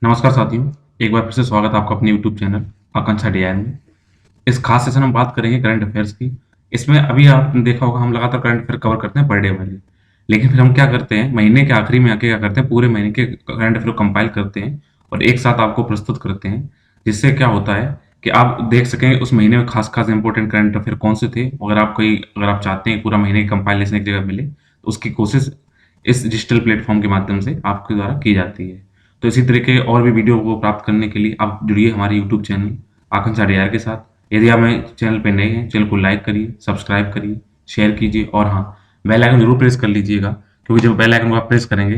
नमस्कार साथियों, एक बार फिर से स्वागत है आपका अपने यूट्यूब चैनल आकांक्षा डीआई में। इस खास सेशन में बात करेंगे करंट अफेयर्स की। इसमें अभी आपने देखा होगा हम लगातार करंट अफेयर कवर करते हैं पर डे वाले। लेकिन फिर हम क्या करते हैं, महीने के आखिरी में आके क्या करते हैं, पूरे महीने के करंट अफेयर को कंपाइल करते हैं और एक साथ आपको प्रस्तुत करते हैं। जिससे क्या होता है कि आप देख सकें उस महीने में खास-खास इंपॉर्टेंट करंट अफेयर कौन से थे। अगर आप चाहते हैं पूरा महीने की कंपाइलेशन एक जगह मिले, तो उसकी कोशिश इस डिजिटल प्लेटफ़ॉर्म के माध्यम से आपके द्वारा की जाती है। तो इसी तरह के और भी वीडियो को प्राप्त करने के लिए आप जुड़िए हमारे यूट्यूब चैनल आकांक्षा डीआर के साथ। यदि आप मेरे चैनल पे नए हैं, चैनल को लाइक करिए, सब्सक्राइब करिए, शेयर कीजिए और हाँ, बेल आइकन ज़रूर प्रेस कर लीजिएगा, क्योंकि जब बेल आइकन को आप प्रेस करेंगे,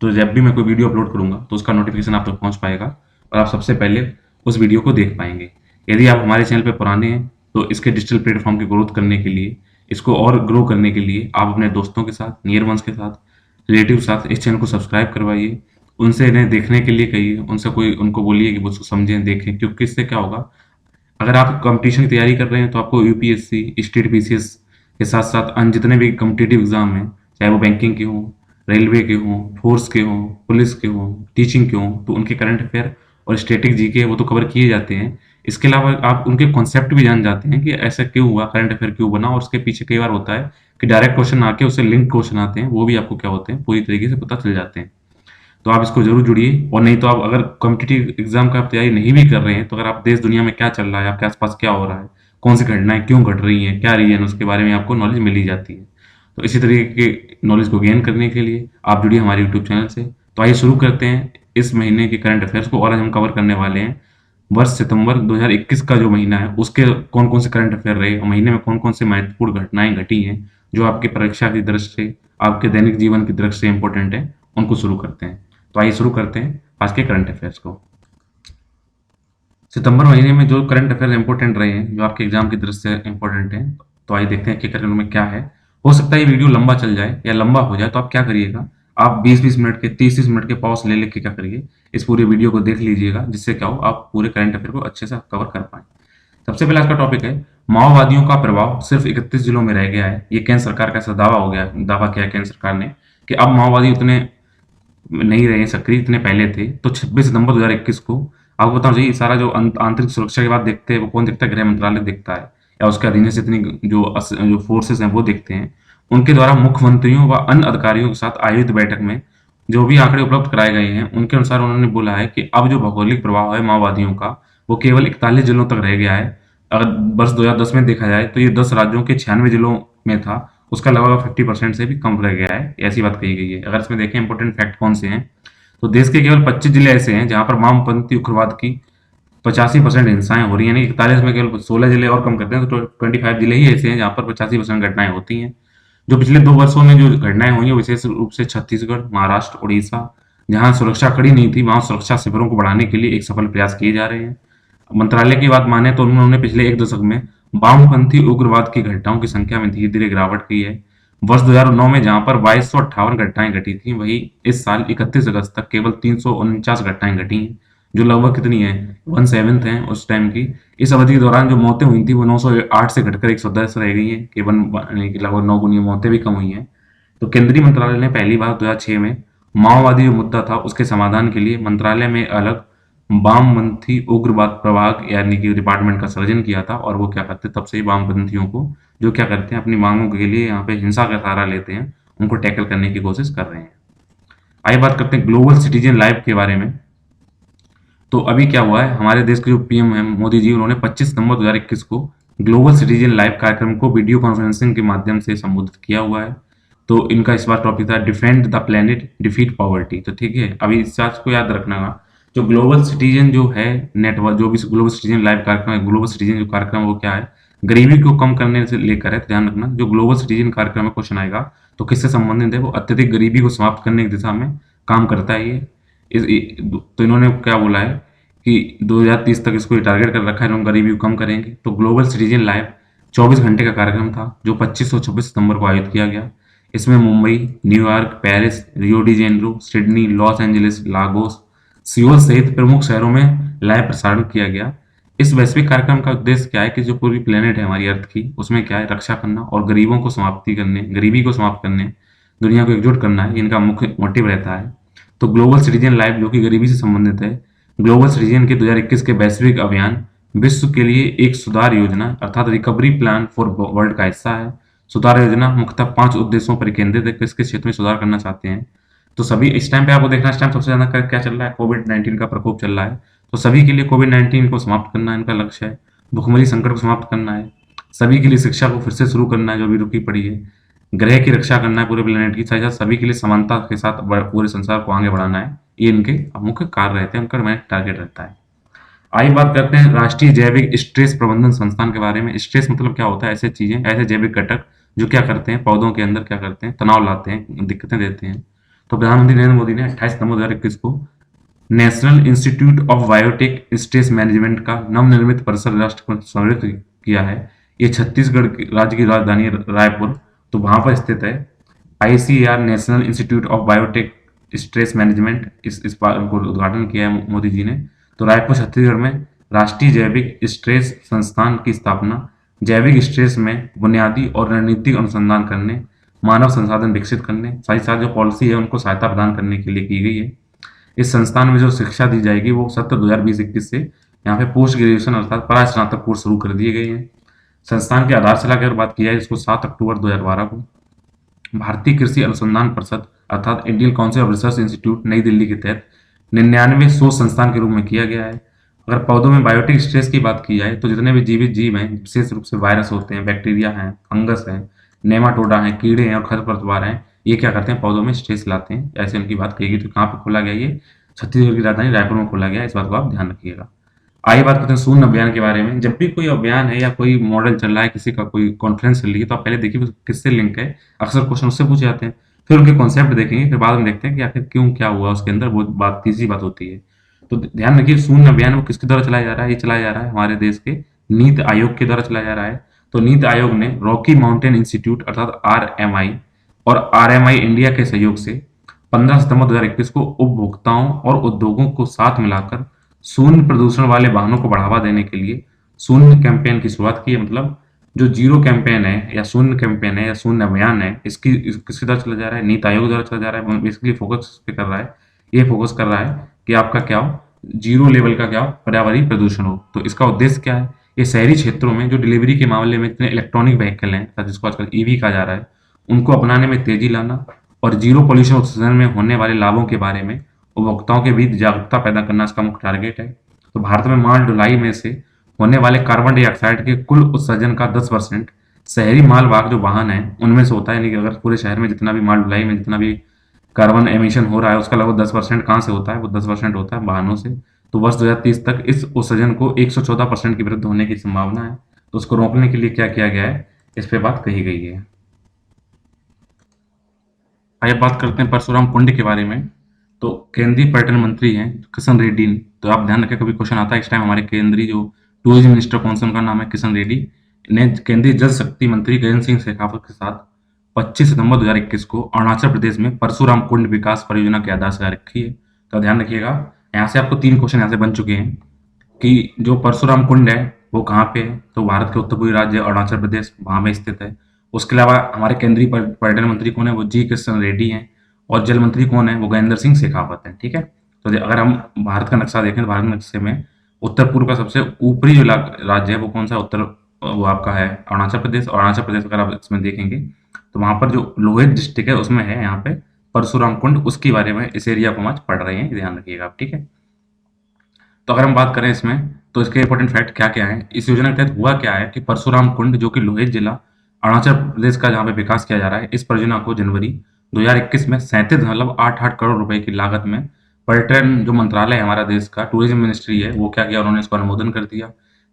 तो जब भी मैं कोई वीडियो अपलोड करूँगा, तो उसका नोटिफ़िकेशन आप तक पहुँच पाएगा और आप सबसे पहले उस वीडियो को देख पाएँगे। यदि आप हमारे चैनल पे पुराने हैं, तो इसके डिजिटल प्लेटफ़ॉर्म की ग्रोथ करने के लिए, इसको और ग्रो करने के लिए आप अपने दोस्तों के साथ, नियर वन्स के साथ, रिलेटिव के साथ इस चैनल को सब्सक्राइब करवाइए। उनसे इन्हें देखने के लिए कहिए, उनसे कोई उनको बोलिए कि वो उसको समझें, देखें, क्योंकि इससे क्या होगा, अगर आप कॉम्पिटिशन की तैयारी कर रहे हैं तो आपको यूपीएससी, स्टेट पीसीएस के साथ-साथ अन्य जितने भी कॉम्पिटिटिव एग्ज़ाम हैं, चाहे वो बैंकिंग के हों, रेलवे के हों, फोर्स के हों, पुलिस के हों, टीचिंग के हों, तो उनके करंट अफेयर और स्टैटिक जीके वो तो कवर किए जाते हैं। इसके अलावा आप उनके कॉन्सेप्ट भी जान जाते हैं कि ऐसा क्यों हुआ, करंट अफेयर क्यों बना, और उसके पीछे कई बार होता है कि डायरेक्ट क्वेश्चन आके उससे लिंक क्वेश्चन आते हैं, वो भी आपको क्या होते हैं, पूरी तरीके से पता चल जाते हैं। तो आप इसको ज़रूर जुड़िए। और नहीं तो आप अगर कॉम्पिटिटिव एग्ज़ाम का आप तैयारी नहीं भी कर रहे हैं, तो अगर आप देश दुनिया में क्या चल रहा है, आपके आस-पास क्या हो रहा है, कौन सी घटनाएँ क्यों घट रही हैं, क्या रीज़न है, उसके बारे में आपको नॉलेज मिल ही जाती है। तो इसी तरीके के नॉलेज को गेन करने के लिए आप जुड़िए हमारे यूट्यूब चैनल से। तो आइए शुरू करते हैं इस महीने के करंट अफेयर्स को, और आज हम कवर करने वाले हैं वर्ष सितंबर 2021 का जो महीना है, उसके कौन-कौन से करंट अफेयर रहे और महीने में कौन-कौन से महत्वपूर्ण घटनाएँ घटी हैं, जो आपकी परीक्षा की दृष्टि से, आपके दैनिक जीवन की दृष्टि से इम्पोर्टेंट है, उनको शुरू करते हैं। तो आइए शुरू करते हैं आज के करंट अफेयर्स को। सितंबर महीने में जो करंट अफेयर इंपॉर्टेंट रहे हैं, जो आपके एग्जाम की दृष्टि से इंपॉर्टेंट हैं, तो आइए देखते हैं कि करंट में क्या है। हो सकता है ये वीडियो लंबा चल जाए या लंबा हो जाए, तो आप क्या करिएगा, आप 20-20 मिनट के, 30-30 मिनट के पॉज ले लेके क्या करिए, इस पूरे वीडियो को देख लीजिएगा, जिससे क्या हो आप पूरे करंट अफेयर को अच्छे से कवर कर पाएं। सबसे पहले आज का टॉपिक है, माओवादियों का प्रभाव सिर्फ 31 जिलों में रह गया है। ये केंद्र सरकार का ऐसा दावा हो गया, दावा किया है केंद्र सरकार ने कि अब माओवादी उतने नहीं रहे सक्रिय, इतने पहले थे। तो 26 सितंबर 2021 को आपको बताना चाहिए, सारा जो आंतरिक सुरक्षा की बात देखते हैं वो कौन देखता है, गृह मंत्रालय देखता है, या उसके अधीन से इतनी जो फोर्सेस हैं वो देखते हैं। उनके द्वारा मुख्यमंत्रियों व अन्य अधिकारियों के साथ आयोजित बैठक में जो भी आंकड़े उपलब्ध कराए गए हैं, उनके अनुसार उन्होंने बोला है कि अब जो भौगोलिक प्रभाव है माओवादियों का, वो केवल 41 जिलों तक रह गया है। अगर वर्ष 2010 में देखा जाए तो ये 10 राज्यों के 96 जिलों में था, उसका लगभग 50% से भी कम रह गया है, ऐसी बात कही गई है। अगर इसमें देखें इंपॉर्टेंट फैक्ट कौन से हैं, तो देश के केवल 25 जिले ऐसे हैं जहां पर वामपंथी उग्रवाद की 85% हिंसाएं हो रही हैं, यानी 41 में केवल 16 जिले और कम करते हैं तो 25 जिले ही ऐसे हैं जहां पर 85% घटनाएं होती हैं। जो पिछले 2 वर्षों में जो घटनाएं हुई हैं, विशेष रूप से छत्तीसगढ़, महाराष्ट्र, उड़ीसा, जहां सुरक्षा कड़ी नहीं थी, वहां सुरक्षा शिविरों को बढ़ाने के लिए एक सफल प्रयास किए जा रहे हैं। मंत्रालय की बात माने तो उन्होंने पिछले एक दशक में वामपंथी उग्रवाद की घटनाओं की संख्या में धीरे धीरे गिरावट की है। वर्ष 2009 में जहां पर 2258 घटनाएं घटी थी, वहीं इस साल 31 अगस्त तक केवल 349 घटनाएं घटी हैं, जो लगभग कितनी है, 1/7 है उस टाइम की। इस अवधि के दौरान जो मौतें हुई थी वो 908 से घटकर 110 रह गई हैं, केवल लगभग 9 गुनी मौतें भी कम हुई हैं। तो केंद्रीय मंत्रालय ने पहली बार 2006 में माओवादी जो मुद्दा था उसके समाधान के लिए मंत्रालय में अलग वामपंथी उग्रवाद प्रभाग यानी कि डिपार्टमेंट का सृजन किया था, और वो क्या करते, तब से ही वामपंथियों को जो क्या करते हैं, अपनी मांगों के लिए यहाँ पे हिंसा का सहारा लेते हैं, उनको टैकल करने की कोशिश कर रहे हैं। आइए बात करते हैं ग्लोबल सिटीजन लाइव के बारे में। तो अभी क्या हुआ है, हमारे देश के जो पीएम हैं मोदी जी, उन्होंने 25 सितंबर 2021 को ग्लोबल सिटीजन लाइव कार्यक्रम को वीडियो कॉन्फ्रेंसिंग के माध्यम से संबोधित किया हुआ है। तो इनका इस बार टॉपिक था defend the planet defeat poverty. तो ठीक है, अभी इस बात को याद रखना, जो ग्लोबल सिटीजन जो है नेटवर्क, जो भी ग्लोबल सिटीजन लाइव कार्यक्रम है, ग्लोबल सिटीजन जो कार्यक्रम है वो क्या है, गरीबी को कम करने से लेकर है। तो ध्यान रखना, जो ग्लोबल सिटीजन कार्यक्रम में क्वेश्चन आएगा तो किससे संबंधित है, वो अत्यधिक गरीबी को समाप्त करने की दिशा में काम करता है ये। तो इन्होंने क्या बोला है कि 2030 तक इसको टारगेट कर रखा है, हम गरीबी को कम करेंगे। तो ग्लोबल सिटीजन लाइव 24 घंटे का कार्यक्रम था, जो 25 और 26 सितंबर को आयोजित किया गया। इसमें Mumbai, New York, Paris, Rio de Janeiro, Sydney, Los Angeles, Lagos, Seoul सहित प्रमुख शहरों में लाइव प्रसारण किया गया। इस वैश्विक कार्यक्रम का उद्देश्य क्या है कि जो पूरी प्लेनेट है हमारी अर्थ की, उसमें क्या है, रक्षा करना और गरीबों को समाप्ति करने, गरीबी को समाप्त करने, दुनिया को एकजुट करना है, इनका मुख्य मोटिव रहता है। तो ग्लोबल सिटीजन लाइफ जो कि गरीबी से संबंधित है, ग्लोबल सिटीजन के 2021 के वैश्विक अभियान विश्व के लिए एक सुधार योजना अर्थात रिकवरी प्लान फॉर वर्ल्ड का हिस्सा है। सुधार योजना मुख्यतः 5 उद्देश्यों पर केंद्रित है, किस किस क्षेत्र में सुधार करना चाहते हैं। तो सभी इस टाइम पे आपको देखना, इस टाइम सबसे ज्यादा क्या चल रहा है, कोविड-19 का प्रकोप चल रहा है। तो सभी के लिए कोविड-19 को समाप्त करना इनका लक्ष्य है, भुखमरी संकट को समाप्त करना है, सभी के लिए शिक्षा को फिर से शुरू करना है जो अभी रुकी पड़ी है, ग्रह की रक्षा करना है पूरे प्लेनेट की, साथ सभी के लिए समानता के साथ पूरे संसार को आगे बढ़ाना है। ये इनके मुख्य कार्य रहते हैं, उनका मेन टारगेट रहता है। आइए बात करते हैं राष्ट्रीय जैविक स्ट्रेस प्रबंधन संस्थान के बारे में। स्ट्रेस मतलब क्या होता है, ऐसे चीजें, ऐसे जैविक घटक जो क्या करते हैं, पौधों के अंदर क्या करते हैं, तनाव लाते हैं, दिक्कतें देते हैं। तो प्रधानमंत्री नरेंद्र मोदी ने 28 सितंबर 2021 को national institute of biotech stress management का नवनिर्मित परिसर राष्ट्र को समर्पित किया है। ये छत्तीसगढ़ राज्य की राजधानी रायपुर, तो वहां पर स्थित है। ICAR national institute of biotech stress management, इस बार को उद्घाटन किया है मोदी जी ने। तो रायपुर छत्तीसगढ़ में राष्ट्रीय जैविक स्ट्रेस संस्थान की स्थापना जैविक स्ट्रेस में बुनियादी और रणनीतिक अनुसंधान करने, मानव संसाधन विकसित करने, साथ ही साथ जो पॉलिसी है उनको सहायता प्रदान करने के लिए की गई है। इस संस्थान में जो शिक्षा दी जाएगी वो सत्र 2020-21 से यहाँ पे पोस्ट ग्रेजुएशन अर्थात परास्नातक कोर्स शुरू कर दिए गए हैं। संस्थान की आधारशिला की अगर बात की जाए, इसको 7 अक्टूबर 2012 को भारतीय कृषि अनुसंधान परिषद अर्थात Indian council of research institute नई दिल्ली के तहत 99वें शोध संस्थान के रूप में किया गया है। अगर पौधों में बायोटिक स्ट्रेस की बात की जाए तो जितने भी जीवित जीव हैं, विशेष रूप से वायरस होते हैं, बैक्टीरिया हैं, फंगस हैं, नेमाटोडा हैं, कीड़े हैं और खरपतवार हैं, ये क्या करते हैं, पौधों में स्ट्रेस लाते हैं। ऐसे उनकी बात कहेगी तो कहाँ पे खोला गया, ये छत्तीसगढ़ की राजधानी रायपुर में खोला गया। इस बात को आप ध्यान रखिएगा। आइए बात करते हैं शून्य अभियान के बारे में। जब भी कोई अभियान है या कोई मॉडल चल रहा है, किसी का कोई कॉन्फ्रेंस चल रही है, तो आप पहले देखिए किससे लिंक है। अक्सर क्वेश्चन उससे पूछे जाते हैं, फिर उनके कॉन्सेप्ट देखेंगे, फिर बाद में देखते हैं कि आखिर क्यों क्या हुआ उसके अंदर, वो बात तीसरी बात होती है। तो ध्यान रखिए शून्य अभियान वो किसके द्वारा चलाया जा रहा है, ये चलाया जा रहा है हमारे देश के नीति आयोग के द्वारा चलाया जा रहा है। तो नीति आयोग ने रॉकी माउंटेन इंस्टीट्यूट अर्थात आरएमआई और आरएमआई इंडिया के सहयोग से 15 सितंबर 2021 को उपभोक्ताओं और उद्योगों को साथ मिलाकर शून्य प्रदूषण वाले वाहनों को बढ़ावा देने के लिए शून्य कैंपेन की शुरुआत की है। मतलब जो जीरो कैंपेन है या शून्य कैंपेन है या शून्य अभियान है, किसके द्वारा चला जा रहा है, नीति आयोग द्वारा चला जा रहा है। बेसिकली फोकस पे कर रहा है, ये फोकस कर रहा है कि आपका क्या हो, जीरो लेवल का क्या हो, पर्यावरणीय प्रदूषण हो। तो इसका उद्देश्य क्या है, ये शहरी क्षेत्रों में जो डिलीवरी के मामले में इतने इलेक्ट्रॉनिक व्हीकल हैं जिसको आजकल ईवी कहा जा रहा है, उनको अपनाने में तेजी लाना और जीरो पॉल्यूशन उत्सर्जन में होने वाले लाभों के बारे में उपभोक्ताओं के बीच जागरूकता पैदा करना इसका मुख्य टारगेट है। तो भारत में माल ढुलाई में से होने वाले कार्बन डाइऑक्साइड के कुल उत्सर्जन का 10% शहरी मालवाहक जो वाहन है उनमें से होता है। यानी कि अगर पूरे शहर में जितना भी माल ढुलाई में जितना भी कार्बन एमिशन हो रहा है उसका लगभग 10% कहाँ से होता है, वो 10% होता है वाहनों से। तो वर्ष 2030 तक इस उत्सर्जन को 114% के विरुद्ध होने की संभावना है। तो उसको रोकने के लिए क्या किया गया है, इस पे बात कही गई है। आइए बात करते हैं परशुराम कुंड के बारे में। तो केंद्रीय पर्यटन मंत्री हैं किशन रेड्डी। तो आप ध्यान रखें, कभी क्वेश्चन आता है इस टाइम हमारे केंद्रीय जो टूरिज्म मिनिस्टर कौन से, उनका नाम है किशन रेड्डी ने केंद्रीय जल शक्ति मंत्री गजेंद्र सिंह शेखावत के साथ 25 सितंबर 2021 को अरुणाचल प्रदेश में परशुराम कुंड विकास परियोजना की आधारशिला रखी है। तो ध्यान रखिएगा, यहाँ से आपको 3 क्वेश्चन यहाँ से बन चुके हैं कि जो परशुराम कुंड है वो कहाँ पे है। तो भारत के उत्तर पूर्वी राज्य अरुणाचल प्रदेश वहाँ में स्थित है। उसके अलावा हमारे केंद्रीय पर्यटन मंत्री कौन है, वो जी किशन रेड्डी हैं। और जल मंत्री कौन है, वो गजेंद्र सिंह शेखावत हैं। ठीक है, तो अगर हम भारत का नक्शा देखें तो भारत के नक्शे में उत्तर पूर्व का सबसे ऊपरी जो राज्य है वो कौन सा, वो आपका है अरुणाचल प्रदेश। अरुणाचल प्रदेश अगर आप इसमें देखेंगे तो वहां पर जो लोहित डिस्ट्रिक्ट है उसमें है यहाँ पे परशुराम कुंड, उसके बारे में इस एरिया को हम आज पढ़ रहे हैं, ध्यान रखिएगा आप। ठीक है, तो अगर हम बात करें इसमें तो इसके इंपॉर्टेंट फैक्ट क्या क्या है, इस योजना के तहत हुआ क्या है कि परशुराम कुंड जो कि लोहित जिला अरुणाचल प्रदेश का जहाँ पे विकास किया जा रहा है, इस परियोजना को जनवरी 2021 में 37.88 करोड़ रुपए की लागत में पर्यटन जो मंत्रालय है हमारा देश का, टूरिज्म मिनिस्ट्री है, वो क्या किया, उन्होंने इसको अनुमोदन कर दिया।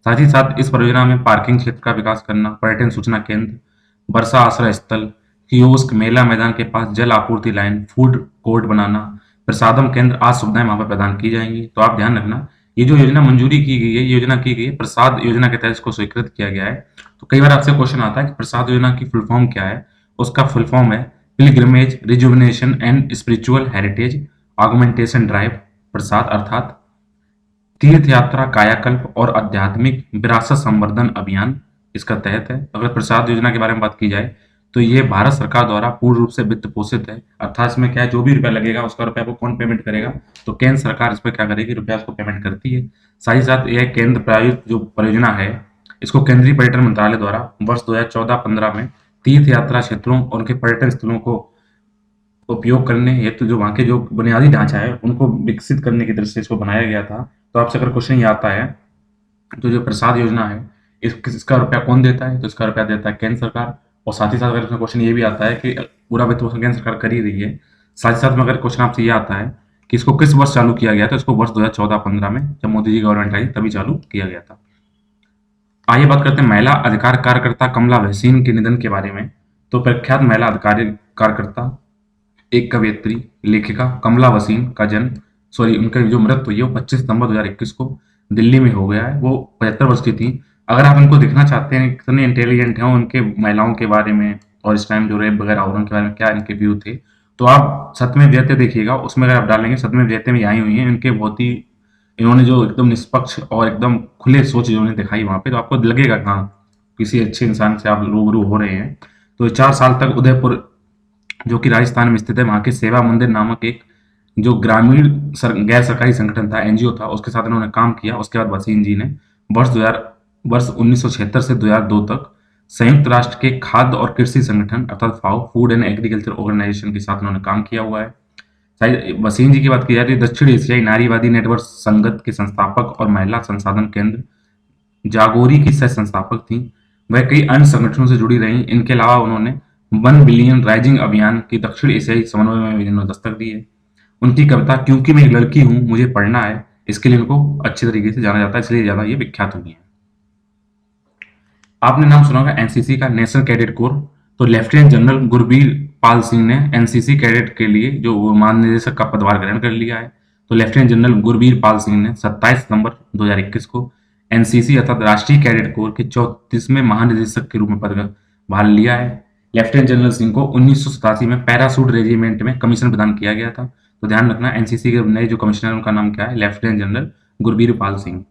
साथ ही साथ इस परियोजना में पार्किंग क्षेत्र का विकास करना, पर्यटन सूचना केंद्र, वर्षा आश्रय स्थल, कियोस्क, मेला मैदान के पास जल आपूर्ति लाइन, फूड कोर्ट बनाना, प्रसादम केंद्र आदि सुविधाएं वहां पर प्रदान की जाएंगी। तो आप ध्यान रखना, ये जो योजना मंजूरी की गई है, ये योजना की गई है प्रसाद योजना के तहत इसको स्वीकृत किया गया है। तो कई बार आपसे क्वेश्चन आता है कि प्रसाद योजना की फुल फॉर्म क्या है, उसका फुल फॉर्म है pilgrimage rejuvenation and spiritual heritage augmentation drive PRASAD, अर्थात तीर्थ यात्रा, कायाकल्प और आध्यात्मिक विरासत संवर्धन अभियान इसका तहत है। अगर प्रसाद योजना के बारे में बात की जाए तो ये भारत सरकार द्वारा पूर्ण रूप से वित्त पोषित है, अर्थात इसमें क्या है, जो भी रुपया लगेगा उसका रुपया को कौन पेमेंट करेगा, तो केंद्र सरकार इस पर क्या करेगी, रुपया उसको पेमेंट करती है। साथ ही साथ यह केंद्र प्रायोजित जो परियोजना है, इसको केंद्रीय पर्यटन मंत्रालय द्वारा वर्ष 2014-15 में तीर्थ यात्रा क्षेत्रों और उनके पर्यटन स्थलों को उपयोग करने हेतु जो वहाँ के जो बुनियादी ढांचा है उनको विकसित करने की दृष्टि से इसको बनाया गया था। तो आपसे अगर क्वेश्चन ये आता है, तो जो प्रसाद योजना है इसका रुपया कौन देता है, तो इसका रुपया देता है केंद्र सरकार। और साथ ही साथ अगर इसमें क्वेश्चन ये भी आता है कि पूरा वित्त पोषण केंद्र सरकार कर ही रही है, साथ ही साथ में अगर क्वेश्चन आपसे ये आता है कि इसको किस वर्ष चालू किया गया, तो इसको वर्ष 2014-15 में जब मोदी जी गवर्नमेंट आई तभी चालू किया गया था। आइए बात करते हैं महिला अधिकार कार्यकर्ता कमला भसीन के निधन के बारे में। तो प्रख्यात महिला अधिकार कार्यकर्ता, एक कवयित्री, लेखिका कमला भसीन का जन्म उनका जो मृत्यु हुई है वो 25 सितंबर 2021 को दिल्ली में हो गया है। वो 75 वर्ष की थी। अगर आप इनको देखना चाहते हैं कितने इंटेलिजेंट हैं उनके महिलाओं के बारे में और इस टाइम जो रेप वगैरह हो रहा है उनके बारे में क्या इनके व्यू थे, तो आप सत्यमेव जयते देखिएगा, उसमें अगर आप डालेंगे सत्यमेव जयते में आई हुई हैं इनके बहुत ही, इन्होंने जो एकदम निष्पक्ष और एकदम खुले सोच इन्होंने दिखाई वहां पे, तो आपको लगेगा कि हाँ किसी अच्छे इंसान से आप रूबरू हो रहे हैं। तो 4 साल तक उदयपुर जो कि राजस्थान में स्थित है वहां के सेवा मंदिर नामक एक जो ग्रामीण गैर सरकारी संगठन था, एनजीओ था, उसके साथ इन्होंने काम किया। उसके बाद भसीन जी ने वर्ष 1976 से 2002 तक संयुक्त राष्ट्र के खाद्य और कृषि संगठन अर्थात फाओ, फूड एंड एग्रीकल्चर ऑर्गेनाइजेशन के साथ उन्होंने काम किया हुआ है। वसीम जी की बात की जाए तो दक्षिण एशियाई नारीवादी नेटवर्क संगत के संस्थापक और महिला संसाधन केंद्र जागोरी की सह संस्थापक थी। वह कई अन्य संगठनों से जुड़ी रही। इनके अलावा उन्होंने 1 बिलियन राइजिंग अभियान की दक्षिण एशियाई समन्वय में भी दस्तक दी है। उनकी कविता क्योंकि मैं एक लड़की हूं मुझे पढ़ना है, इसके लिए उनको अच्छे तरीके से जाना जाता है, इसलिए ज्यादा ये विख्यात हुई है। आपने नाम सुना होगा एनसीसी का, नेशनल कैडेट कोर। तो लेफ्टिनेंट जनरल गुरबीर पाल सिंह ने एनसीसी कैडेट के लिए जो महानिदेशक का पदभार ग्रहण कर लिया है। तो लेफ्टिनेंट जनरल गुरबीर पाल सिंह ने 27 सितंबर 2021 को एनसीसी अर्थात राष्ट्रीय कैडेट कोर के 34वें महानिदेशक के रूप में पदभार लिया है। लेफ्टिनेंट जनरल सिंह को 1987 में पैरासूट रेजिमेंट में कमीशन प्रदान किया गया था। तो ध्यान रखना एनसीसी के नए जो कमिश्नर उनका नाम क्या है, लेफ्टिनेंट जनरल गुरबीर पाल सिंह।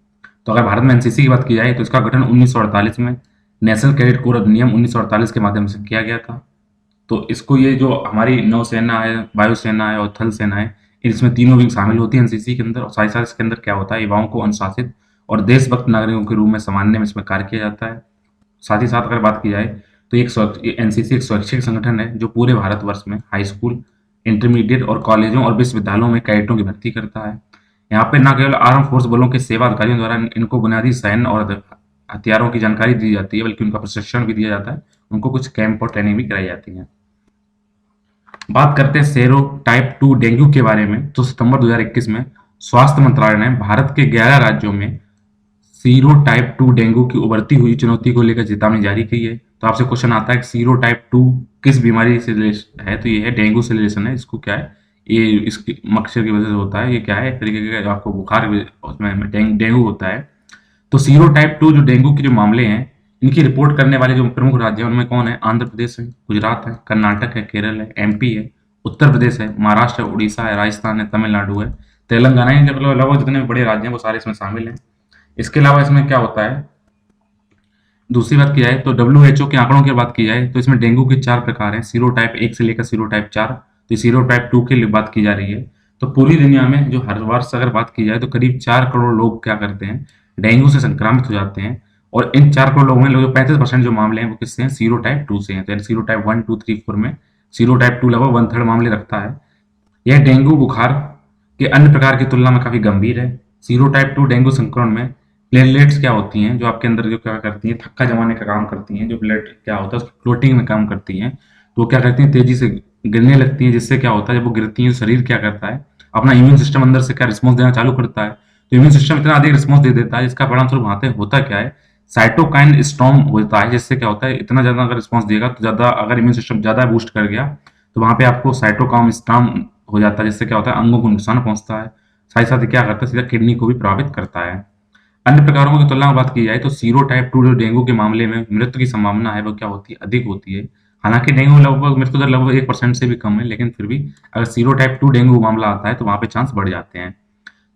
तो अगर भारत में एनसीसी की बात की जाए तो इसका गठन 1948 में नेशनल कैडेट कोर अधिनियम 1948 के माध्यम से किया गया था। तो इसको ये जो हमारी नौसेना है, वायुसेना है और थल सेना है, इसमें तीनों विंग शामिल होती है एनसीसी के अंदर। और साथ ही साथ इसके अंदर क्या होता है, युवाओं को अनुशासित और देशभक्त नागरिकों के रूप में संभालने में इसमें कार्य किया जाता है। साथ ही साथ अगर बात की जाए तो एनसीसी एक स्वैच्छिक संगठन है जो पूरे भारतवर्ष में हाई स्कूल, इंटरमीडिएट और कॉलेजों और विश्वविद्यालयों में कैडेटों की भर्ती करता है। यहाँ पे न केवल आर्म फोर्स बलों के सेवा अधिकारियों द्वारा इनको बुनियादी सैन्य और हथियारों की जानकारी दी जाती है, बल्कि उनका प्रशिक्षण भी दिया जाता है, उनको कुछ कैंप और ट्रेनिंग भी कराई जाती है। बात करते हैं सेरो टाइप 2 डेंगू के बारे में। तो सितंबर 2021 में स्वास्थ्य मंत्रालय ने भारत के 11 राज्यों में सीरो टाइप 2 डेंगू की उभरती हुई चुनौती को लेकर चेतावनी जारी की है। तो आपसे क्वेश्चन आता है कि सीरो टाइप 2 किस बीमारी से है, तो ये है डेंगू से रिलेशन है। इसको क्या है, ये इसकी मच्छर की वजह से होता है। ये क्या है, एक तरीके का आपको बुखार उसमें डेंगू होता है। तो सीरो टाइप 2 जो डेंगू के जो मामले हैं इनकी रिपोर्ट करने वाले जो प्रमुख राज्य हैं उनमें कौन है, आंध्र प्रदेश है, गुजरात है, कर्नाटक है, केरल है, एमपी है, उत्तर प्रदेश है, महाराष्ट्र है, उड़ीसा है, राजस्थान है, तमिलनाडु है, तेलंगाना है। लगभग जितने भी बड़े राज्य हैं वो सारे इसमें शामिल हैं। इसके अलावा इसमें क्या होता है, दूसरी बात की जाए तो WHO के आंकड़ों की बात की जाए तो इसमें डेंगू के 4 प्रकार हैं, सीरो टाइप 1 से लेकर सीरो टाइप 4। तो सीरो टाइप 2 के लिए बात की जा रही है। तो पूरी दुनिया में जो हर वर्ष अगर बात की जाए तो करीब 4 करोड़ लोग क्या करते हैं, डेंगू से संक्रमित हो जाते हैं। और इन 4 करोड़ लोगों में लगभग 35% जो मामले हैं वो किससे हैं, सीरो टाइप 2 से हैं। तो सीरो टाइप 1, 2, 3, 4 में सीरो टाइप 2 लगभग 1/3 मामले रखता है। यह डेंगू बुखार के अन्य प्रकार की तुलना में काफी गंभीर है। सीरो टाइप 2 डेंगू संक्रमण में प्लेटलेट्स क्या होती हैं, जो आपके अंदर जो क्या करती हैं, थक्का जमाने का काम करती हैं। जो प्लेट क्या होता है उसकी फ्लोटिंग में काम करती हैं, तो वो क्या करती हैं, तेजी से गिरने लगती हैं। जिससे क्या होता है, जब वो गिरती हैं तो शरीर क्या करता है, अपना इम्यून सिस्टम अंदर से क्या रिस्पॉन्स देना चालू करता है। तो इम्यून सिस्टम इतना अधिक रिस्पॉन्स दे देता है जिसका परिणाम स्वरूप होता क्या है, साइटोकाइन स्टॉर्म होता है। जिससे क्या होता है, इतना ज्यादा अगर रिस्पॉन्स देगा तो ज्यादा, अगर इम्यून सिस्टम ज्यादा बूस्ट कर गया तो वहां पे आपको साइटोकाइन स्टॉर्म हो जाता है। जिससे क्या होता है, अंगों को नुकसान पहुंचता है। साथ ही साथ क्या करता है, सीधा किडनी को भी प्रभावित करता है। अन्य प्रकारों की तुलना में बात की जाए तो सीरो टाइप 2 जो डेंगू के मामले में मृत्यु की संभावना है वो क्या होती है, अधिक होती है। हालांकि डेंगू लगभग मृत्यु दर लगभग 1% से भी कम है, लेकिन फिर भी अगर सीरो टाइप 2 डेंगू मामला आता है तो वहां पे चांस बढ़ जाते हैं।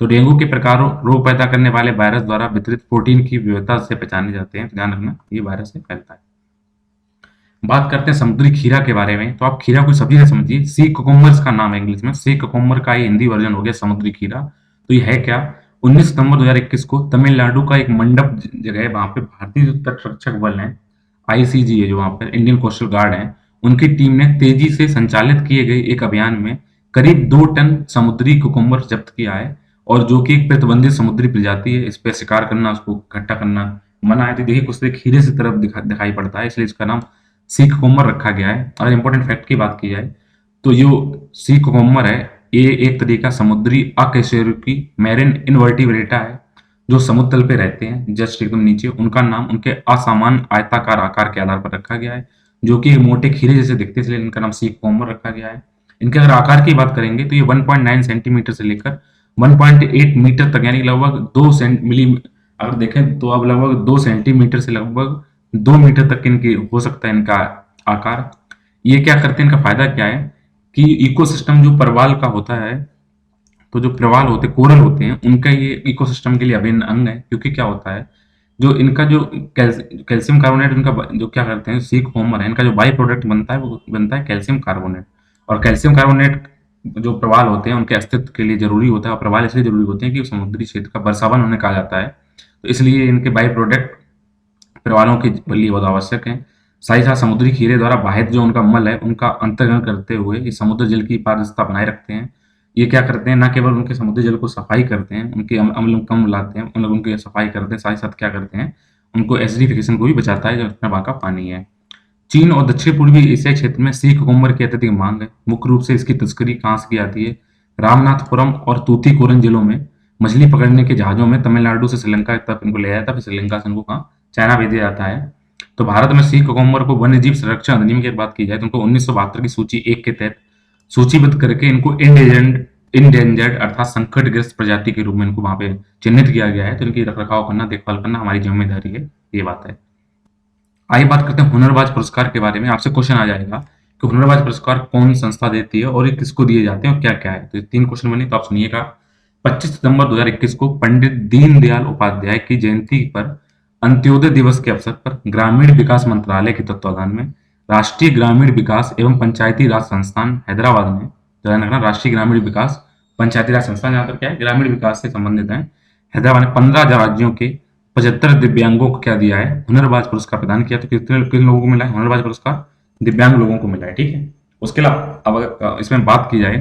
तो डेंगू के प्रकारों रोग पैदा करने वाले वायरस द्वारा वितरित प्रोटीन की विविधता से पहचाने जाते हैं। ध्यान रखना, ये वायरस से फैलता है। बात करते हैं समुद्री खीरा के बारे में। तो आप खीरा कोई सब्जी ना समझिए, सी कुकुम्बर का नाम है इंग्लिश में, सी कुकुम्बर का ही हिंदी वर्जन हो गया समुद्री खीरा। तो ये है क्या, 19 सितंबर 2021 को तमिलनाडु का एक मंडप जगह है, वहां पे भारतीय जो तटरक्षक बल है, आईसीजी है, जो वहां पर इंडियन कोस्टल गार्ड है, उनकी टीम ने तेजी से संचालित किए गए एक अभियान में करीब 2 टन समुद्री कुकुम्बर जब्त किया है। और जो कि एक प्रतिबंधित समुद्री प्रजाति है, इस पे शिकार करना, उसको इकट्ठा करना मना है। तो देखिए कुछ देर खीरे से तरफ दिखाई पड़ता है, इसलिए इसका नाम सी कुकुम्बर रखा गया है। और इंपॉर्टेंट फैक्ट की बात की जाए तो जो सी कुकुम्बर है, ये एक तरीका समुद्री अकशेरुकी मैरिन इनवर्टिब्रेटा है, जो समुद्र तल पे रहते हैं जस्ट एकदम नीचे। उनका नाम उनके असामान्य आयताकार आकार के आधार पर रखा गया है, जो कि मोटे खीरे जैसे दिखते हैं, इसलिए इनका नाम सी कुकुम्बर रखा गया है। इनके अगर आकार की बात करेंगे तो ये 1.9 सेंटीमीटर से लेकर 1.8 मीटर तक, यानी लगभग 2 मिली, अगर देखें तो अब लगभग 2 सेंटीमीटर से लगभग 2 मीटर तक इनकी हो सकता है इनका आकार। ये क्या करते हैं, इनका फायदा क्या है कि इकोसिस्टम जो प्रवाल का होता है, तो जो प्रवाल होते हैं, कोरल होते हैं, उनका ये इकोसिस्टम के लिए अभिन्न अंग है। क्योंकि क्या होता है, जो इनका जो कैल्शियम कार्बोनेट, इनका जो क्या करते हैं सी कुकुम्बर है, इनका जो बाई प्रोडक्ट बनता है वो बनता है कैल्शियम कार्बोनेट। और कैल्शियम कार्बोनेट जो प्रवाल होते हैं उनके अस्तित्व के लिए जरूरी होता है। और प्रवाल इसलिए जरूरी होते हैं कि समुद्री क्षेत्र का वर्षावन उन्हें कहा जाता है, तो इसलिए इनके बाई प्रोडक्ट प्रवालों के लिए बहुत आवश्यक है। साथ ही साथ समुद्री खीरे द्वारा बाहित जो उनका मल है, उनका अंतर्ग्रहण करते हुए ये समुद्र जल की पारदर्शिता बनाए रखते हैं। ये क्या करते हैं, न केवल उनके समुद्री जल को सफाई करते हैं, उनके अम्ल कम लाते हैं, मतलब उनकी सफाई करते हैं, साथ ही साथ क्या करते हैं, उनको एसिडिफिकेशन को भी बचाता है जो उसमें वहाँ का पानी है। चीन और दक्षिण पूर्वी एशिया क्षेत्र में सी कुकुम्बर की अत्यधिक मांग है। मुख्य रूप से इसकी तस्करी कहाँ से की जाती है, रामनाथपुरम और तूतीकोरन जिलों में मछली पकड़ने के जहाजों में तमिलनाडु से श्रीलंका तक इनको ले जाया जाता है, फिर श्रीलंका से इनको कहाँ चाइना भेजा जाता है। तो भारत में सी कुकुम्बर को वन्यजीव संरक्षण अधिनियम की बात की जाए तो उनको 1972 की सूची 1 के तहत सूचीबद्ध करके इनको इंडेंजर्ड अर्थात संकटग्रस्त प्रजाति के रूप में इनको वहां पे चिन्हित किया गया है। तो इनकी रखरखाव करना, देखभाल करना हमारी जिम्मेदारी है, ये बात है। आइए बात करते हैं हुनरबाज पुरस्कार के बारे में। आपसे क्वेश्चन आ जाएगा कि हुनरबाज पुरस्कार कौन संस्था देती है और ये किसको दिए जाते हैं और क्या क्या है। तो 3 क्वेश्चन बने, तो आप सुनिएगा। 25 सितंबर 2021 को पंडित दीनदयाल उपाध्याय की जयंती पर अंत्योदय दिवस के अवसर पर ग्रामीण विकास मंत्रालय के तत्वाधान में राष्ट्रीय ग्रामीण विकास एवं पंचायती राज संस्थान हैदराबाद में, ध्यान रखना राष्ट्रीय ग्रामीण विकास पंचायती राज संस्थान यहाँ पर क्या है, ग्रामीण विकास से संबंधित है, हैदराबाद ने 15 राज्यों के 75 दिव्यांगों को क्या दिया है, हुनरबाज पुरस्कार प्रदान किया। तो कितने किन लोगों को मिला है हुनरबाज पुरस्कार, दिव्यांग लोगों को मिला है, ठीक है। उसके अलावा अब इसमें बात की जाए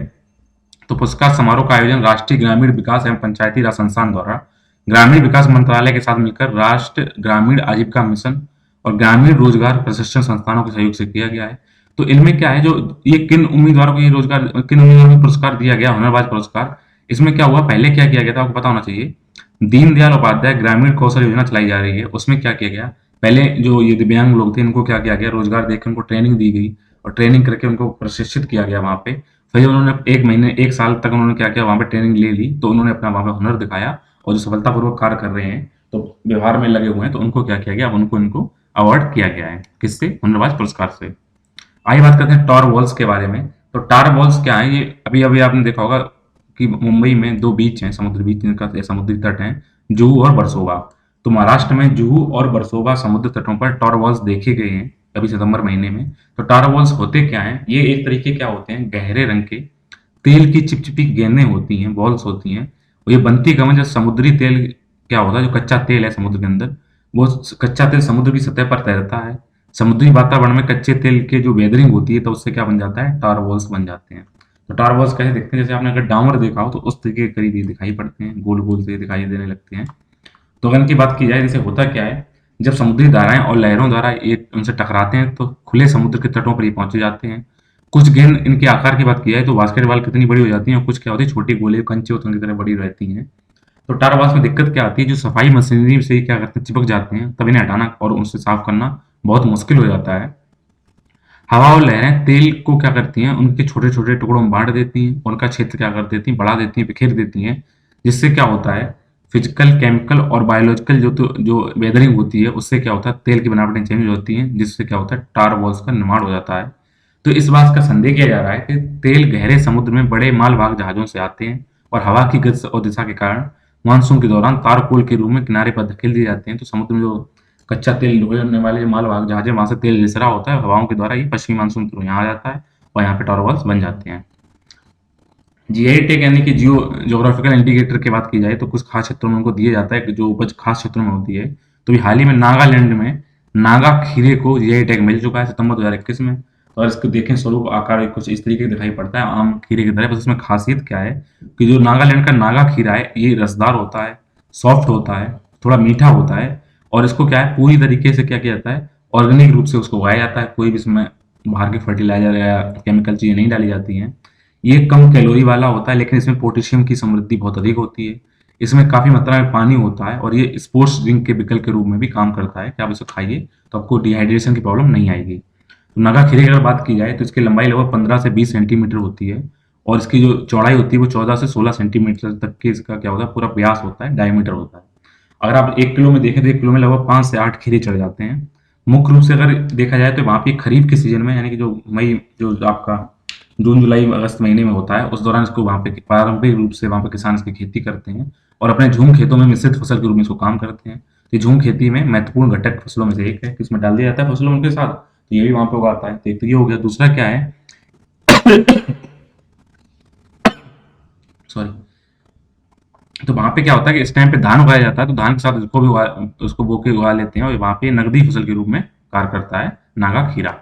तो पुरस्कार समारोह का आयोजन राष्ट्रीय ग्रामीण विकास एवं पंचायती राज संस्थान द्वारा ग्रामीण विकास मंत्रालय के साथ मिलकर राष्ट्र ग्रामीण आजीविका मिशन और ग्रामीण रोजगार प्रशिक्षण संस्थानों के सहयोग से किया गया है। तो इनमें क्या है, जो ये किन उम्मीदवारों को ये रोजगार, किन उम्मीदवारों को पुरस्कार दिया गया हुनरबाज पुरस्कार, इसमें क्या हुआ, पहले क्या किया गया था आपको पता होना चाहिए। दीनदयाल उपाध्याय ग्रामीण कौशल योजना चलाई जा रही है, उसमें क्या किया गया, पहले जो ये दिव्यांग लोग थे इनको क्या किया गया, रोजगार देकर उनको ट्रेनिंग दी गई और ट्रेनिंग करके उनको प्रशिक्षित किया गया वहां पे। फिर उन्होंने 1 महीने 1 साल तक उन्होंने क्या किया, वहां पे ट्रेनिंग ले ली, तो उन्होंने अपना वहां पे हुनर दिखाया और जो सफलतापूर्वक कार्य कर रहे हैं, तो व्यवहार में लगे हुए हैं, तो उनको क्या किया गया, उनको इनको अवार्ड किया गया है, किससे, हुनरबाज पुरस्कार से। आइए बात करते हैं टॉर वॉल्स के बारे में। तो टार वॉल्स क्या है, ये अभी अभी आपने देखा होगा कि मुंबई में 2 बीच हैं, समुद्री बीच, जिनका समुद्री तट है, जुहू और बरसोवा। तो महाराष्ट्र में जुहू और बरसोवा समुद्र तटों पर टॉर वॉल्स देखे गए हैं अभी सितंबर महीने में। तो टार वॉल्स होते क्या हैं, ये एक तरीके क्या होते हैं, गहरे रंग के तेल की चिपचिपी गेंदें होती हैं, बॉल्स होती हैं। और ये बनती कब है, जब समुद्री तेल क्या होता है, जो कच्चा तेल है समुद्र के अंदर, वो कच्चा तेल समुद्र की सतह पर तैरता है। समुद्री वातावरण में कच्चे तेल के जो वेदरिंग होती है, तो उससे क्या बन जाता है, टार वॉल्स बन जाते हैं। तो टार वॉल्स कैसे दिखते हैं, जैसे आपने अगर डामर देखा हो तो उस तरीके के करीब ये दिखाई पड़ते हैं, गोल गोल से दिखाई देने लगते हैं। तो अगर इनकी बात की जाए, जैसे होता क्या है, जब समुद्री धाराएं और लहरों द्वारा ये उनसे टकराते हैं तो खुले समुद्र के तटों पर ये पहुंचे जाते हैं। कुछ गेंद इनके आकार की बात की जाए तो बास्केटबॉल कितनी बड़ी हो जाती है, और कुछ क्या होती है, छोटी गोले कंचे होते हैं उनकी तरह बड़ी रहती हैं। तो टार वॉल्स में दिक्कत क्या आती है, जो सफाई मशीनरी से क्या करते हैं, चिपक जाते हैं, तब इन्हें हटाना और उनसे साफ करना बहुत मुश्किल हो जाता है। हवा और लहरें तेल को क्या करती हैं, उनके छोटे छोटे टुकड़ों में बांट देती हैं, उनका क्षेत्र क्या कर देती हैं, बढ़ा देती हैं, बिखेर देती हैं, जिससे क्या होता है, फिजिकल, केमिकल और बायोलॉजिकल जो वेदरिंग होती है, उससे क्या होता है, तेल की बनावटें चेंज होती हैं, जिससे क्या होता है, टार वॉल्स का निर्माण हो जाता है। तो इस बात का संदेह किया जा रहा है कि तेल गहरे समुद्र में बड़े मालवाहक जहाजों से आते हैं और हवा की गति और दिशा के कारण मानसून के दौरान तारकोल के रूप में किनारे पर धकेल दिए जाते हैं। तो समुद्र में जो कच्चा तेल ढोने वाले जो मालवाहक जहाज है वहां से तेल रिस रहा होता है हवाओं के द्वारा, ये पश्चिमी मानसून थ्रू यहाँ आ जाता है और यहाँ पे टॉरवॉल्स बन जाते हैं। जीआई टैग यानी कि जियो ज्योग्राफिकल इंडिकेटर की बात की जाए तो कुछ खास क्षेत्रों में उनको दिया जाता है कि जो उपज खास क्षेत्रों में होती है। तो हाल ही में नागालैंड में नागा खीरे को जीआई टैग मिल चुका है सितंबर 2021 में। तो अगर इसको देखें स्वरूप आकार कुछ इस तरीके का दिखाई पड़ता है आम खीरे की तरह, बस इसमें खासियत क्या है कि जो नागालैंड का नागा खीरा है ये रसदार होता है, सॉफ्ट होता है, थोड़ा मीठा होता है, और इसको क्या है पूरी तरीके से क्या किया जाता है, ऑर्गेनिक रूप से उसको उगाया जाता है, कोई भी इसमें बाहर के फर्टिलाइजर या केमिकल चीजें नहीं डाली जाती हैं। ये कम कैलोरी वाला होता है लेकिन इसमें पोटेशियम की समृद्धि बहुत अधिक होती है। इसमें काफी मात्रा में पानी होता है और ये स्पोर्ट्स ड्रिंक के विकल्प के रूप में भी काम करता है कि आप इसे खाइए तो आपको डिहाइड्रेशन की प्रॉब्लम नहीं आएगी। तो नागा खीरे की अगर बात की जाए तो इसकी लंबाई लगभग 15 से 20 सेंटीमीटर होती है और इसकी जो चौड़ाई होती है वो 14 से 16 सेंटीमीटर तक के इसका क्या होता है पूरा व्यास होता है, डायमीटर होता है। अगर आप 1 किलो में देखें तो 1 किलो में लगभग 5 से 8 खीरे चढ़ जाते हैं। मुख्य रूप से अगर देखा जाए तो वहाँ पे खरीफ के सीजन में यानी कि जो मई जो आपका जून जुलाई अगस्त महीने में होता है उस दौरान इसको वहाँ पे पारंपरिक रूप से वहाँ पे किसान इसकी खेती करते हैं और अपने झूम खेतों में मिश्रित फसल के रूप में इसको काम करते हैं। तो ये झूम खेती में महत्वपूर्ण घटक फसलों में से एक है कि इसमें डाल दिया जाता है फसलों के साथ, तो ये भी वहाँ पे उगाता है। तो एक तो ये हो गया। दूसरा क्या है, सॉरी, तो वहाँ पे क्या होता है कि इस टाइम पे धान उगाया जाता है तो धान के साथ इसको भी उसको बो के उगा लेते हैं और वहाँ पे नकदी फसल के रूप में कार्य करता है नागा खीरा।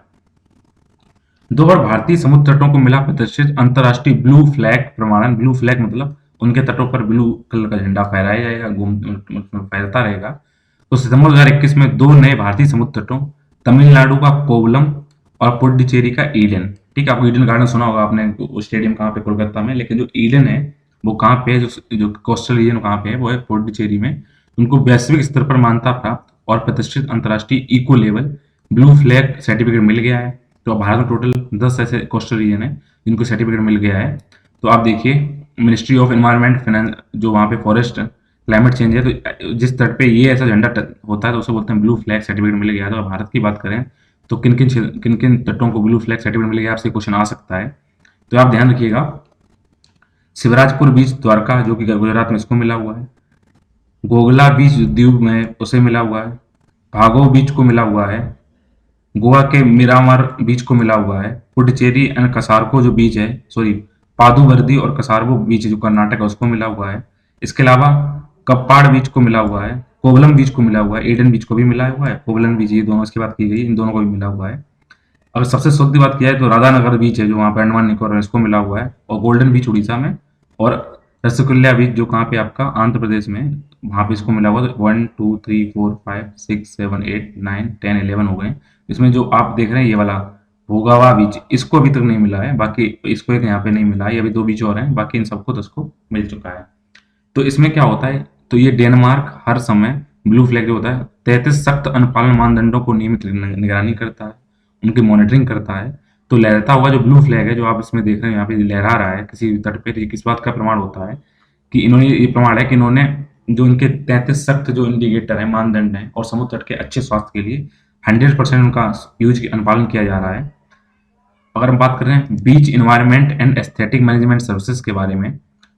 2 बार भारतीय समुद्र तटों को मिला प्रतिष्ठित अंतर्राष्ट्रीय ब्लू फ्लैग प्रमाणन। ब्लू फ्लैग मतलब उनके तटों पर ब्लू कलर का झंडा फहराया जाएगा, फहरता रहेगा। तो सितंबर 2021 में 2 नए भारतीय समुद्र तटों, तमिलनाडु का कोवलम और पुडुचेरी का ईडन, ठीक है, आपको ईडन गार्डन सुना होगा आपने, स्टेडियम कहाँ पे, कोलकाता में, लेकिन जो ईडन है वो कहाँ पे है, जो कोस्टल रीजन कहाँ पे है, वो है पुडुचेरी में। उनको वैश्विक स्तर पर मान्यता प्राप्त और प्रतिष्ठित अंतर्राष्ट्रीय eco level blue flag certificate मिल गया है। तो भारत में टोटल 10 ऐसे कोस्टल रीजन है जिनको सर्टिफिकेट मिल गया है। तो आप देखिए मिनिस्ट्री ऑफ एनवायरनमेंट फाइनेंस जो वहाँ पे फॉरेस्ट क्लाइमेट चेंज है, तो जिस तट पे ये ऐसा झंडा होता है तो उसे बोलते हैं ब्लू फ्लैग सर्टिफिकेट मिल गया है। तो भारत की बात करें तो किन किन तटों को ब्लू फ्लैग सर्टिफिकेट मिल गया, आपसे क्वेश्चन आ सकता है। तो आप ध्यान रखिएगा, शिवराजपुर बीच द्वारका जो कि गुजरात में इसको मिला हुआ है, गोगला बीच द्वीप में उसे मिला हुआ है, भागो बीच को मिला हुआ है, गोवा के मिरामार बीच को मिला हुआ है, पुडुचेरी एंड कसारको जो बीच है, सॉरी, पादुवर्दी और कसारगो बीच जो कर्नाटक है उसको मिला हुआ है। इसके अलावा कप्पाड़ बीच को मिला हुआ है, कोवलम बीच को मिला हुआ है, एडन बीच को भी मिला हुआ है, कोवलम बीच, ये दोनों इसकी बात की गई, इन दोनों को भी मिला हुआ है। अगर सबसे शुद्ध बात की जाए तो राधानगर बीच है जो वहाँ पे अंडमान निकोबार में, इसको मिला हुआ है, और गोल्डन बीच उड़ीसा में, और रसगुल्ला बीच जो कहाँ पे आपका आंध्र प्रदेश में, वहाँ पे इसको मिला हुआ है। 1 2 3 4 5 6 7 8 9 10 11 हो गए। इसमें जो आप देख रहे हैं ये वाला भोगावा बीच, इसको अभी तक नहीं मिला है, बाकी इसको एक यहाँ पे नहीं मिला है, ये अभी 2 बीच और हैं, बाकी इन सबको 10 को मिल चुका है। तो इसमें क्या होता है, तो ये डेनमार्क हर समय ब्लू फ्लैग जो होता है 33 सख्त अनुपालन मानदंडों को नियमित निगरानी करता है, उनकी मॉनिटरिंग करता है। तो लहरता हुआ जो ब्लू फ्लैग है जो आप इसमें देख रहे हैं यहाँ पे लहरा रहा है किसी भी तट पे, तो ये किस बात का प्रमाण होता है कि इन्होंने, ये प्रमाण है कि इन्होंने जो इनके 33 सख्त जो इंडिकेटर है, मानदंड है, और समुद्र तट के अच्छे स्वास्थ्य के लिए 100% उनका यूज अनुपालन किया जा रहा है। अगर हम बात करें beach environment and aesthetic management services के बारे में,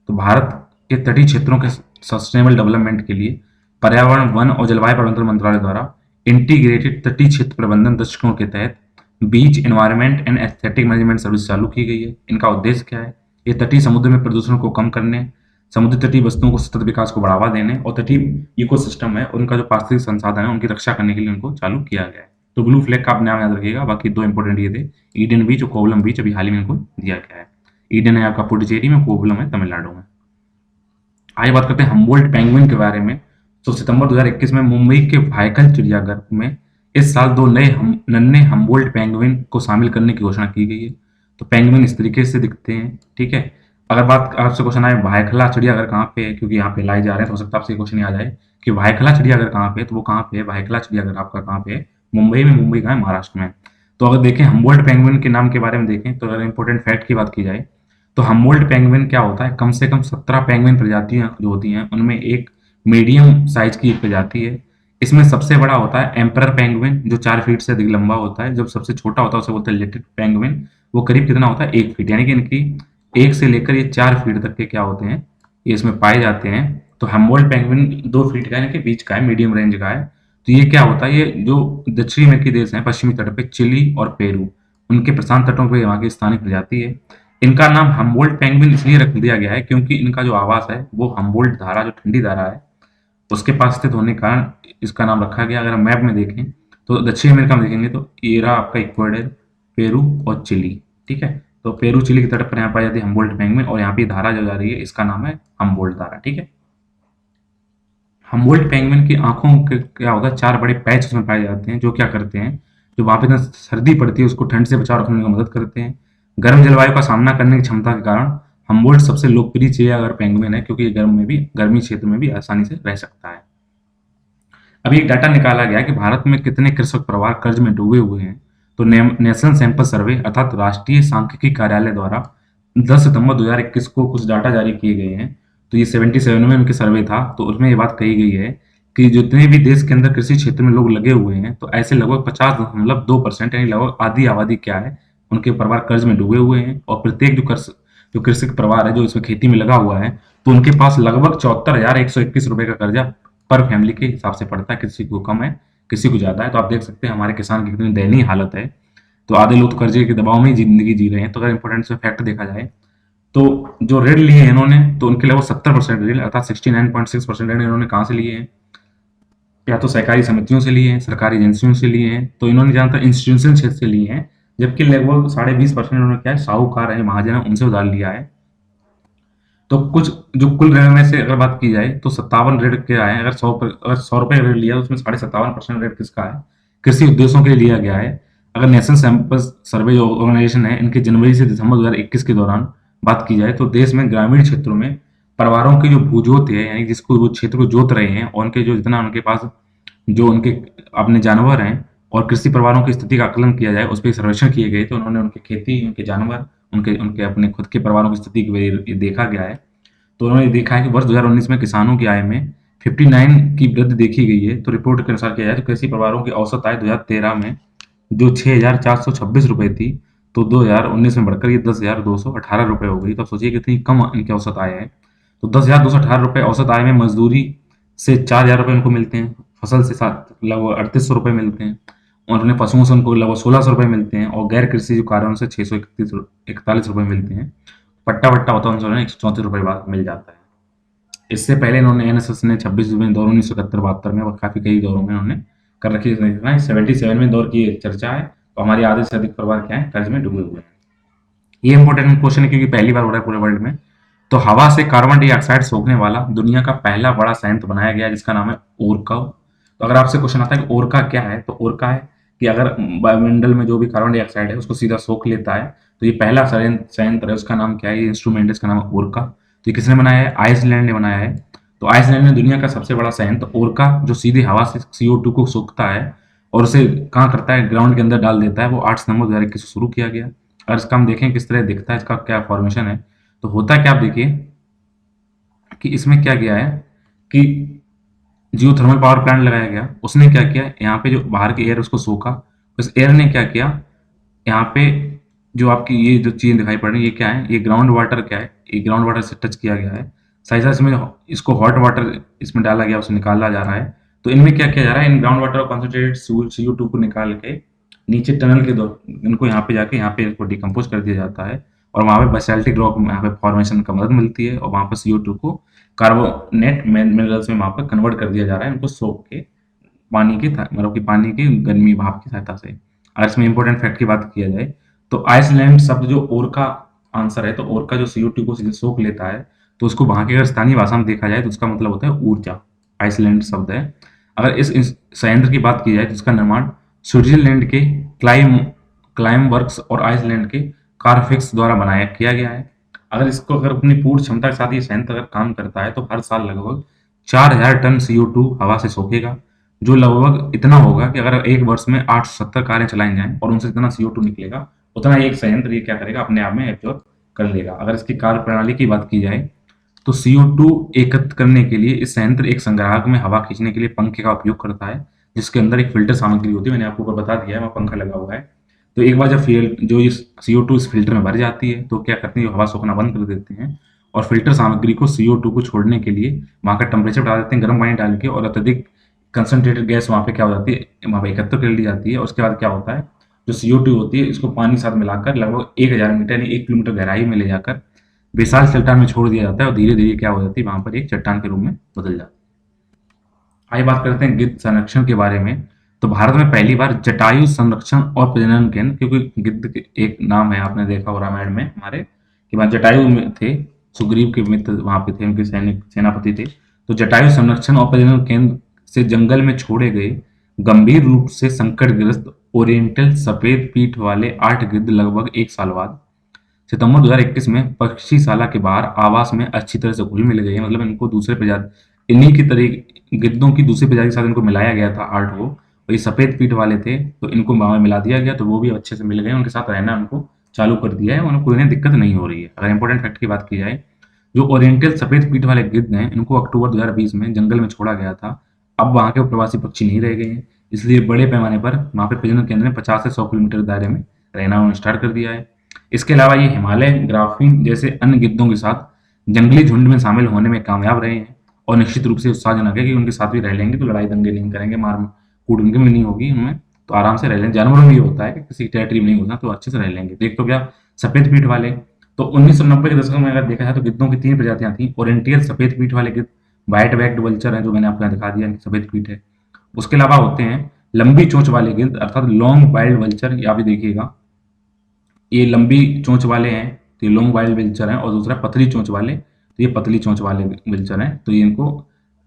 तो भारत के तटीय क्षेत्रों के सस्टेनेबल डेवलपमेंट के लिए पर्यावरण, वन और जलवायु परिवर्तन मंत्रालय द्वारा इंटीग्रेटेड तटीय क्षेत्र प्रबंधन दृष्टिकोण के तहत beach environment and aesthetic management service चालू की गई है। इनका उद्देश्य क्या है, ये तटीय समुद्र में प्रदूषण को कम करने, समुद्र तटीय वस्तुओं को सतत विकास को बढ़ावा देने और तटीय इकोसिस्टम है उनका जो पारिस्थितिक संसाधन है उनकी रक्षा करने के लिए उनको चालू किया गया है। तो ब्लू फ्लैग का आप नाम याद रखिएगा। बाकी 2 इंपॉर्टेंट ये थे, ईडन बीच और कोवलम बीच अभी हाल ही में इनको दिया गया है। ईडन है आपका पुडुचेरी में, कोवलम है तमिलनाडु में। आइए बात करते हैं हम्बोल्ट पेंगुइन के बारे में। तो सितंबर 2021 में मुंबई के भायखल चिड़ियाघर में इस साल 2 नए नन्हे हम्बोल्ट पेंगुइन को शामिल करने की घोषणा की गई है। तो पेंगुइन इस तरीके से दिखते हैं, ठीक है। अगर बात आपसे क्वेश्चन आए भायखला चिड़ियाघर कहाँ पे है, क्योंकि यहाँ पे लाए जा रहे हैं, तो हो सकता है आपसे क्वेश्चन आ जाए कि भायखला चिड़ियाघर कहाँ पे है, तो वो कहाँ पे है, भायखला चिड़ियाघर आपका कहाँ पे है, मुंबई में। मुंबई का है महाराष्ट्र में। तो अगर देखें हम्बोल्ट पेंगुइन के नाम के बारे में देखें तो अगर इंपॉर्टेंट फैक्ट की बात की जाए तो हम्बोल्ट पेंगुइन क्या होता है, कम से कम 17 पेंगुइन प्रजातियां जो होती हैं उनमें एक मीडियम साइज की एक प्रजाति है। इसमें सबसे बड़ा होता है एम्परर पेंगुइन जो 4 फीट से अधिक लंबा होता है। जब सबसे छोटा होता है उसे बोलते हैं लिटिल पेंगुइन, वो करीब कितना होता है, 1 फीट, यानी कि इनकी 1 से लेकर ये 4 फीट तक के क्या होते हैं, ये इसमें पाए जाते हैं। तो हम्बोल्ट पेंगुइन 2 फीट का यानी कि बीच का है, मीडियम रेंज का है। तो तो ये क्या होता है, ये जो दक्षिणी अमेरिकी देश हैं पश्चिमी तट पे, चिली और पेरू, उनके प्रशांत तटों पे यहाँ की स्थानिक प्रजाति है। इनका नाम हम्बोल्ट पेंगुइन इसलिए रख दिया गया है क्योंकि इनका जो आवास है वो हम्बोल्ट धारा, जो ठंडी धारा है, उसके पास स्थित होने के कारण इसका नाम रखा गया। अगर हम मैप में देखें तो दक्षिण अमेरिका में देखेंगे तो ये रहा आपका इक्वाडोर, पेरू और चिली। ठीक है, तो पेरू चिली की तट पर यहाँ पाई जाती है हम्बोल्ट पेंगुइन, और यहाँ पे धारा जो जा रही है इसका नाम है हम्बोल्ट धारा। ठीक है, हम्बोल्ट पेंगुइन की आंखों के क्या होता है, 4 बड़े पैच उसमें पाए जाते हैं, जो क्या करते हैं, जो वहां पे ना सर्दी पड़ती है उसको ठंड से बचाव रखने में मदद करते हैं। गर्म जलवायु का सामना करने की क्षमता के कारण हम्बोल्ट सबसे लोकप्रिय चिड़ियाघर पेंगुइन है, क्योंकि ये गर्मी क्षेत्र में भी आसानी से रह सकता है। अभी एक डाटा निकाला गया कि भारत में कितने कृषक परिवार कर्ज में डूबे हुए हैं। तो नेशनल सैंपल सर्वे अर्थात राष्ट्रीय सांख्यिकी कार्यालय द्वारा 10 सितंबर 2021 को कुछ डाटा जारी किए गए हैं। तो ये 77 में उनके सर्वे था, तो उसमें ये बात कही गई है कि जितने भी देश के अंदर कृषि क्षेत्र में लोग लगे हुए हैं, तो ऐसे लगभग 50.2% यानी लगभग आधी आबादी क्या है, उनके परिवार कर्ज में डूबे हुए हैं। और प्रत्येक जो कृषक परिवार है जो इसमें खेती में लगा हुआ है, तो उनके पास लगभग 74,121 रुपए का कर्जा पर फैमिली के हिसाब से पड़ता है। किसी को कम है, किसी को ज्यादा है। तो आप देख सकते हैं हमारे किसान की कितनी दयनीय हालत है। तो आधे लोग तो कर्जे के दबाव में ही जिंदगी जी रहे हैं। तो अगर इंपॉर्टेंट से फैक्ट देखा जाए तो जो ऋण लिए हैं इन्होंने, तो उनके लगभग 70% ऋण अर्थात 69.6% ऋण इन्होंने कहाँ से लिए हैं, या तो सहकारी समितियों से लिए हैं, सरकारी एजेंसियों से लिए हैं। तो इन्होंने ज्यादातर इंस्टीट्यूशन क्षेत्र से लिए हैं, जबकि लगभग 20.5% इन्होंने क्या है, साहूकार है, महाजन है, उनसे उधार लिया है। तो कुछ जो कुल ऋण में से अगर बात की जाए तो 57 ऋण क्या है, अगर 100 रुपए ऋण लिया तो उसमें 57.5% ऋण किसका है, कृषि उद्देश्यों के लिए लिया गया है। अगर नेशनल सैंपल सर्वे जो ऑर्गेनाइजेशन है, इनके जनवरी से दिसंबर 2021 के दौरान बात की जाए तो देश में ग्रामीण क्षेत्रों में परिवारों की जो भूजोत है, यानी जिसको वो क्षेत्र को जोत रहे हैं, और उनके जो जितना उनके पास जो उनके अपने जानवर हैं, और कृषि परिवारों की स्थिति का आकलन किया जाए, उस पर सर्वेक्षण किए गए। तो उन्होंने उनकी खेती, उनके जानवर, उनके उनके अपने खुद के परिवारों की स्थिति को ये देखा गया है। तो उन्होंने देखा है कि वर्ष 2019 में किसानों की आय में 59 की वृद्धि देखी गई है। तो रिपोर्ट के अनुसार किया जाए तो कृषि परिवारों की औसत आय 2013 में जो 6,426 रुपए थी, तो 2019 में बढ़कर ये 10,218 रुपए हो गई। तो आप सोचिए कितनी कम इनकी औसत आय है। तो 10,218 रुपए औसत आय में मजदूरी से 4,000 रुपए उनको मिलते हैं, फसल से लगभग 3800 रुपए मिलते हैं, और उन्हें पशुओं से उनको लगभग 1600 रुपए मिलते हैं, और गैर कृषि जो कार्यों से 641 रुपए मिलते हैं। पट्टा वट्टा होता है उनसे उन्हें 134 रुपए बाद मिल जाता है। इससे पहले इन्होंने एनएसएस ने 26 में दौर 1971-72 में, काफी कई दौरों में उन्होंने कर रखी है। 77 में दौर की चर्चा है। तो हमारे आधे से अधिक परिवार क्या है, कर्ज में डूबे हुए हैं। ये इंपॉर्टेंट क्वेश्चन है क्योंकि पहली बार हो रहा है पूरे वर्ल्ड में। तो हवा से कार्बन डाइऑक्साइड सोखने वाला दुनिया का पहला बड़ा संयंत्र बनाया गया जिसका नाम है ओरका। तो अगर आपसे क्वेश्चन आता है कि ओरका क्या है, तो ओरका है कि अगर वायुमंडल में जो भी कार्बन डाइऑक्साइड है उसको सीधा सोख लेता है, तो ये पहला संयंत्र है, उसका नाम क्या है, ये इंस्ट्रूमेंट है, इसका नाम है ओरका। तो ये किसने बनाया है, आइसलैंड ने बनाया है। तो आइसलैंड में दुनिया का सबसे बड़ा संयंत्र ओरका, जो सीधे हवा से CO2 को सोखता है और उसे कहाँ करता है, ग्राउंड के अंदर डाल देता है। वो 8 सितंबर 2021 को शुरू किया गया। अगर इसका हम देखें किस तरह दिखता है, इसका क्या फॉर्मेशन है, तो होता क्या, आप देखिए कि इसमें क्या किया है कि जियो थर्मल पावर प्लांट लगाया गया। उसने क्या किया, यहाँ पे जो बाहर की एयर उसको सोखा। उस एयर ने क्या किया, यहाँ पे जो आपकी ये जो चीज दिखाई पड़ रही है, ये क्या है, ये ग्राउंड वाटर क्या है, ये ग्राउंड वाटर से टच किया गया है। साथ ही इसमें इसको हॉट वाटर इसमें डाला गया, उसे निकाला जा रहा है। तो इनमें क्या किया जा रहा है, in ground water concentrated CO2 को निकाल के नीचे टनल के दो इनको यहाँ पे जाके यहाँ पे इसको डिकम्पोज कर दिया जाता है, और वहाँ पे बेसाल्टिक रॉक में यहाँ पे फॉर्मेशन का मदद मिलती है, और वहाँ पे CO2 को कार्बोनेट मिनरल्स में वहाँ पर कन्वर्ट कर दिया जा रहा है, उनको सोख के पानी की मतलब कि पानी की गर्मी भाप की सहायता से। और इसमें इंपॉर्टेंट फैक्ट की बात किया जाए तो आइसलैंड शब्द जो ओरका आंसर है, तो ओरका जो CO2 को सीधे सोख लेता है, तो उसको वहां की अगर स्थानीय भाषा में देखा जाए तो उसका मतलब होता है ऊर्जा। आइसलैंड शब्द है। अगर इस संयंत्र की बात की जाए तो इसका निर्माण स्विट्जरलैंड के क्लाइम वर्क्स और आइसलैंड के कारफिक्स द्वारा बनाया किया गया है। अगर अपनी पूर्ण क्षमता के साथ ये संयंत्र अगर काम करता है तो हर साल लगभग 4,000 टन CO2 हवा से सोखेगा, जो लगभग इतना होगा कि अगर एक वर्ष में 870 कारें चलाई जाएं और उनसे जितना CO2 निकलेगा, उतना एक संयंत्र ये क्या करेगा, अपने आप में एब्जॉर्ब कर लेगा। अगर इसकी कार्य प्रणाली की बात की जाए तो CO2 एकत्र करने के लिए इस संयंत्र एक संग्राहक में हवा खींचने के लिए पंखे का उपयोग करता है, जिसके अंदर एक फिल्टर सामग्री होती है। मैंने आपको ऊपर बता दिया है, वहाँ पंखा लगा हुआ है। तो एक बार जब जो इस CO2 इस फिल्टर में भर जाती है, तो क्या करते हैं, हवा सोखना बंद कर देते हैं, और फिल्टर सामग्री को CO2 को छोड़ने के लिए वहाँ का टेम्परेचर बढ़ा देते हैं गर्म पानी डाल के, और अत्यधिक कंसनट्रेटेड गैस वहाँ पे क्या हो जाती है, वहाँ पे एकत्र कर ली जाती है। और उसके बाद क्या होता है, जो CO2 होती है इसको पानी के साथ मिलाकर लगभग 1000 मीटर यानी 1 किलोमीटर गहराई में ले जाकर विशाल चट्टान में छोड़ दिया जाता है और धीरे धीरे क्या हो जाती है, वहां पर एक चट्टान के रूप में बदल जाती है। आइए बात करते हैं गिद्ध संरक्षण के बारे में। तो भारत में पहली बार जटायु संरक्षण और प्रजनन केंद्र, क्योंकि गिद्ध के एक नाम है, आपने देखा हो रामायण में हमारे कि वहाँ जटायु में थे, सुग्रीव के मित्र वहां पे थे, उनके सैनिक सेनापति थे। तो जटायु संरक्षण और प्रजनन केंद्र से जंगल में छोड़े गए गंभीर रूप से संकटग्रस्त ओरिएंटल सफेद पीठ वाले 8 गिद्ध लगभग 1 साल बाद सितंबर 2021 में पक्षीशाला के बाहर आवास में अच्छी तरह से घुल मिल गए। मतलब इनको दूसरे प्रजाति, इन्हीं की तरह गिद्धों की दूसरी प्रजाति के साथ इनको मिलाया गया था 8 को। और ये सफेद पीठ वाले थे तो इनको वहां में मिला दिया गया, तो वो भी अच्छे से मिल गए, उनके साथ रहना उनको चालू कर दिया है, उनको इन्हें दिक्कत नहीं हो रही है। अगर इंपॉर्टेंट फैक्ट की बात की जाए, जो ओरिएंटल सफेद पीठ वाले गिद्ध हैं इनको अक्टूबर 2020 में जंगल में छोड़ा गया था। अब वहां के प्रवासी पक्षी नहीं रह गए हैं, इसलिए बड़े पैमाने पर वहां पे प्रजनन केंद्र में 50 से 100 किलोमीटर दायरे में रहना उन्होंने स्टार्ट कर दिया है। इसके अलावा ये हिमालय ग्राफिन जैसे अन्य गिद्धों के साथ जंगली झुंड में शामिल होने में कामयाब रहे हैं और निश्चित रूप से उत्साहजनक है कि उनके साथ भी रह लेंगे तो लड़ाई दंगे नहीं करेंगे, मार कूट उनके में नहीं होगी उनमें, तो आराम से रह लेंगे। जानवरों में ये होता है कि किसी टेरिटरी में नहीं होता तो अच्छे से रह लेंगे। देख तो क्या सफेद पीठ वाले, तो 1990 के दशक में अगर देखा जाए तो गिद्धों की 3 प्रजातियां थी। ओरिएंटल सफेद पीठ वाले गिद्ध, व्हाइट बैक्ड वल्चर है जो मैंने आपको यहाँ दिखा दिया सफेद पीठ है। उसके अलावा होते हैं लंबी चोंच वाले गिद्ध अर्थात लॉन्ग वाइल्ड वल्चर, या भी देखिएगा ये लंबी चोंच वाले हैं तो ये लॉन्ग वाइल्ड विल्चर हैं, और दूसरा पतली चोंच वाले तो ये पतली चोंच वाले विल्चर हैं। तो ये इनको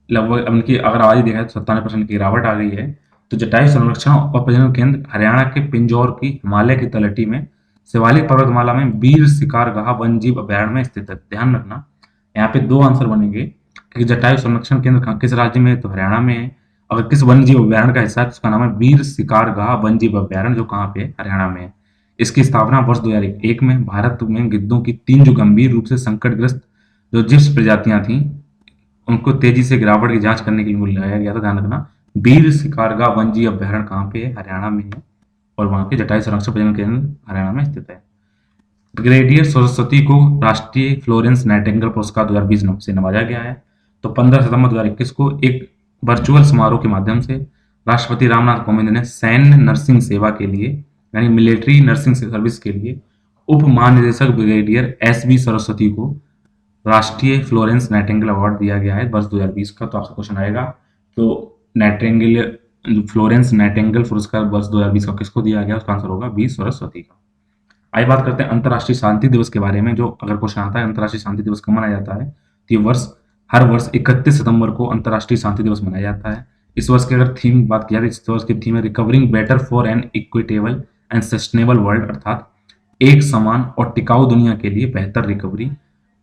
लगभग उनकी अगर आबादी देखा जाए तो 97% की गिरावट आ गई है। तो जटायु संरक्षण और प्रजनन केंद्र हरियाणा के पिंजौर की हिमालय की तलहटी में शिवालिक पर्वतमाला में वीर शिकारगाह वन जीव अभयारण्य में स्थित है। ध्यान रखना यहाँ पे 2 आंसर बनेंगे कि जटायु संरक्षण केंद्र किस राज्य में है, तो हरियाणा में है। अगर किस वन जीव अभयारण्य का हिस्सा है तो उसका नाम है वीर शिकारगाह वन जीव अभयारण्य, जो कहाँ पे है, हरियाणा में है। इसकी स्थापना वर्ष 2001 में भारत में गिद्धों की 3 जो गंभीर रूप से संकटग्रस्त जो जिप्स प्रजातियां थी उनको तेजी से गिरावट की जांच करने के लिए लगाया गया था। ध्यान रखना वीर शिकारगाह वन जीव अभयारण्य कहाँ पे है, हरियाणा में है, और वहां के जटायु संरक्षण प्रजनन केंद्र हरियाणा में स्थित है। ब्रिगेडियर सरस्वती को राष्ट्रीय फ्लोरेंस नाइटिंगेल पुरस्कार 2020 से नवाजा गया है। तो 15 सितंबर 2021 को एक वर्चुअल समारोह के माध्यम से राष्ट्रपति रामनाथ कोविंद ने सैन्य नर्सिंग सेवा के लिए यानी मिलिट्री नर्सिंग सर्विस के लिए उप महानिदेशक ब्रिगेडियर SB सरस्वती को राष्ट्रीय फ्लोरेंस नाइटिंगेल अवार्ड दिया गया है वर्ष 2020 का। तो आपसे क्वेश्चन आएगा तो नाइटिंगेल फ्लोरेंस नाइटिंगेल पुरस्कार वर्ष 2020 का किसको दिया गया, उसका आंसर होगा बी सरस्वती का। आइए बात करते हैं अंतर्राष्ट्रीय शांति दिवस के बारे में। जो अगर क्वेश्चन आता है अंतर्राष्ट्रीय शांति दिवस कब मनाया जाता है, तो ये हर वर्ष 31 सितंबर को अंतर्राष्ट्रीय शांति दिवस मनाया जाता है। इस वर्ष की अगर थीम बात किया जाए, इस वर्ष की थीम है recovering better for an equitable and sustainable world, अर्थात एक समान और टिकाऊ दुनिया के लिए बेहतर रिकवरी।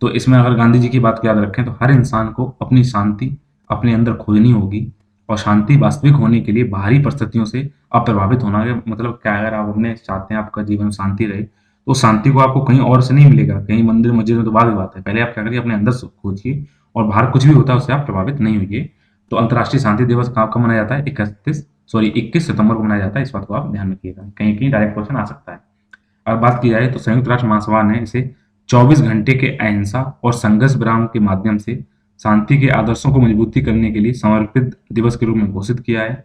तो इसमें अगर गांधी जी की बात याद रखें तो हर इंसान को अपनी शांति अपने अंदर खोजनी होगी, और शांति वास्तविक होने के लिए बाहरी परिस्थितियों से अप्रभावित होना है। मतलब क्या, अगर आप अपने चाहते हैं आपका जीवन शांति रहे तो शांति को आपको कहीं और से नहीं मिलेगा, कहीं मंदिर मस्जिद में तो बाद की बात है, पहले आप क्या करिए अपने अंदर खोजिए, और बाहर कुछ भी होता है उससे आप प्रभावित नहीं होइए। तो अंतर्राष्ट्रीय शांति दिवस कब मनाया जाता है, 21 सितंबर को मनाया जाता है। इस बात को आप ध्यान रखिएगा, कहीं कहीं डायरेक्ट क्वेश्चन आ सकता है। अगर बात की जाए तो संयुक्त राष्ट्र महासभा ने इसे 24 घंटे के अहिंसा और संघर्ष विराम के माध्यम से शांति के आदर्शों को मजबूती करने के लिए समर्पित दिवस के रूप में घोषित किया है।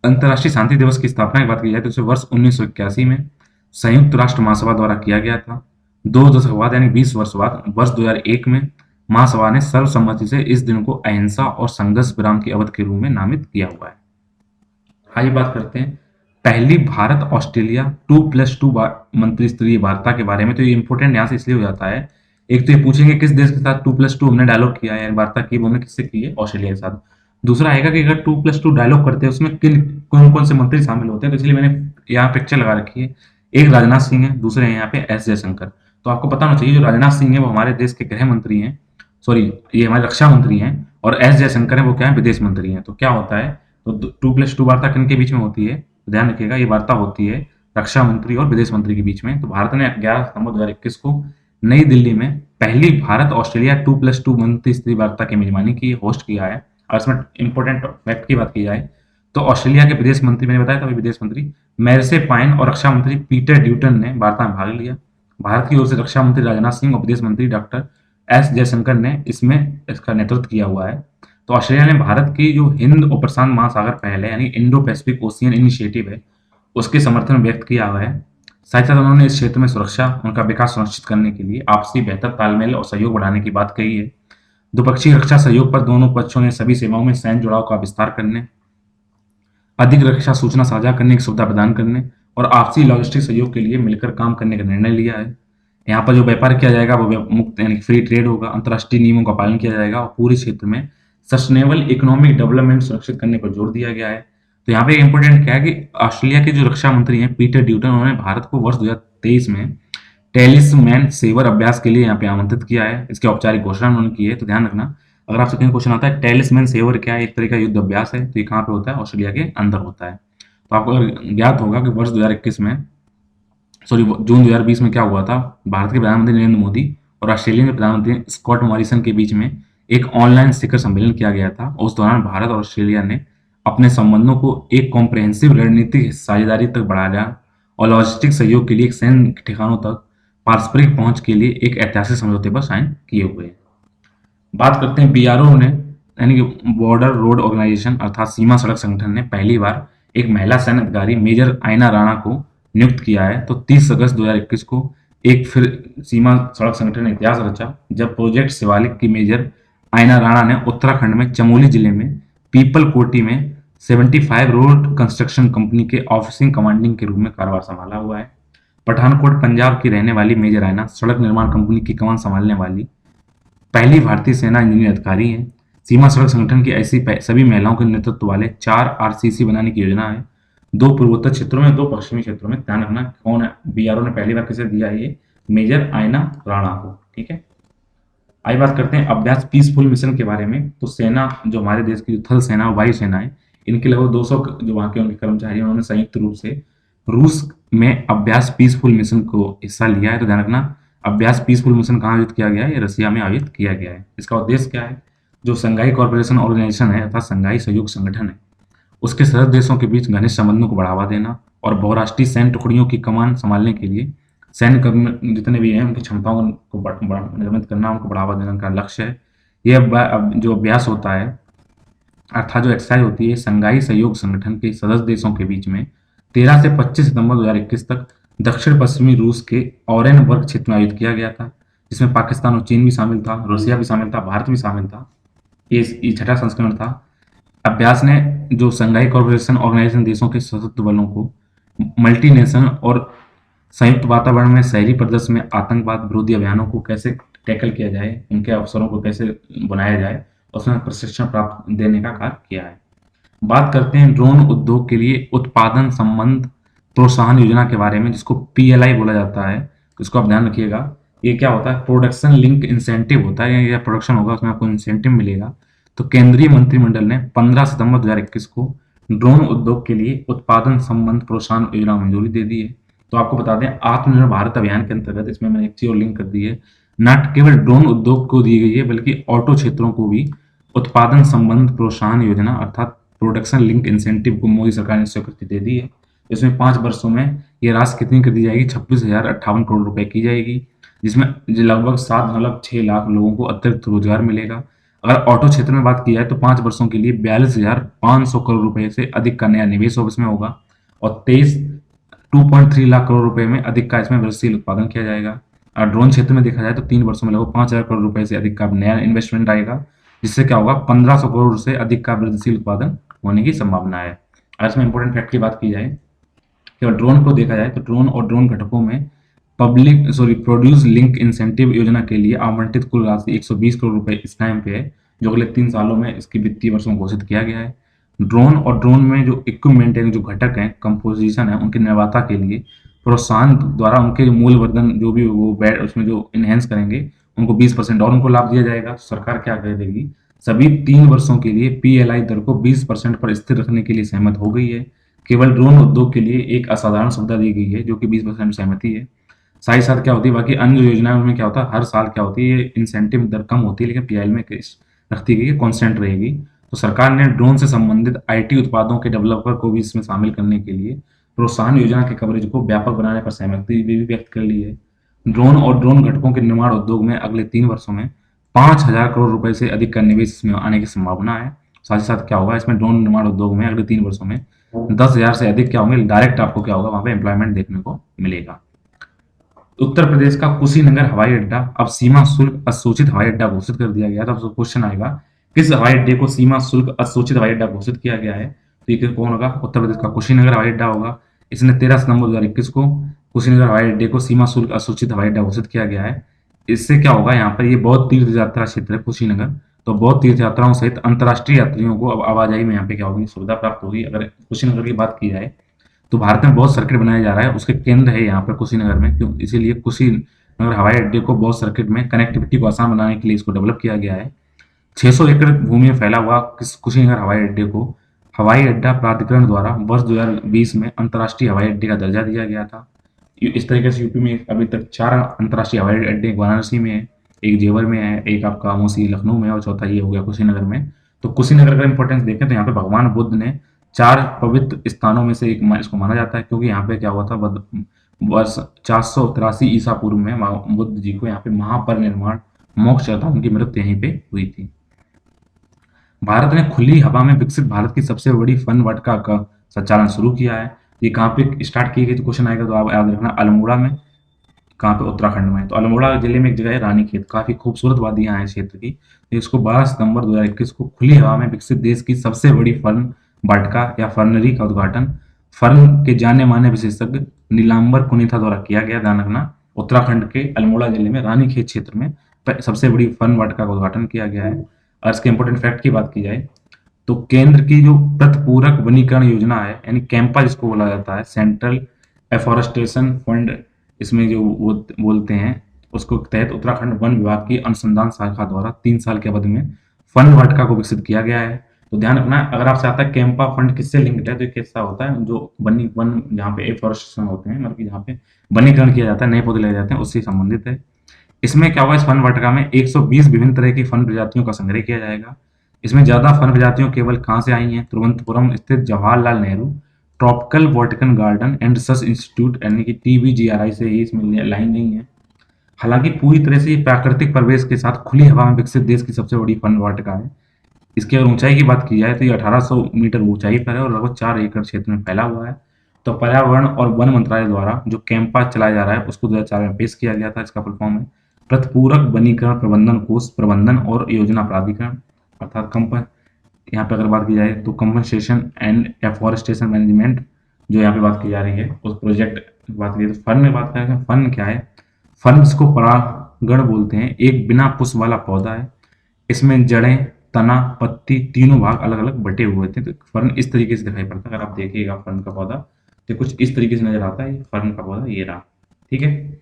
अंतर्राष्ट्रीय शांति दिवस की स्थापना की बात की जाए तो इसे वर्ष 1981 में संयुक्त राष्ट्र महासभा द्वारा किया गया था। 2 दशक बाद यानी 20 वर्ष बाद वर्ष 2001 में महासभा ने सर्वसम्मति से इस दिन को अहिंसा और संघर्ष विराम की अवधि के रूप में नामित किया हुआ है। आइए बात करते हैं पहली भारत ऑस्ट्रेलिया 2+2 मंत्री स्तरीय वार्ता के बारे में। तो ये इंपॉर्टेंट यहाँ से इसलिए हो जाता है, एक तो ये पूछेंगे किस देश के साथ 2+2 हमने डायलॉग किया है, वार्ता की, वो हमने किससे की है, ऑस्ट्रेलिया के साथ। दूसरा आएगा कि अगर 2+2 डायलॉग करते हैं उसमें कौन कौन से मंत्री शामिल होते हैं, तो इसलिए मैंने यहाँ पिक्चर लगा रखी है। एक राजनाथ सिंह है, दूसरे हैं यहाँ पे S जयशंकर। तो आपको पता होना चाहिए जो राजनाथ सिंह है वो हमारे देश के गृह मंत्री हैं, सॉरी ये हमारे रक्षा मंत्री हैं, और S जयशंकर है वो क्या है, विदेश मंत्री हैं। तो क्या होता है, तो 2+2 वार्ता किनके बीच में होती है, तो ध्यान रखिएगा ये वार्ता होती है रक्षा मंत्री और विदेश मंत्री के बीच में। तो भारत ने 11 सितंबर 2021 को नई दिल्ली में पहली भारत ऑस्ट्रेलिया 2+2 मंत्री स्तरीय वार्ता की मेजबानी की, होस्ट किया है। और इसमें इंपॉर्टेंट फैक्ट की बात की जाए तो ऑस्ट्रेलिया के विदेश मंत्री, मैंने बताया था विदेश मंत्री मैरिसे पाइन और रक्षा मंत्री पीटर ड्यूटन ने वार्ता में भाग लिया। भारत की ओर से रक्षा मंत्री राजनाथ सिंह और विदेश मंत्री डॉक्टर S जयशंकर ने इसका नेतृत्व किया हुआ है। तो ऑस्ट्रेलिया ने भारत की जो हिंद और प्रशांत महासागर पहल है यानी इंडो पैसिफिक ओशियन इनिशिएटिव है, उसके समर्थन व्यक्त किया हुआ है। साथ ही साथ उन्होंने इस क्षेत्र में सुरक्षा, उनका विकास सुनिश्चित करने के लिए आपसी बेहतर तालमेल और सहयोग बढ़ाने की बात कही है। द्विपक्षीय रक्षा सहयोग पर दोनों पक्षों ने सभी सेवाओं में सैन्य जुड़ाव का विस्तार करने, अधिक रक्षा सूचना साझा करने की सुविधा प्रदान करने और आपसी लॉजिस्टिक सहयोग के लिए मिलकर काम करने का निर्णय लिया है। यहाँ पर जो व्यापार किया जाएगा वो मुक्त यानी फ्री ट्रेड होगा, अंतर्राष्ट्रीय नियमों का पालन किया जाएगा और पूरे क्षेत्र में सस्टेनेबल इकोनॉमिक डेवलपमेंट सुरक्षित करने पर जोर दिया गया है। तो यहाँ पे इम्पोर्टेंट क्या है कि ऑस्ट्रेलिया के जो रक्षा मंत्री हैं पीटर ड्यूटन, उन्होंने भारत को वर्ष 2023 में टेलिसमैन सेवर अभ्यास के लिए यहाँ पे आमंत्रित किया है। इसकी औपचारिक घोषणा उन्होंने की है। तो ध्यान रखना, अगर आपसे कहीं क्वेश्चन आता है टेलिसमैन सेवर क्या है, एक तरह का युद्ध अभ्यास है, तो ये कहाँ पे होता है? ऑस्ट्रेलिया के अंदर होता है। तो आपको अगर ज्ञात होगा कि वर्ष 2021 में जून 2020 में क्या हुआ था, भारत के प्रधानमंत्री नरेंद्र मोदी और ऑस्ट्रेलिया के प्रधानमंत्री स्कॉट मॉरिसन के बीच में एक ऑनलाइन शिखर सम्मेलन किया गया था। उस दौरान भारत और ऑस्ट्रेलिया ने अपने संबंधों को एक कॉम्प्रहेंसिव रणनीतिक साझेदारी तक बढ़ाया और लॉजिस्टिक सहयोग के लिए एक सैन्य ठिकानों तक पारस्परिक पहुंच के लिए एक ऐतिहासिक समझौते पर साइन किए हुए हैं। बात करते हैं बीआरओ ने यानी कि बॉर्डर रोड ऑर्गेनाइजेशन अर्थात सीमा सड़क संगठन ने पहली बार एक महिला सैन्य अधिकारी मेजर आयना राणा को नियुक्त किया है। तो 30 अगस्त 2021 को एक फिर सीमा सड़क संगठन ने इतिहास रचा जब प्रोजेक्ट शिवालिक की मेजर आयना राणा ने उत्तराखंड में चमोली जिले में पीपल कोटी में 75 रोड कंस्ट्रक्शन कंपनी के ऑफिसिंग कमांडिंग के रूप में कार्यभार संभाला हुआ है। पठानकोट पंजाब की रहने वाली मेजर आयना सड़क निर्माण कंपनी की कमान संभालने वाली पहली भारतीय सेना इंजीनियर अधिकारी हैं। सीमा सड़क संगठन की ऐसी सभी महिलाओं के नेतृत्व वाले 4 आरसीसी बनाने की योजना है, 2 पूर्वोत्तर क्षेत्रों में, 2 पश्चिमी क्षेत्रों में। ध्यान रखना कौन है बीआरओ ने पहली बार किसे दिया है, ये मेजर आयना राणा को। ठीक है, आइए बात करते हैं अभ्यास पीसफुल मिशन के बारे में। तो सेना जो हमारे देश की थल सेना और वायु सेना है, इनके लगभग 200 जो वहाँ के उनके कर्मचारी हैं, उन्होंने संयुक्त रूप से रूस में अभ्यास पीसफुल मिशन को हिस्सा लिया है। तो ध्यान रखना, अभ्यास पीसफुल मिशन कहाँ आयोजित किया गया है? ये रसिया में आयोजित किया गया है। इसका उद्देश्य क्या है? जो संघाई कॉर्पोरेशन ऑर्गेनाइजेशन है अर्थात संघाई सहयोग संगठन है, उसके सदस्य देशों के बीच घनिष्ठ संबंधों को बढ़ावा देना और बहुराष्ट्रीय सैन्य टुकड़ियों की कमान संभालने के लिए सैन्य कर्मी जितने भी हैं उनकी क्षमताओं को निर्मित करना, उनको बढ़ावा देने का लक्ष्य है। यह जो अभ्यास होता है अर्थात जो एक्सरसाइज होती है संघाई सहयोग संगठन के सदस्य देशों के बीच में 13 से 25 सितंबर 2021 तक दक्षिण पश्चिमी रूस के ऑरेनबर्ग क्षेत्र में आयोजित किया गया था, जिसमें पाकिस्तान और चीन भी शामिल था, रूसिया भी शामिल था, भारत भी शामिल था। ये छठा संस्करण था। अभ्यास ने जो संघाई कॉर्पोरेशन ऑर्गेनाइजेशन देशों के सशस्त्र बलों को मल्टीनेशनल और संयुक्त वातावरण में शहरी परिदृश्य में आतंकवाद विरोधी अभियानों को कैसे टैकल किया जाए, इनके अवसरों को कैसे बनाया जाए, उसमें प्रशिक्षण प्राप्त देने का कार्य किया है। बात करते हैं ड्रोन उद्योग के लिए उत्पादन संबंध प्रोत्साहन योजना के बारे में, जिसको पीएलआई बोला जाता है। तो इसको आप ध्यान रखिएगा, ये क्या होता है? प्रोडक्शन लिंक इंसेंटिव होता है, या प्रोडक्शन होगा उसमें आपको इंसेंटिव मिलेगा। तो केंद्रीय मंत्रिमंडल ने 15 सितंबर 2021 को ड्रोन उद्योग के लिए उत्पादन संबंध प्रोत्साहन योजना मंजूरी दे दी है। तो आपको बता दें आत्मनिर्भर भारत अभियान के अंतर्गत इसमें मैंने एक चीज और लिंक कर दी है, न केवल ड्रोन उद्योग को दी गई है बल्कि ऑटो क्षेत्रों को भी उत्पादन संबंध प्रोत्साहन योजना अर्थात प्रोडक्शन लिंक इंसेंटिव को मोदी सरकार ने स्वीकृति दे दी है। इसमें 5 वर्षों में ये राशि कितनी कर दी जाएगी? 26,058 करोड़ रुपए की जाएगी, जिसमें लगभग 7.6 लाख लोगों को अतिरिक्त रोजगार मिलेगा। अगर ऑटो क्षेत्र में बात की जाए तो 5 वर्षों के लिए 42,500 करोड़ रुपए से अधिक का नया निवेश इसमें होगा और 2.3 लाख करोड़ रुपए में अधिक का इसमें वृद्धिशील उत्पादन किया जाएगा। और ड्रोन क्षेत्र में देखा जाए तो 3 वर्षों में लगभग 5,000 करोड़ रुपए से अधिक का नया इन्वेस्टमेंट आएगा, जिससे क्या होगा? 1,500 करोड़ से अधिक का वृद्धिशील उत्पादन होने की संभावना है। और इसमें इंपॉर्टेंट फैक्ट की बात की जाए कि ड्रोन को देखा जाए तो ड्रोन और ड्रोन घटकों में प्रोड्यूस लिंक इंसेंटिव योजना के लिए आवंटित कुल राशि 120 करोड़ रुपए इस टाइम पे है, जो अगले 3 सालों में इसकी वित्तीय वर्षों में घोषित किया गया है। ड्रोन और ड्रोन में जो इक्विपमेंट है, जो घटक हैं, कंपोजिशन है, उनकी निर्माता के लिए प्रोत्साहन द्वारा उनके मूल्य वर्धन जो भी वो उसमें जो इनहेंस करेंगे उनको 20% और उनको लाभ दिया जाएगा। तो सरकार क्या करेगी? सभी 3 वर्षों के लिए पीएलआई दर को 20% पर स्थिर रखने के लिए सहमत हो गई है। केवल ड्रोन उद्योग के लिए एक असाधारण सुविधा दी गई है जो कि 20% सहमति है। साथ ही साथ क्या होती है बाकी अन्य योजनाओं में क्या होता है, हर साल क्या होती है ये इंसेंटिव दर कम होती है, लेकिन पीएल में रखती गई है, कांस्टेंट रहेगी। तो सरकार ने ड्रोन से संबंधित आईटी उत्पादों के डेवलपर को भी इसमें शामिल करने के लिए प्रोत्साहन योजना के कवरेज को व्यापक बनाने पर सहमति भी व्यक्त कर ली है। ड्रोन और ड्रोन घटकों के निर्माण उद्योग में अगले 3 वर्षों में 5,000 करोड़ रुपए से अधिक का निवेश इसमें आने की संभावना है। साथ ही साथ क्या होगा, इसमें ड्रोन निर्माण उद्योग में अगले 3 वर्षों में 10,000 से अधिक क्या होंगे, डायरेक्ट आपको क्या होगा वहां पे एम्प्लॉयमेंट देखने को मिलेगा। उत्तर प्रदेश का कुशीनगर हवाई अड्डा अब सीमा शुल्क असूचित हवाई अड्डा घोषित कर दिया गया। तो क्वेश्चन आएगा, किस हवाई अड्डे को सीमा शुल्क असूचित हवाई अड्डा घोषित किया गया है? तो ये कौन होगा? उत्तर प्रदेश का कुशीनगर हवाई अड्डा होगा। इसने 13 सितंबर 2021 को कुशीनगर हवाई अड्डे को सीमा शुल्क असूचित हवाई अड्डा घोषित किया गया है। इससे क्या होगा, यहाँ पर ये बौद्ध तीर्थ यात्रा क्षेत्र है कुशीनगर, तो बौद्ध तीर्थ यात्राओं सहित अंतर्राष्ट्रीय यात्रियों को अब आवाजाही में यहाँ पे क्या होगी, सुविधा प्राप्त होगी। अगर कुशीनगर की बात की जाए तो भारत में बहुत सर्किट बनाया जा रहा है, उसके केंद्र है यहाँ पर कुशीनगर में, क्यों? इसीलिए कुशीनगर हवाई अड्डे को बहुत सर्किट में कनेक्टिविटी को आसान बनाने के लिए इसको डेवलप किया गया है। 600 एकड़ भूमि में फैला हुआ कुशीनगर हवाई अड्डे को हवाई अड्डा प्राधिकरण द्वारा वर्ष 2020 में अंतर्राष्ट्रीय हवाई अड्डे का दर्जा दिया गया था। इस तरीके से यूपी में अभी तक 4 अंतर्राष्ट्रीय हवाई अड्डे, वाराणसी में है, एक जेवर में है, एक आपका मोसी लखनऊ में, और चौथा ये हो गया कुशीनगर में। तो कुशीनगर का इंपॉर्टेंस देखें तो यहाँ पे भगवान बुद्ध ने 4 पवित्र स्थानों में से एक इसको माना जाता है, क्योंकि यहाँ पे क्या हुआ था, वर्ष 483 ईसा पूर्व में बुद्ध जी को यहाँ पे महापरिनिर्वाण मोक्ष था, उनकी मृत्यु यहीं पे हुई थी। भारत ने खुली हवा में विकसित भारत की सबसे बड़ी फन वाटिका का संचालन शुरू किया है। ये कहाँ पे स्टार्ट की गई? तो क्वेश्चन आएगा तो आप याद रखना, अल्मोड़ा में। कहाँ पे? उत्तराखंड में। तो अल्मोड़ा जिले में एक जगह है रानीखेत, काफी खूबसूरत वादियां हैं क्षेत्र की। तो इसको 12 सितंबर 2021 को खुली हवा में विकसित देश की सबसे बड़ी फर्न वाटिका या फर्नरी का उद्घाटन फर्न के जाने माने विशेषज्ञ नीलांबर कुनिथा द्वारा किया गया। ध्यान रखना, उत्तराखंड के अल्मोड़ा जिले में रानीखेत क्षेत्र में सबसे बड़ी फर्न वाटिका का उद्घाटन किया गया है। और इसके इंपोर्टेंट फैक्ट की बात की जाए तो केंद्र की जो प्रतिपूरक वनीकरण योजना है, यानी कैंपा जिसको बोला जाता है, सेंट्रल एफॉरेस्टेशन फंड इसमें जो वो बोलते हैं, उसको तहत उत्तराखंड वन विभाग की अनुसंधान शाखा द्वारा 3 साल की अवधि में फन वाटिका को विकसित किया गया है। तो ध्यान रखना, अगर आपसे आता है कैंपा फंड किससे लिंक्ड है, तो कैसा होता है, जो वन जहाँ पे एफॉरेस्टेशन होते हैं, मतलब कि जहाँ पे वनीकरण किया जाता है, नए पौधे लगाए जाते हैं, उससे संबंधित है। इसमें क्या होगा, इस फन वाटिका में 120 विभिन्न तरह की फन प्रजातियों का संग्रह किया जाएगा। इसमें ज्यादा फन प्रजातियों केवल कहाँ से आई हैं? तिरुवनंतपुरम स्थित Jawaharlal Nehru tropical botanical garden and research institute यानी कि TBGRI से ही इसमें लाई गई है। हालांकि पूरी तरह से प्राकृतिक परिवेश के साथ खुली हवा में विकसित देश की सबसे बड़ी फन वाटिका है। इसकी अगर ऊंचाई की बात की जाए तो ये 1800 मीटर ऊंचाई पर है और लगभग 4 एकड़ क्षेत्र में फैला हुआ है। तो पर्यावरण और वन मंत्रालय द्वारा जो कैंपा चलाया जा रहा है उसको 2004 में पेश किया गया था। इसका फुल फॉर्म है प्रतिपूरक वनीकरण प्रबंधन कोष प्रबंधन और योजना प्राधिकरण, अर्थात कंपन। यहाँ पे अगर बात की जाए तो कंपनसेशन एंड एफॉरेस्टेशन मैनेजमेंट जो यहाँ पे बात की जा रही है उस प्रोजेक्ट की बात की। तो फन में बात करें, फन क्या है? फन जिसको परागण बोलते हैं, एक बिना पुष्प वाला पौधा है। इसमें जड़ें, तना, पत्ती तीनों भाग अलग अलग बटे हुए थे। तो फर्न इस तरीके से दिखाई पड़ता है। अगर आप देखिएगा फर्न का पौधा तो कुछ इस तरीके से नजर आता है। फर्न का पौधा ये रहा, ठीक है।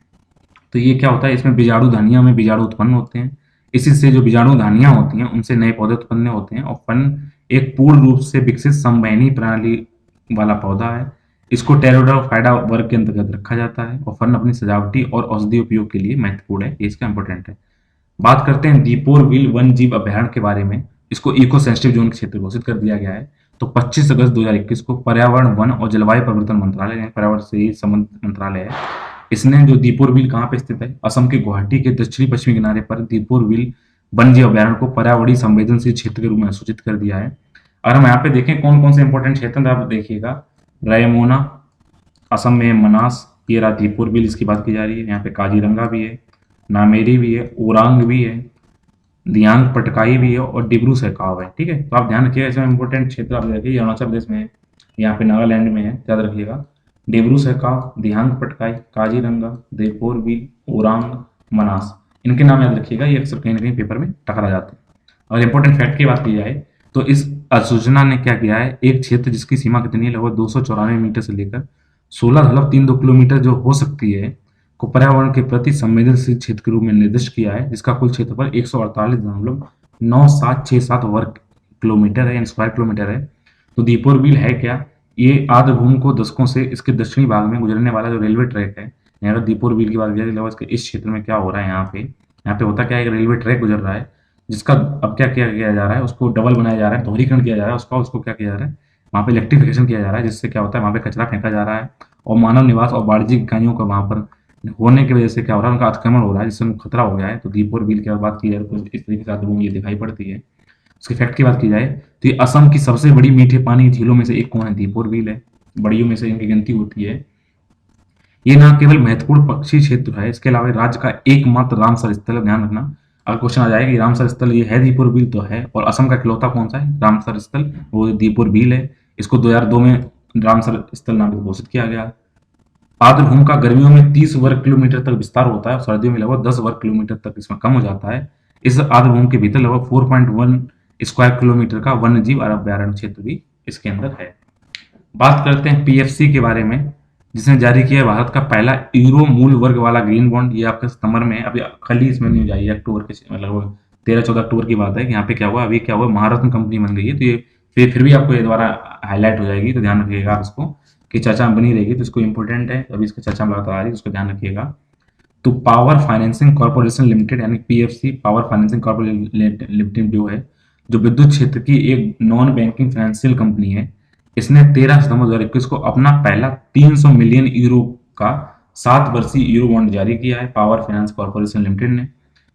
तो ये क्या होता है, इसमें बीजाणु धानियां में बीजाणु उत्पन्न होते हैं। इसी से जो बीजाणु धानियां होती हैं उनसे नए पौधे उत्पन्न होते हैं। और फर्न एक पूर्ण रूप से विकसित संवहनी प्रणाली वाला पौधा है। इसको टेरोडोफाइटा वर्ग के अंतर्गत रखा जाता है और फर्न अपनी सजावटी और औषधि उपयोग के लिए महत्वपूर्ण है। ये इसका इंपॉर्टेंट है। बात करते हैं दीपोर बिल वन जीव अभयारण्य के बारे में। इसको इको सेंसिटिव जोन के क्षेत्र घोषित कर दिया गया है। तो 25 अगस्त 2021 को पर्यावरण, वन और जलवायु परिवर्तन मंत्रालय, पर्यावरण से ही संबंधित मंत्रालय है, इसने जो दीपोर बिल कहाँ पे स्थित है, असम के गुवाहाटी के दक्षिणी पश्चिमी किनारे पर दीपोर बिल वन जीव अभयारण्य को पर्यावरणीय संवेदनशील क्षेत्र के रूप में सूचित कर दिया है। अगर हम यहाँ पे देखें कौन कौन से इंपॉर्टेंट क्षेत्र, आप देखिएगा रायमोना असम में, मनास, ये रहा दीपोर बिल, इसकी बात की जा रही है। यहाँ पे काजीरंगा भी है, नामेरी भी है, ओरांग भी है, दियांग पटकाई भी है और डिब्रू सहकाव है, ठीक है। तो आप ध्यान रखिएगा, इसमें इंपॉर्टेंट क्षेत्र आप देखिए अरुणाचल प्रदेश में है, यहाँ पे नागालैंड में है, याद रखिएगा। डिब्रू सहकाव, दियांग पटकाई, काजीरंगा, दीपोर बिल, ओरांग, मनास, इनके नाम याद रखिएगा, ये अक्सर कहीं ना कहीं पेपर में टकरा जाते हैं। और इंपॉर्टेंट फैक्ट की बात की जाए तो इस अधिसूचना ने क्या किया है, एक क्षेत्र जिसकी सीमा कितनी है, लगभग 294 मीटर से लेकर 16.32 किलोमीटर जो हो सकती है, को पर्यावरण के प्रति संवेदनशील क्षेत्र के रूप में निर्दिष्ट किया है, जिसका कुल क्षेत्रफल 148.9767 वर्ग किलोमीटर है, स्क्वायर किलोमीटर है। तो दीपोर बिल है क्या, ये आर्द्रभूमि को दशकों से इसके दक्षिणी भाग में गुजरने वाला जो रेलवे ट्रैक है। अगर दीपोर बिल की बात की इस क्षेत्र में क्या हो रहा है, यहाँ पे होता क्या है, रेलवे ट्रैक गुजर रहा है, जिसका अब क्या किया जा रहा है, उसको डबल बनाया जा रहा है, दोहरीकरण किया जा रहा है उसको क्या किया जा रहा है, वहाँ पे इलेक्ट्रिफिकेशन किया जा रहा है, जिससे क्या होता है, वहाँ पे कचरा फेंका जा रहा है और मानव निवास और वाणिज्यिक इकाइयों का वहाँ पर होने की वजह से क्या हो रहा है, उनका अतिक्रमण हो रहा है, जिससे उनको खतरा हो गया है। तो दीप और बील की बात की जाए तो इस तरीके से आर्द्रभूमि ये दिखाई पड़ती है। उसके फैक्ट की बात की जाए तो ये असम की सबसे बड़ी मीठे पानी झीलों में से एक कौन है? दीप और बील है। बड़ियों में से इनकी गिनती होती है। ये न केवल महत्वपूर्ण पक्षी क्षेत्र है, इसके अलावा राज्य का एकमात्र रामसर स्थल है। ध्यान रखना, अगर क्वेश्चन आ जाए कि रामसर स्थल ये है दीपुर बील, तो है। और असम का इकलौता कौन सा है रामसर स्थल? वो दीपुर बील है। इसको 2002 में रामसर स्थल नाम से घोषित किया गया। आर्द्रभूमि का गर्मियों में 30 वर्ग किलोमीटर तक विस्तार होता है और सर्दियों में लगभग 10 वर्ग किलोमीटर तक इसमें कम हो जाता है। इस आर्द्रभूमि के भीतर लगभग 4.1 स्क्वायर किलोमीटर का वन्य जीव अभ्यारण्य क्षेत्र भी इसके अंदर है। बात करते हैं पीएफसी के बारे में, जिसने जारी किया है भारत का पहला यूरो मूल वर्ग वाला ग्रीन बॉन्ड। ये आपके सितंबर में, अभी कल ही इसमें न्यूज आई है, अक्टूबर के लगभग 13-14 अक्टूबर की बात है कि यहाँ पे क्या हुआ, अभी क्या हुआ, महारत्न कंपनी बन गई है। तो ये फिर भी आपको ये दोबारा हाईलाइट हो जाएगी, तो ध्यान रखिएगा आप इसको, कि चर्चा में बनी रहेगी, तो इसको इंपॉर्टेंट है, अभी इसकी चर्चा में लगातार आ रही है, उसको ध्यान रखिएगा। तो पावर फाइनेंसिंग कॉर्पोरेशन लिमिटेड यानी PFC, power financing corporation limited जो है, जो विद्युत क्षेत्र की एक नॉन बैंकिंग फाइनेंशियल कंपनी है, इसने 13 सितंबर 2021 को अपना पहला 300 मिलियन यूरो का 7 वर्षीय यूरो बॉन्ड जारी किया है पावर फाइनेंस कॉर्पोरेशन लिमिटेड ने।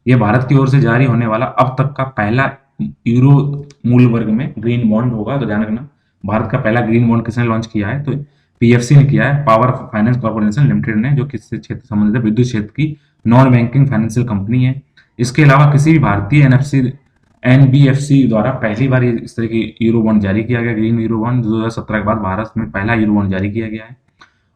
यह भारत की ओर से जारी होने वाला अब तक का पहला यूरो मूल वर्ग में ग्रीन बॉन्ड होगा। तो ध्यान रखना, भारत का पहला ग्रीन बॉन्ड किसने लॉन्च किया है? तो पीएफसी ने किया है, पावर फाइनेंस कॉर्पोरेशन लिमिटेड ने, जो किससे क्षेत्र संबंधित है? विद्युत क्षेत्र की नॉन बैंकिंग फाइनेंशियल कंपनी है। इसके अलावा किसी भी भारतीय एनबीएफसी द्वारा पहली बार इस तरह की यूरो बॉन्ड जारी किया गया, ग्रीन यूरो बॉन्ड। 2017 के बाद भारत में पहला यूरो बॉन्ड जारी किया गया है।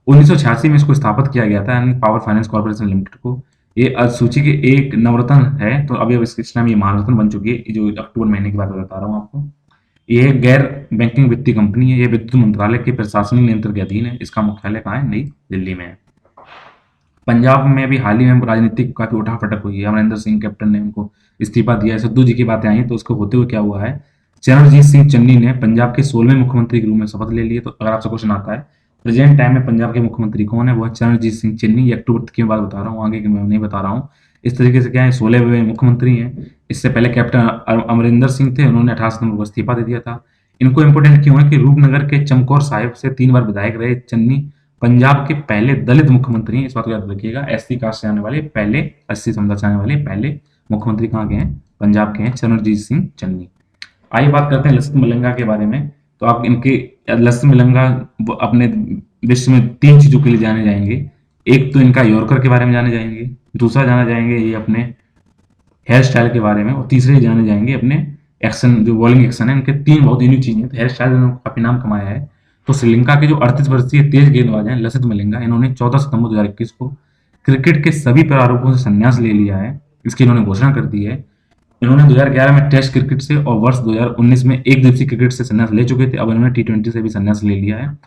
1986 में इसको स्थापित किया गया था, यानी पावर फाइनेंस कॉर्पोरेशन लिमिटेड को। ये सूची के एक नवरत्न है, तो अभी अब इस टाइम ये महारत्न बन चुकी है, जो अक्टूबर महीने की बात बता रहा हूँ आपको। ये गैर बैंकिंग वित्तीय कंपनी है। ये विद्युत मंत्रालय के प्रशासनिक नियंत्रण के अधीन है। इसका मुख्यालय कहाँ है? नई दिल्ली में है। पंजाब में भी हाल ही में राजनीतिक काफी उठापटक हुई है। अमरिंदर सिंह कैप्टन ने उनको इस्तीफा दिया है। सिद्धू जी की बातें आई तो उसको होते हुए क्या हुआ है, चरणजीत सिंह चन्नी ने पंजाब के 16वें मुख्यमंत्री के रूप में शपथ ले लिए। तो अगर आपसे क्वेश्चन आता है प्रेजेंट टाइम में पंजाब के मुख्यमंत्री कौन है, वो है चरणजीत सिंह चन्नी। ये अक्टूबर की बात बता रहा हूँ, आगे की मैं नहीं बता रहा हूँ। इस तरीके से क्या है, 16वें मुख्यमंत्री हैं। इससे पहले कैप्टन अमरिंदर सिंह थे, उन्होंने 18 सितंबर को इस्तीफा दे दिया था। इनको इंपोर्टेंट क्यों है कि रूपनगर के चमकौर साहिब से 3 बार विधायक रहे चन्नी। पंजाब के पहले दलित मुख्यमंत्री हैं, इस बात को याद रखिएगा। एससी कास्ट से आने वाले पहले, एससी समुदाय से आने वाले पहले मुख्यमंत्री कहाँ के हैं? पंजाब के हैं, चरणजीत सिंह चन्नी। आइए बात करते हैं लसित मलिंगा के बारे में। तो आप इनके, लसित मलिंगा अपने विश्व में 3 चीजों के लिए जाने जाएंगे। एक तो इनका यॉर्कर के बारे में जाने जाएंगे, दूसरा जाना जाएंगे ये अपने हेयर स्टाइल के बारे में, और तीसरे जाने जाएंगे अपने एक्शन, जो बॉलिंग एक्शन है। इनके 3 बहुत यूनिक चीजें हैं। तो हेयर स्टाइल इन्होंने काफी नाम कमाया है। तो श्रीलंका के जो 38 वर्षीय तेज गेंदबाज हैं लसित मलिंगा, इन्होंने 14 सितंबर 2021 को क्रिकेट के सभी प्रारूपों से संन्यास ले लिया है, इसकी इन्होंने घोषणा कर दी है। इन्होंने 2011 में टेस्ट क्रिकेट से और वर्ष 2019 में एक दिवसीय क्रिकेट से संन्यास ले चुके थे। अब इन्होंने टी20 से भी संन्यास ले लिया है।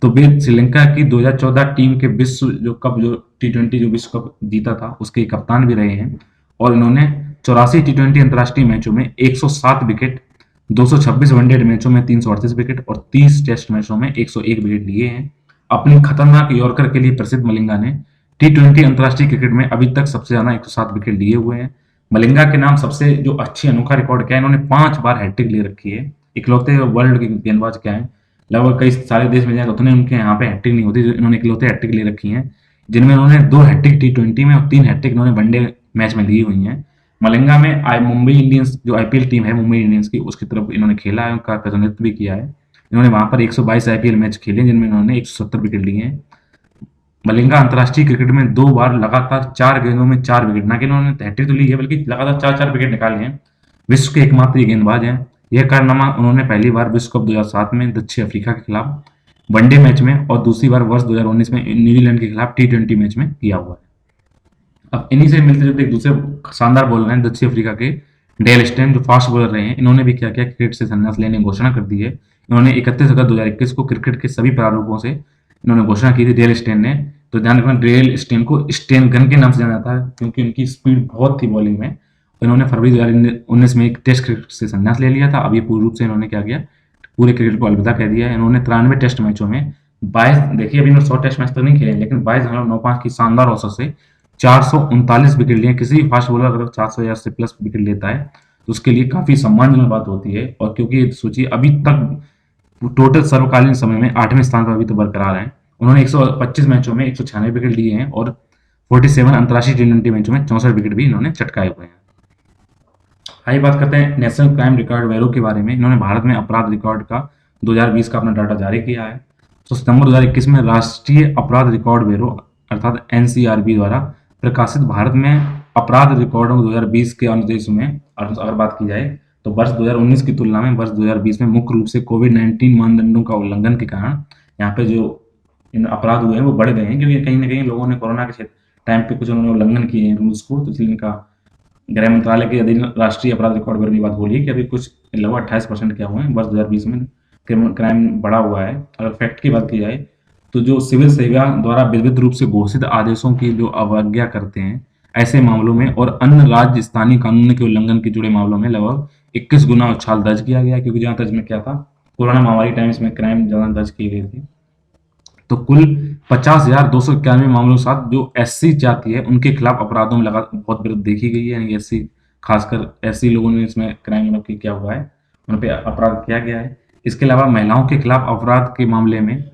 तो वे श्रीलंका की 2014 टीम के विश्व जो कप, जो टी20 जो विश्व कप जीता था, उसके कप्तान भी रहे हैं। और इन्होंने 84 टी20 अंतर्राष्ट्रीय मैचों में 107 विकेट, 226 वनडे मैचों में 338 विकेट और 30 टेस्ट मैचों में 101 विकेट लिए हैं। अपनी खतरनाक यॉर्कर के लिए प्रसिद्ध मलिंगा ने टी20 अंतर्राष्ट्रीय क्रिकेट में अभी तक सबसे ज्यादा 107 विकेट लिए हुए हैं। मलिंगा के नाम सबसे जो अच्छी अनोखा रिकॉर्ड क्या है, इन्होंने 5 बार हैट्रिक ले रखी है। इकलौते वर्ल्ड के गेंदबाज क्या है, लगभग कई सारे देश में जाएगा उतने उनके यहाँ पे हैट्रिक नहीं होती, इन्होंने इकलौते हैट्रिक ले रखी है, जिनमें इन्होंने 2 हैट्रिक टी20 में और 3 हैट्रिक इन्होंने वनडे मैच में ली हुई है। मलिंगा में मुंबई इंडियंस जो आईपीएल टीम है मुंबई इंडियंस की, उसकी तरफ इन्होंने खेला है, उनका प्रतिनिधित्व भी किया है। इन्होंने वहां पर 122 आईपीएल मैच खेले, जिनमें इन्होंने 170 विकेट लिए हैं। मलिंगा अंतर्राष्ट्रीय क्रिकेट में 2 बार लगातार 4 गेंदों में 4 विकेट, ना कि इन्होंने हैट्रिक तो ली है बल्कि लगातार 4-4 विकेट निकाले हैं। विश्व के एकमात्र ये गेंदबाज हैं। यह कारनामा उन्होंने पहली बार विश्व कप 2007 में दक्षिण अफ्रीका के खिलाफ वनडे मैच में और दूसरी बार वर्ष 2019 में न्यूजीलैंड के खिलाफ टी20 मैच में किया हुआ है। अब इन्हीं से मिलते जुलते एक दूसरे शानदार बॉलर हैं दक्षिण अफ्रीका के डेल स्टेन, जो फास्ट बॉलर रहे हैं। इन्होंने भी क्या किया, क्रिकेट से संन्यास लेने की घोषणा कर दी है। इन्होंने 31 अगस्त 2021 को क्रिकेट के सभी प्रारूपों से इन्होंने घोषणा की थी, डेल स्टेन ने। तो ध्यान रखना, डेल स्टेन को स्टेन गन के नाम से जाना जाता है, क्योंकि उनकी स्पीड बहुत थी बॉलिंग में। तो इन्होंने फरवरी 2019 में एक टेस्ट क्रिकेट से संन्यास ले लिया था। अब ये पूर्ण रूप से इन्होंने क्या किया, पूरे क्रिकेट को अलविदा कह दिया है। इन्होंने 93 टेस्ट मैचों में 22, देखिए अभी इन्होंने 100 टेस्ट मैच तक नहीं खेले, लेकिन 22.95 की शानदार औसत से 439 विकेट लिए। किसी भी फास्ट बॉलर अगर 400 या से प्लस विकेट लेता है तो उसके लिए काफी सम्मानजनक बात होती है। और क्योंकि सोचिए अभी तक टोटल सर्वकालीन समय में 8वें स्थान पर अभी तो बरकरार है। उन्होंने 125 मैचों में 196 विकेट लिए हैं और 47 अंतर्राष्ट्रीय T20 मैचों में 64 विकेट भी इन्होंने चटकाए हुए हैं। आइए बात करते हैं नेशनल क्राइम रिकॉर्ड ब्यूरो के बारे में। इन्होंने भारत में अपराध रिकॉर्ड का 2020 का अपना डाटा जारी किया है। तो सितंबर 2021 में राष्ट्रीय अपराध रिकॉर्ड ब्यूरो अर्थात एनसीआरबी द्वारा प्रकाशित भारत में अपराध रिकॉर्डों 2020 के अनुदेश में अगर बात की जाए तो वर्ष 2019 की तुलना में वर्ष 2020 में मुख्य रूप से कोविड-19 मानदंडों का उल्लंघन के कारण यहाँ पे जो इन अपराध हुए हैं वो बढ़ गए हैं, क्योंकि कहीं ना कहीं लोगों ने कोरोना के टाइम पे कुछ उन्होंने उल्लंघन किए हैं रूल्स को। तो इसलिए इनका गृह मंत्रालय के अधीन राष्ट्रीय अपराध रिकॉर्ड ब्यूरो की बात बोली है कि अभी कुछ लगभग 28% क्या हुए हैं वर्ष 2020 में क्राइम बढ़ा हुआ है। अगर फैक्ट की बात की जाए तो जो सिविल सेवा द्वारा विधिवत रूप से घोषित आदेशों की जो अवज्ञा करते हैं ऐसे मामलों में और अन्य राज्य स्थानीय कानून के उल्लंघन के जुड़े मामलों में लगभग 21 गुना उछाल दर्ज किया गया, क्योंकि जहां तक इसमें क्या था, कोरोना महामारी टाइम इसमें क्राइम ज्यादा दर्ज की गई थी। तो कुल 50,291 मामलों के साथ जो एससी जाति है उनके खिलाफ अपराधों में लगा बहुत वृद्धि देखी गई है। यानी एससी, खासकर एससी लोगों ने इसमें क्राइम किया हुआ है, उन पे अपराध किया गया है। इसके अलावा महिलाओं के खिलाफ अपराध के मामले में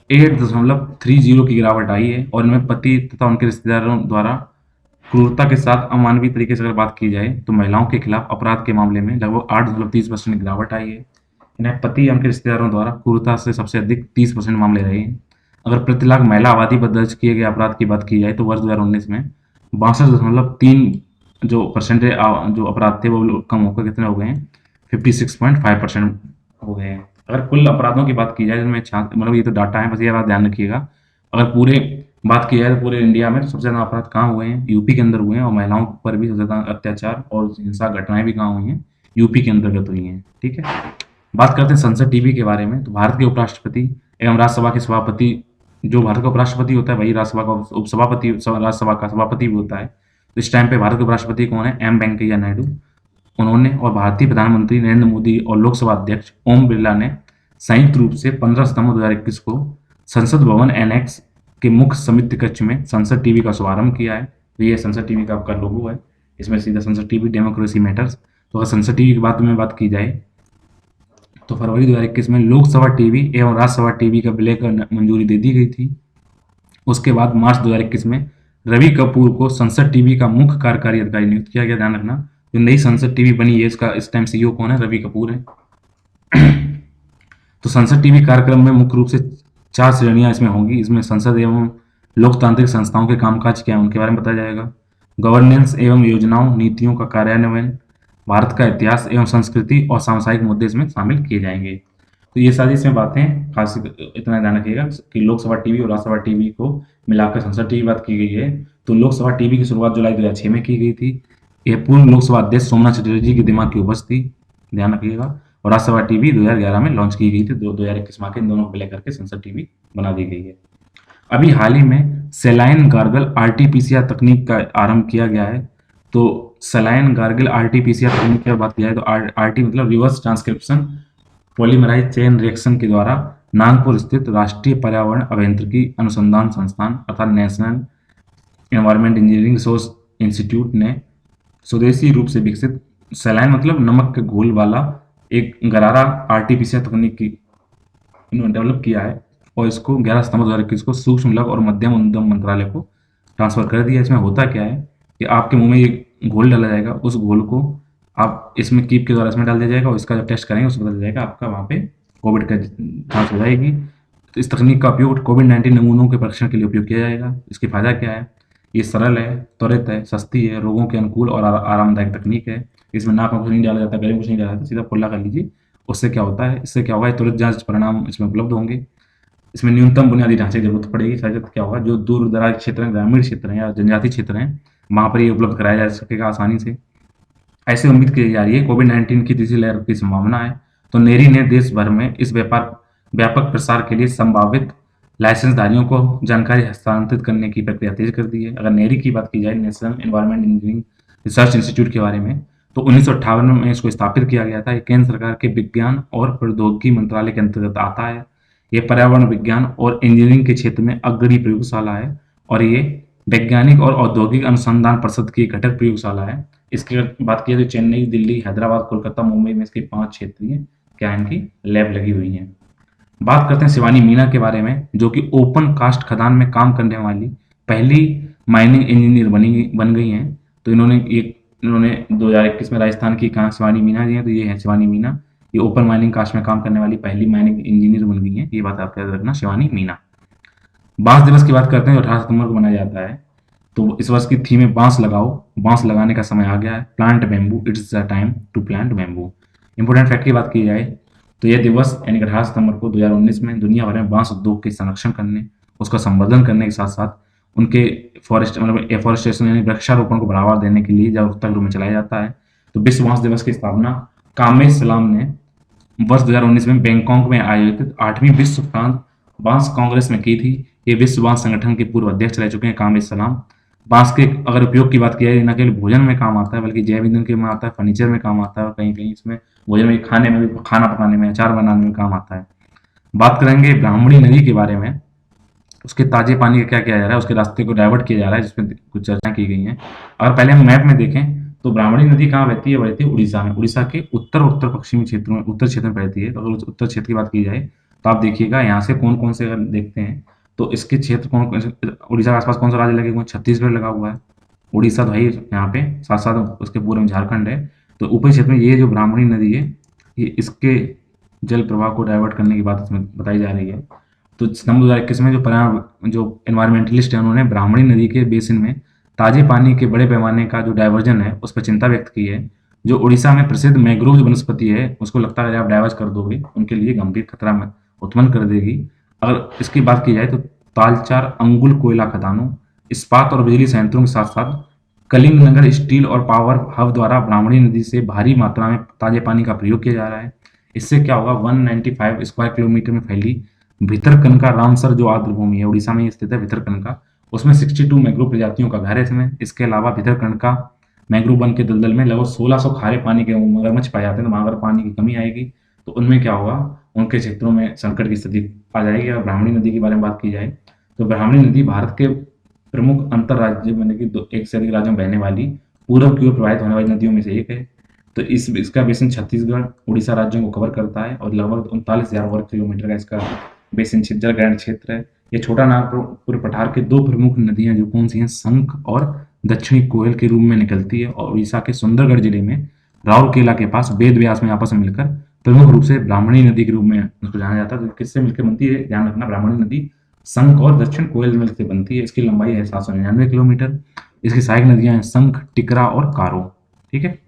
8.30 की गिरावट आई है और इनमें पति तथा उनके रिश्तेदारों द्वारा क्रूरता के साथ अमानवीय तरीके से अगर बात की जाए तो महिलाओं के खिलाफ अपराध के मामले में लगभग 8.30% गिरावट आई है। इन्हें पति या उनके रिश्तेदारों द्वारा क्रूरता से सबसे अधिक 30% मामले रहे हैं। अगर प्रति लाख महिला आबादी पर दर्ज किए गए अपराध की बात की जाए तो वर्ष 2019 में 62.3 जो परसेंटेज जो अपराध थे वो कम होकर कितने हो गए हैं, 56.5% हो गए हैं। अगर कुल अपराधों की बात की जाए जिनमें मतलब ये तो डाटा है, बस ये बात ध्यान रखिएगा। अगर पूरे बात की जाए तो पूरे इंडिया में सबसे ज्यादा अपराध कहाँ हुए हैं, यूपी के अंदर हुए हैं, और महिलाओं पर भी सबसे ज्यादा अत्याचार और हिंसा घटनाएं भी कहाँ हुई हैं, यूपी के अंतर्गत हुई हैं। ठीक है, बात करते हैं संसद टीवी के बारे में। तो भारत के उपराष्ट्रपति एवं राज्यसभा के सभापति, जो भारत का उपराष्ट्रपति होता है वही राज्यसभा का उपसभापति, राज्यसभा का सभापति भी होता है। तो इस टाइम पे भारत के उपराष्ट्रपति कौन है, एम वेंकैया नायडू। उन्होंने और भारतीय प्रधानमंत्री नरेंद्र मोदी और लोकसभा अध्यक्ष ओम बिरला ने संयुक्त रूप से 15 सितंबर 2021 को संसद भवन एनेक्स के मुख्य समिति कक्ष में संसद टीवी का शुभारंभ किया है। तो ये संसद टीवी का आपका लोगो है, इसमें सीधा संसद टीवी डेमोक्रेसी मैटर्स। तो अगर संसद टीवी की बात की जाए तो फरवरी 2021 में लोकसभा टीवी एवं राज्यसभा टीवी का विलय कर मंजूरी दे दी गई थी। उसके बाद मार्च 2021 में रवि कपूर को संसद टीवी का मुख्य कार्यकारी अधिकारी नियुक्त किया गया। ध्यान रखना, जो नई संसद टीवी बनी है इसका इस टाइम सीईओ कौन है, रवि कपूर है। तो संसद टीवी कार्यक्रम में मुख्य रूप से 4 श्रेणियां इसमें होंगी। इसमें संसद एवं लोकतांत्रिक संस्थाओं के कामकाज क्या है उनके बारे में बताया जाएगा, गवर्नेंस एवं योजनाओं नीतियों का कार्यान्वयन, भारत का इतिहास एवं संस्कृति और सामुदायिक मुद्दे इसमें शामिल किए जाएंगे। तो ये सारी इसमें बातें, खास इतना ध्यान रखिएगा कि लोकसभा टीवी और राज्यसभा टीवी को मिलाकर संसद टीवी बात की गई है। तो लोकसभा टीवी की शुरुआत जुलाई 2006 में की गई थी। यह पूर्व लोकसभा अध्यक्ष सोमनाथ चटर्जी के दिमाग की उपज थी, ध्यान रखिएगा। और राज्यसभा टीवी 2011 में लॉन्च की गई थी। 2021 माह के इन दोनों को मिला करके संसद टीवी बना दी गई है। अभी हाल ही में सेलाइन गार्गल आरटीपीसीआर तकनीक का आरंभ किया गया है। तो सलाइन गार्गिल आरटीपीसीआर तकनीक की बात की जाए तो आरटी मतलब reverse transcription polymerase chain reaction के द्वारा नागपुर स्थित राष्ट्रीय पर्यावरण अभियांत्रिकी अनुसंधान संस्थान अर्थात national environment engineering resource institute ने स्वदेशी रूप से विकसित सलाइन मतलब नमक के घोल वाला एक गरारा आरटीपीसीआर तकनीक की इन्होंने डेवलप किया है और इसको 11 सितंबर 2021 को सूक्ष्म लघु और मध्यम उद्यम मंत्रालय को ट्रांसफर कर दिया। इसमें होता क्या है कि आपके मुंह में ये घोल डाला जाएगा, उस घोल को आप इसमें कीप के द्वारा इसमें डाल दिया जाएगा और इसका जब टेस्ट करेंगे उसमें पता चल जाएगा आपका वहाँ पे कोविड का जांच हो जाएगी। तो इस तकनीक का उपयोग कोविड-19 नमूनों के परीक्षण के लिए उपयोग किया जाएगा। इसके फायदा क्या है, ये सरल है, त्वरित है, सस्ती है, रोगों के अनुकूल और आरामदायक तकनीक है। इसमें नाक में कुछ नहीं डाला जाता, गले में कुछ नहीं डाला जाता, सीधा खुला कर लीजिए। उससे क्या होता है, इससे क्या होगा, तुरंत जांच परिणाम इसमें उपलब्ध होंगे। इसमें न्यूनतम बुनियादी ढांचे की जरूरत पड़ेगी। शायद क्या होगा, जो दूर दराज क्षेत्र हैं, ग्रामीण क्षेत्र हैं या जनजातीय क्षेत्र हैं, वहाँ पर ये उपलब्ध कराया जा सकेगा आसानी से। ऐसे उम्मीद की जा रही है कोविड-19 की तीसरी लहर की संभावना है। तो नेरी ने देश भर में इस व्यापक प्रसार के लिए संभावित लाइसेंसधारियों को जानकारी हस्तांतरित करने की प्रक्रिया तेज कर दी है। अगर नेरी की बात की जाए, national environment engineering research institute के बारे में, तो 1958 में इसको स्थापित किया गया था। ये केंद्र सरकार के विज्ञान और प्रौद्योगिकी मंत्रालय के अंतर्गत आता है। ये पर्यावरण विज्ञान और इंजीनियरिंग के क्षेत्र में अग्रणी प्रयोगशाला है और ये वैज्ञानिक और औद्योगिक अनुसंधान परिषद की घटक प्रयोगशाला है। इसकी बात की जाए तो चेन्नई, दिल्ली, हैदराबाद, कोलकाता, मुंबई में इसके 5 क्षेत्रीय क्या इनकी लैब लगी हुई हैं। बात करते हैं शिवानी मीना के बारे में, जो कि ओपन कास्ट खदान में काम करने वाली पहली माइनिंग इंजीनियर बन गई हैं। तो इन्होंने 2021 में राजस्थान की कहाँ शिवानी मीना जी हैं, तो ये है शिवानी मीना। ये ओपन माइनिंग कास्ट में काम करने वाली पहली माइनिंग इंजीनियर बन गई हैं। ये बात आप याद रखना, शिवानी मीना। बांस दिवस की बात करते हैं, 18 सितंबर को मनाया जाता है। तो इस वर्ष की थीम है बांस लगाओ, बांस लगाने का समय आ गया है। Plant bamboo, it's the time to plant bamboo. Important fact की बात की जाए तो यह दिवस यानी कि 18 सितंबर को 2019 में दुनिया भर में बांस उद्योग के संरक्षण करने, उसका संवर्धन करने के साथ साथ उनके फॉरेस्ट मतलब एफॉरेस्टेशन यानी वृक्षारोपण को बढ़ावा देने के लिए जागरूकता के रूप में चलाया जाता है। तो विश्व बांस दिवस की स्थापना कामेश सलाम ने वर्ष 2019 में बैंकॉक में आयोजित 8वीं विश्व फ्रांस बांस कांग्रेस में की थी। ये विश्व बांस संगठन के पूर्व अध्यक्ष रह चुके हैं कामेश सलाम। बांस के अगर उपयोग की बात की जाए, न केवल भोजन में काम आता है बल्कि जैव ईंधन के में आता है, फर्नीचर में काम आता है, और कहीं कहीं इसमें भोजन में, खाने में भी, खाना पकाने में, अचार बनाने में काम आता है। बात करेंगे ब्राह्मणी नदी के बारे में, उसके ताजे पानी का क्या किया जा रहा है, उसके रास्ते को डाइवर्ट किया जा रहा है, जिसमें कुछ चर्चा की गई है। अगर पहले हम मैप में देखें तो ब्राह्मणी नदी कहाँ बहती है, बहती है उड़ीसा में। उड़ीसा के उत्तर उत्तर पश्चिमी क्षेत्रों में, उत्तर क्षेत्र में बहती है। तो अगर उत्तर क्षेत्र की बात की जाए तो आप देखिएगा यहाँ से कौन कौन से अगर देखते हैं तो इसके क्षेत्र कौन कौन से, उड़ीसा के आसपास कौन सा राज्य लगे हुए हैं, छत्तीसगढ़ लगा हुआ है। उड़ीसा तो है ही यहाँ पे, साथ साथ उसके पूर्व में झारखंड है। तो ऊपरी क्षेत्र में ये जो ब्राह्मणी नदी है, ये इसके जल प्रवाह को डाइवर्ट करने की बात इसमें बताई जा रही है। तो सितंबर 2021 में जो एनवायरमेंटलिस्ट है उन्होंने ब्राह्मणी नदी के बेसिन में ताजे पानी के बड़े पैमाने का जो डाइवर्जन है उस पर चिंता व्यक्त की है। जो उड़ीसा में प्रसिद्ध मैंग्रोव वनस्पति है उसको लगता है आप डाइवर्ज कर दोगे उनके लिए गंभीर खतरा में उत्पन्न कर देगी। अगर इसकी बात की जाए तो तालचार अंगुल कोयला खदानों, इस्पात और बिजली संयंत्रों के साथ साथ कलिंगनगर स्टील और पावर हब द्वारा ब्राह्मणी नदी से भारी मात्रा में ताजे पानी का प्रयोग किया जा रहा है। इससे क्या होगा, 195 स्क्वायर किलोमीटर में फैली भितरकनिका रामसर जो आर्द्र भूमि है, उड़ीसा में स्थित है भितरकनिका, उसमें 62 मैंग्रोव प्रजातियों का घर है इसमें। इसके अलावा भितरकनिका मैंग्रोव वन के दलदल में लगभग 1600 खारे पानी के मगरमच्छ पाए जाते हैं। तो वहां अगर पानी की कमी आएगी तो उनमें क्या होगा, उनके क्षेत्रों में संकट की स्थिति आ जाएगी। और ब्राह्मणी नदी के बारे में बात की जाए तो ब्राह्मणी नदी भारत के प्रमुख अंतर राज्य मतलब कि एक से अधिक राज्यों में बहने वाली पूर्व की ओर प्रवाहित होने वाली नदियों में से एक है। तो इसका बेसिन छत्तीसगढ़ उड़ीसा राज्यों को कवर करता है और लगभग 39,000 वर्ग किलोमीटर का इसका बेसिन जल ग्रहण क्षेत्र है। ये छोटा नागपुर पठार के दो प्रमुख नदियां जो कौन सी हैं, संख और दक्षिणी कोयल के रूप में निकलती है और उड़ीसा के सुंदरगढ़ जिले में राउरकेला के पास वेद व्यास में आपस में मिलकर प्रमुख रूप से ब्राह्मणी नदी के रूप में उसको जाना जाता है। तो किससे मिलकर बनती है, ध्यान रखना, ब्राह्मणी नदी संख और दक्षिण कोयल मिलकर बनती है। इसकी लंबाई है 799 किलोमीटर। इसकी सहायक नदियां हैं संख, टिकरा और कारो। ठीक है,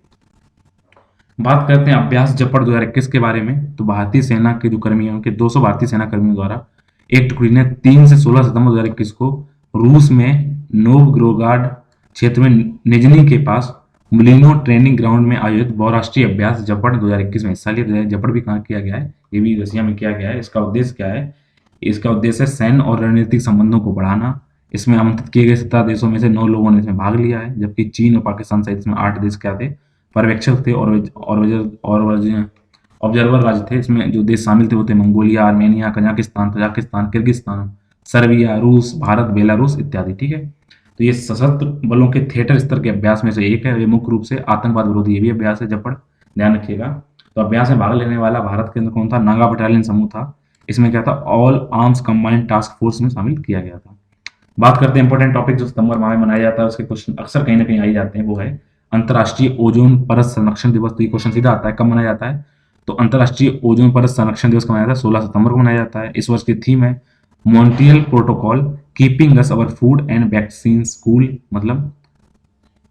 बात करते हैं अभ्यास जपड़ 2021 के बारे में। तो भारतीय सेना के जो कर्मी हैं उनके 200 भारतीय सेना कर्मियों द्वारा एक टुकड़ी ने 3 से 16 सितंबर 2021 को रूस में नोवग्रोगाड क्षेत्र में निजनी के पास मुलिनो ट्रेनिंग ग्राउंड में आयोजित बहुराष्ट्रीय अभ्यास जपड़ 2021 में हिस्सा लिया। जपड़ भी कहाँ किया गया है, ये भी रसिया में किया गया है। इसका उद्देश्य क्या है, इसका उद्देश्य है सैन्य और रणनीतिक संबंधों को बढ़ाना। इसमें आमंत्रित किए गए 17 देशों में से 9 लोगों ने इसमें भाग लिया है, जबकि चीन और पाकिस्तान सहित इसमें 8 देश क्या थे, पर्यवेक्षक थे और ऑब्जर्वर राज्य थे। इसमें जो देश शामिल थे वो थे Mongolia, Armenia, Kazakhstan, Tajikistan, Kyrgyzstan, Serbia, रूस, भारत, बेलारूस इत्यादि। ठीक है, तो ये सशस्त्र बलों के थिएटर स्तर के अभ्यास में से एक है। ये मुख्य रूप से आतंकवाद विरोधी ये भी अभ्यास है जपड़, ध्यान रखिएगा। तो अभ्यास में भाग लेने वाला भारत के अंदर कौन था, नागा बटालियन समूह था। इसमें क्या था, all arms combined task force में शामिल किया गया था। बात करते हैं इंपॉर्टेंट टॉपिक जो सितंबर माह में मनाया जाता है, उसके क्वेश्चन अक्सर कहीं ना कहीं आ ही जाते हैं, वो है अंतर्राष्ट्रीय ओजोन परत संरक्षण दिवस। तो ये क्वेश्चन सीधा आता है, कब मनाया जाता है, तो अंतर्राष्ट्रीय ओजोन परत संरक्षण दिवस कब मनाया जाता है, 16 सितंबर को मनाया जाता है। इस वर्ष की थीम है Montreal protocol keeping us our food and vaccine cool. मतलब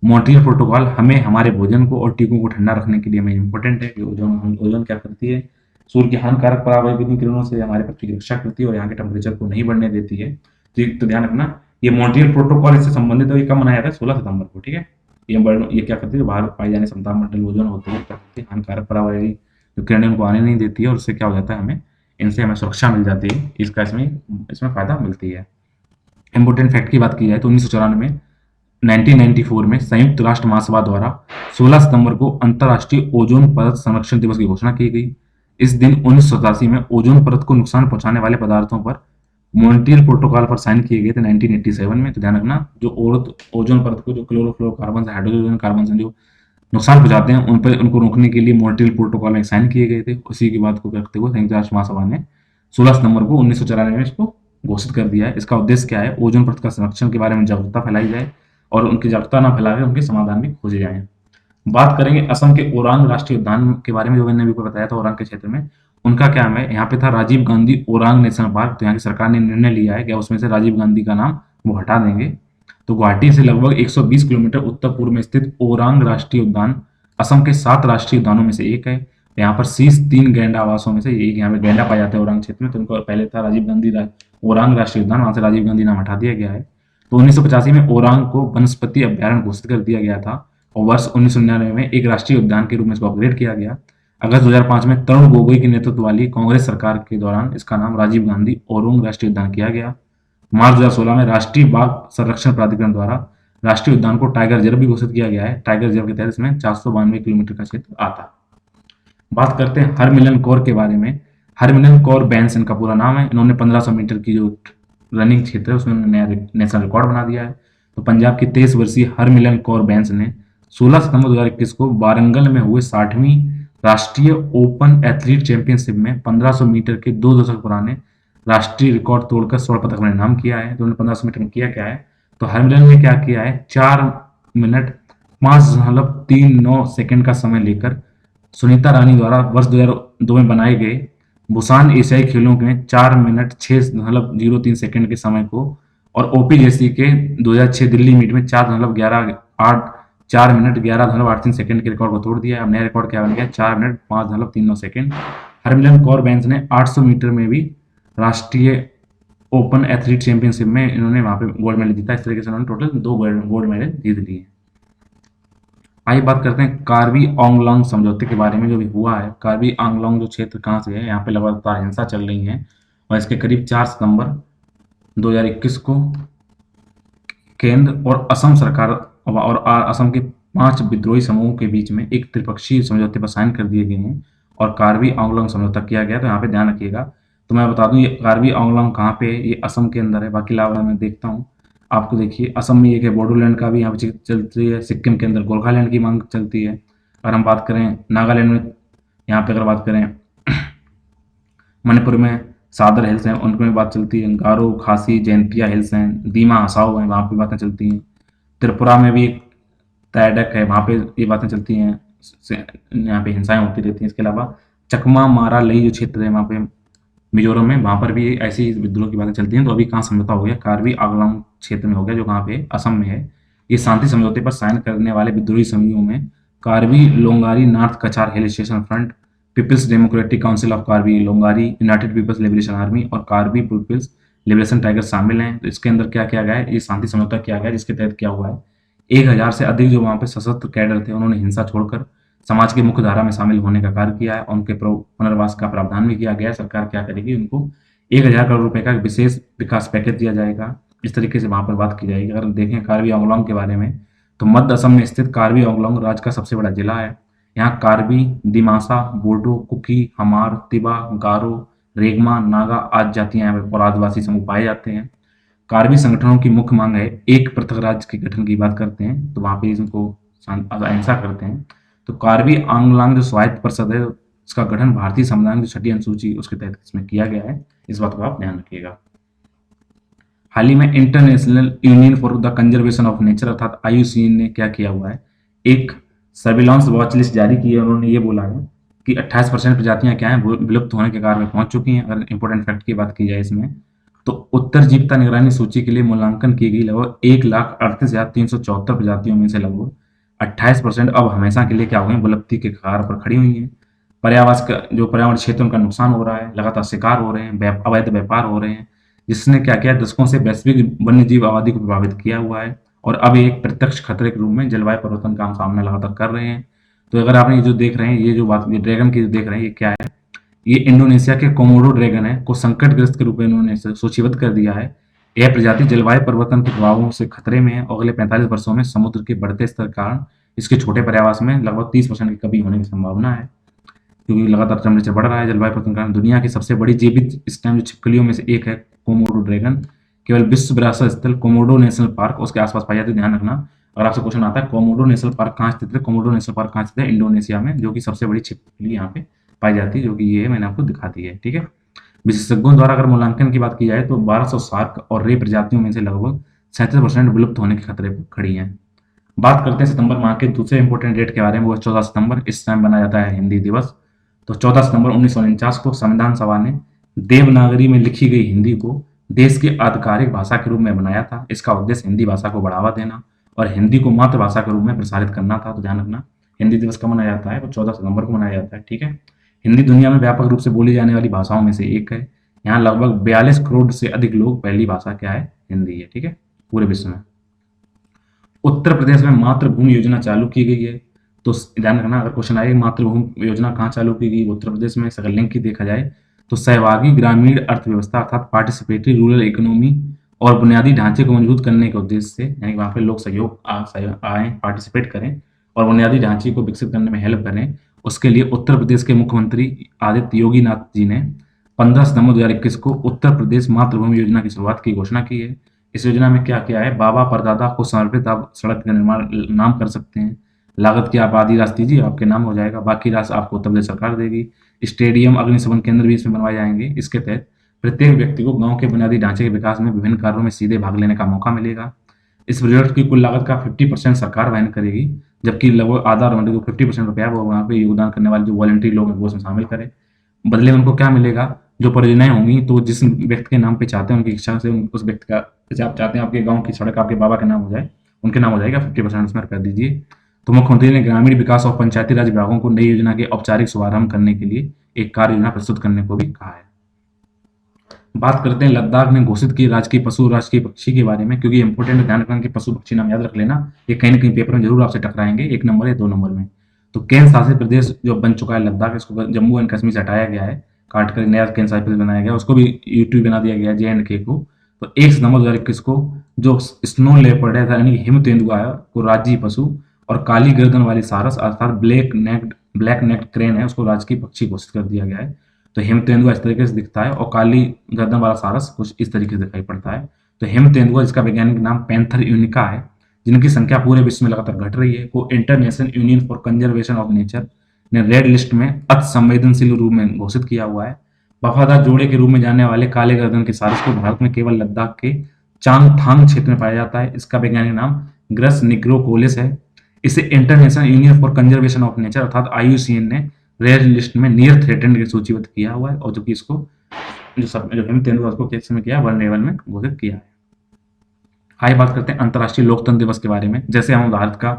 मॉन्ट्रियल प्रोटोकॉल हमें हमारे भोजन को और टीकों को ठंडा रखने के लिए हमें इंपॉर्टेंट है। ओजोन क्या करती है, सूर्य की हानिकारक पराबैंगनी किरणों से हमारे पृथ्वी की रक्षा करती है और यहाँ के टेम्परेचर को नहीं बढ़ने देती है। तो ध्यान रखना, ये मॉन्ट्रियल प्रोटोकॉल इससे संबंधित है। ये कब मनाया जाता है, 16 सितंबर को। ठीक है, ये क्या करती है, बाहर पाई जाने क्षमता मंडल ओजोन होती है, हानिकारक पराबैंगनी जो किरणें उनको आने नहीं देती है और उससे क्या हो जाता है, हमें इनसे हमें सुरक्षा मिल जाती है। इसका इसमें फायदा मिलती है। इंपोर्टेंट फैक्ट की बात की जाए तो 1994 में संयुक्त राष्ट्र महासभा द्वारा 16 सितंबर को अंतर्राष्ट्रीय ओजोन परत संरक्षण दिवस की घोषणा की गई। इस दिन 1987 में ओजोन परत को नुकसान पहुंचाने वाले पदार्थों पर मॉन्ट्रियल प्रोटोकॉल पर साइन किए गए थे 1987 में। तो ध्यान रखना, जो ओजोन परत को जो क्लोरोफ्लोरोकार्बन, हाइड्रोजन कार्बन जो नुकसान पहुंचाते हैं उनको रोकने के लिए मॉन्ट्रियल प्रोटोकॉल में साइन किए गए थे। उसी की बात को करते हुए संयुक्त राष्ट्र महासभा ने 16 सितंबर को 1994 में इसको घोषित कर दिया है। इसका उद्देश्य क्या है? ओजोन परत का संरक्षण के बारे में जागरूकता फैलाई जाए और उनकी जागरूकता ना फैलाए उनके समाधान भी खोजे जाएं। बात करेंगे असम के ओरांग राष्ट्रीय उद्यान के बारे में, जो मैंने अभी को बताया था ओरांग के क्षेत्र में। उनका क्या है? यहाँ पे था राजीव गांधी ओरांग नेशनल पार्क। तो यहाँ की सरकार ने निर्णय लिया है कि उसमें से राजीव गांधी का नाम वो हटा देंगे। तो गुवाहाटी से लगभग 120 किलोमीटर उत्तर पूर्व में स्थित ओरांग राष्ट्रीय उद्यान असम के 7 राष्ट्रीय उद्यानों में से एक है। यहाँ पर शीर्ष 3 गैंडा आवासों में से एक यहाँ पे गैंडा पाए जाते हैं ओरांग क्षेत्र में। तो उनको पहले था राजीव गांधी ओरांग राष्ट्रीय उद्यान, वहां से राजीव गांधी नाम हटा दिया गया है। तो 1985 में ओरांग को वनस्पति अभ्यारण्य घोषित कर दिया गया था और वर्ष 1999 में एक राष्ट्रीय उद्यान के रूप में इसको अपग्रेड किया गया। अगस्त 2005 में तरुण गोगोई के नेतृत्व वाली कांग्रेस सरकार के दौरान इसका नाम राजीव गांधी ओरांग राष्ट्रीय उद्यान किया गया। मार्च 2016 में राष्ट्रीय बाघ संरक्षण प्राधिकरण द्वारा राष्ट्रीय उद्यान को टाइगर रिजर्व भी घोषित किया गया है। टाइगर रिजर्व के तहत इसमें 492 किलोमीटर का क्षेत्र आता है। बात करते हैं हरमिलन कौर के बारे में। हरमिलन कौर बैंस इनका पूरा नाम है। इन्होंने 1500 मीटर की जो रनिंग क्षेत्र है उसमें उन्होंने नया नेशनल रिकॉर्ड बना दिया है। तो पंजाब की 23 वर्षीय हरमिलन कौर बैंस ने 16 सितंबर 2021 को वारंगल में हुए 60वीं राष्ट्रीय ओपन एथलीट चैंपियनशिप में 1500 मीटर के 2 दशक पुराने राष्ट्रीय रिकॉर्ड तोड़कर स्वर्ण पदक अपने नाम किया है। तो उन्होंने 1500 मीटर में किया क्या है? तो हरमिलन ने क्या किया है? 4 मिनट 5.39 सेकंड का समय लेकर सुनीता रानी द्वारा वर्ष 2002 में बनाए गए बुसान एशियाई खेलों में 4 मिनट 6.03 सेकंड के समय को और ओपी जैसी के 2006 दिल्ली मीट में 4 मिनट 11.83 सेकंड के रिकॉर्ड को तोड़ दिया है। अब नया रिकॉर्ड क्या बन गया? 4 मिनट 5.39 सेकंड। हरमिलन कौर बैंस ने 800 मीटर में भी राष्ट्रीय ओपन एथलीट चैंपियनशिप में इन्होंने वहां पे गोल्ड मेडल जीता। इस तरीके से उन्होंने टोटल 2 गोल्ड मेडल जीत लिए। आइए बात करते हैं कार्बी आंगलोंग समझौते के बारे में जो भी हुआ है। कार्बी आंगलोंग जो क्षेत्र कहाँ से है? यहाँ पे लगातार हिंसा चल रही है और इसके करीब 4 सितंबर 2021 को केंद्र और असम सरकार और असम के 5 विद्रोही समूहों के बीच में एक त्रिपक्षीय समझौते पर साइन कर दिए गए हैं और कार्बी आंगलोंग समझौता किया गया। तो यहाँ पे ध्यान रखिएगा। तो मैं बता दूं ये कार्बी आंगलोंग कहाँ पे है? ये असम के अंदर है। बाकी लाभ मैं देखता हूँ आपको। देखिए असम में एक है बोडोलैंड का भी यहाँ पे चलती है। सिक्किम के अंदर गोरखालैंड की मांग चलती है। अगर हम बात करें नागालैंड में, यहाँ पे अगर बात करें मणिपुर में सादर हिल्स हैं, उनमें बात चलती है। गारो खासी जैंतिया हिल्स हैं, दीमा हसाओ हैं, वहाँ पे बातें चलती हैं। त्रिपुरा में भी एक तैडक है, वहाँ पे ये बातें चलती हैं। यहाँ पे हिंसाएं होती रहती हैं। इसके अलावा चकमा मारा लई जो क्षेत्र है वहाँ पे मिजोरम में, वहाँ पर भी ऐसी विद्रोह की बातें चलती हैं। तो अभी कहाँ समझौता हो गया? कार्बी आंगलोंग क्षेत्र में हो गया जो कहाँ पे? असम में है। ये शांति समझौते पर साइन करने वाले विद्रोही समूहों में Karbi Longri north Cachar hill station front, people's democratic council of Karbi Longri, united people's liberation army और कार्बी पीपल्स लिबरेशन टाइगर शामिल हैं। तो इसके अंदर क्या किया गया है? ये शांति समझौता किया गया जिसके तहत क्या हुआ है? 1000 से अधिक जो वहाँ पे सशस्त्र कैडर थे उन्होंने हिंसा छोड़कर समाज की मुख्य धारा में शामिल होने का कार्य किया है। उनके पुनर्वास का प्रावधान भी किया गया है। सरकार क्या करेगी? उनको 1000 करोड़ रुपए का विशेष विकास पैकेज दिया जाएगा। इस तरीके से वहां पर बात की जाएगी। अगर देखें कार्बी आंगलोंग के बारे में तो मध्य असम में स्थित कार्बी आंगलोंग राज्य का सबसे बड़ा जिला है। यहाँ कार्बी, दिमासा, बोडो, कुकी, हमार, तिबा, गारो, रेगमा, नागा आदि जातियां और आदिवासी समूह पाए जाते हैं। कार्बी संगठनों की मुख्य मांग है एक पृथक राज्य के गठन की बात करते हैं। तो वहां पे इनको अहिंसा करते हैं। तो कार्बी आंगलोंग जो स्वायत्त परिषद है उसका गठन भारतीय संविधान की 6ठी अनुसूची उसके तहत इसमें किया गया है। इस बात को आप ध्यान रखिएगा। हाल ही में international union for the conservation of nature अर्थात IUCN ने क्या किया हुआ है? एक सर्विलांस वॉच लिस्ट जारी की है। उन्होंने ये बोला है कि 28% प्रजातियां क्या है? विलुप्त होने के कार में पहुंच चुकी हैं। अगर इंपॉर्टेंट फैक्ट की बात की जाए इसमें तो उत्तरजीविता निगरानी सूची के लिए मूल्यांकन की गई लगभग 1,38,374 प्रजातियों में से लगभग 28% अब हमेशा के लिए क्या हुए? विलुप्ति के कगार पर खड़ी हुई हैं। पर्यावरण का जो पर्यावरण क्षेत्र उनका नुकसान हो रहा है, लगातार शिकार हो रहे हैं, अवैध व्यापार हो रहे हैं, जिसने क्या किया? दशकों से वैश्विक वन्य जीव आबादी को प्रभावित किया हुआ है और अब एक प्रत्यक्ष खतरे के रूप में जलवायु परिवर्तन का हम सामना लगातार कर रहे हैं। तो अगर आपने ये जो देख रहे हैं, ये जो बात ड्रैगन की जो देख रहे हैं, ये क्या है? ये इंडोनेशिया के कोमोडो ड्रैगन है को संकटग्रस्त के रूप में इन्होंने सूचीबद्ध कर दिया है। यह प्रजाति जलवायु परिवर्तन के प्रभावों से खतरे में है और अगले 45 वर्षों में समुद्र के बढ़ते स्तर के कारण इसके छोटे पर्यावास में लगभग 30% की कमी होने की संभावना है, क्योंकि लगातार टेम्परेचर बढ़ रहा है जलवायु परिवर्तन के कारण। दुनिया की सबसे बड़ी जीवित इस टाइम जो छिपकलियों में से एक है कोमोडो ड्रैगन। केवल विश्व विरासत स्थल कोमोडो नेशनल पार्क उसके आसपास पाई जाती है। ध्यान रखना, अगर आपसे क्वेश्चन आता है कोमोडो नेशनल पार्क कहाँ स्थित है? कोमोडो नेशनल पार्क कहाँ स्थित है? इंडोनेशिया में, जो कि सबसे बड़ी छिपकली यहाँ पे पाई जाती है, जो कि ये मैंने आपको दिखा दी है। ठीक है, विशेषज्ञों द्वारा अगर मूल्यांकन की बात की जाए तो 1200 शार्क और रे प्रजातियों में से लगभग 37% विलुप्त होने के खतरे पर खड़ी हैं। बात करते हैं सितंबर माह के दूसरे इंपॉर्टेंट डेट के बारे में, वो 14 सितंबर। इस टाइम मनाया जाता है हिंदी दिवस। तो 14 सितंबर 1949 को संविधान सभा ने देवनागरी में लिखी गई हिंदी को देश की आधिकारिक भाषा के रूप में बनाया था। इसका उद्देश्य हिंदी भाषा को बढ़ावा देना और हिंदी को मातृभाषा के रूप में प्रसारित करना था। तो ध्यान रखना, हिंदी दिवस कब मनाया जाता है? वो 14 सितंबर को मनाया जाता है। ठीक है। हिंदी दुनिया में व्यापक रूप से बोली जाने वाली भाषाओं में से एक है। यहाँ लगभग 42 करोड़ से अधिक लोग पहली भाषा क्या है? हिंदी है। ठीक है, पूरे विश्व में। उत्तर प्रदेश में मातृभूमि योजना चालू की गई है। तो ध्यान रखना, अगर क्वेश्चन आए मातृभूमि योजना कहाँ चालू की गई उत्तर प्रदेश में, अगर लिंक की देखा जाए तो सहभागी ग्रामीण अर्थव्यवस्था अर्थात पार्टिसिपेटरी रूरल इकोनॉमी और बुनियादी ढांचे को मजबूत करने के उद्देश्य से, यानी वहाँ पे लोग सहयोग आए, पार्टिसिपेट करें और बुनियादी ढांचे को विकसित करने में हेल्प करें, उसके लिए उत्तर प्रदेश के मुख्यमंत्री आदित्य योगी नाथ जी ने 15 सितंबर 2021 को उत्तर प्रदेश मातृभूमि योजना की शुरुआत की घोषणा की है। इस योजना में क्या किया है? बाबा परदादा को समर्पित आप सड़क का निर्माण नाम कर सकते हैं। लागत की आप आधी राशि दीजिए, आपके नाम हो जाएगा, बाकी राशि आपको उत्तर प्रदेश सरकार देगी। स्टेडियम, अग्निशमन केंद्र भी इसमें बनवाए जाएंगे। इसके तहत प्रत्येक व्यक्ति को गांव के बुनियादी ढांचे के विकास में विभिन्न कार्यों में सीधे भाग लेने का मौका मिलेगा। इस प्रोजेक्ट की कुल लागत का 50% सरकार वहन करेगी, जबकि लगभग आधा 50% रुपया वो वहाँ पे योगदान करने वाले जो वॉलंटियर लोग हैं वो उसमें शामिल करें। बदले में उनको क्या मिलेगा? जो परियोजनाएं होंगी तो जिस व्यक्ति के नाम पे चाहते हैं, उनकी इच्छा से उस व्यक्ति का, जैसे आप चाहते हैं आपके गांव की सड़क आपके बाबा के नाम हो जाए, उनके नाम हो जाएगा, 50% उसमें कर दीजिए। तो मुख्यमंत्री ने ग्रामीण विकास और पंचायती राज विभागों को नई योजना के औपचारिक शुभारंभ करने के लिए एक कार्य योजना प्रस्तुत करने को भी कहा है। बात करते हैं लद्दाख ने घोषित की राजकीय पशु और राजकीय पक्षी के बारे में, क्योंकि इंपोर्टेंट ध्यान रखना कि पशु पक्षी नाम याद रख लेना, ये कहीं ना कहीं पेपर में जरूर आपसे टकराएंगे, 1 नंबर या 2 नंबर में। तो केंद्र शासित प्रदेश जो बन चुका है लद्दाख, इसको जम्मू एंड कश्मीर से हटाया गया है, काट कर नया केंद्र शासित प्रदेश बनाया गया, उसको भी यूटी बना दिया गया JNK को। तो 1 सितंबर 2021 को जो स्नो लेपर्ड है यानी हिम तेंदुआ है को राज्य पशु और काली गर्दन वाली सारस अर्थात ब्लैक नेक्ड क्रेन है उसको राजकीय पक्षी घोषित कर दिया गया है। तो हिम तेंदुआ इस तरीके से दिखता है और काली गर्दन वाला सारस कुछ इस तरीके से दिखाई पड़ता है। तो हिम तेंदुआ, जिसका वैज्ञानिक नाम पैंथर यूनिका है, जिनकी संख्या पूरे विश्व में लगातार घट रही है, को international union for conservation of nature ने रेड लिस्ट में अति संवेदनशील रूप में घोषित किया हुआ है। वफादार जोड़े के रूप में जानने वाले काले गर्दन के सारस को भारत में केवल लद्दाख के चांगथांग क्षेत्र में पाया जाता है। इसका वैज्ञानिक नाम ग्रस निग्रोकोलिस है। इसे international union for conservation of nature अर्थात IUCN ने रेड लिस्ट में नियर थ्रेटेंड के सूचीबद्ध किया हुआ है, और जो कि इसको जो हिम तेंदुआ उसको किस में किया, वल्नरेबल में घोषित किया है। आइए बात करते हैं अंतर्राष्ट्रीय लोकतंत्र दिवस के बारे में। जैसे हम भारत का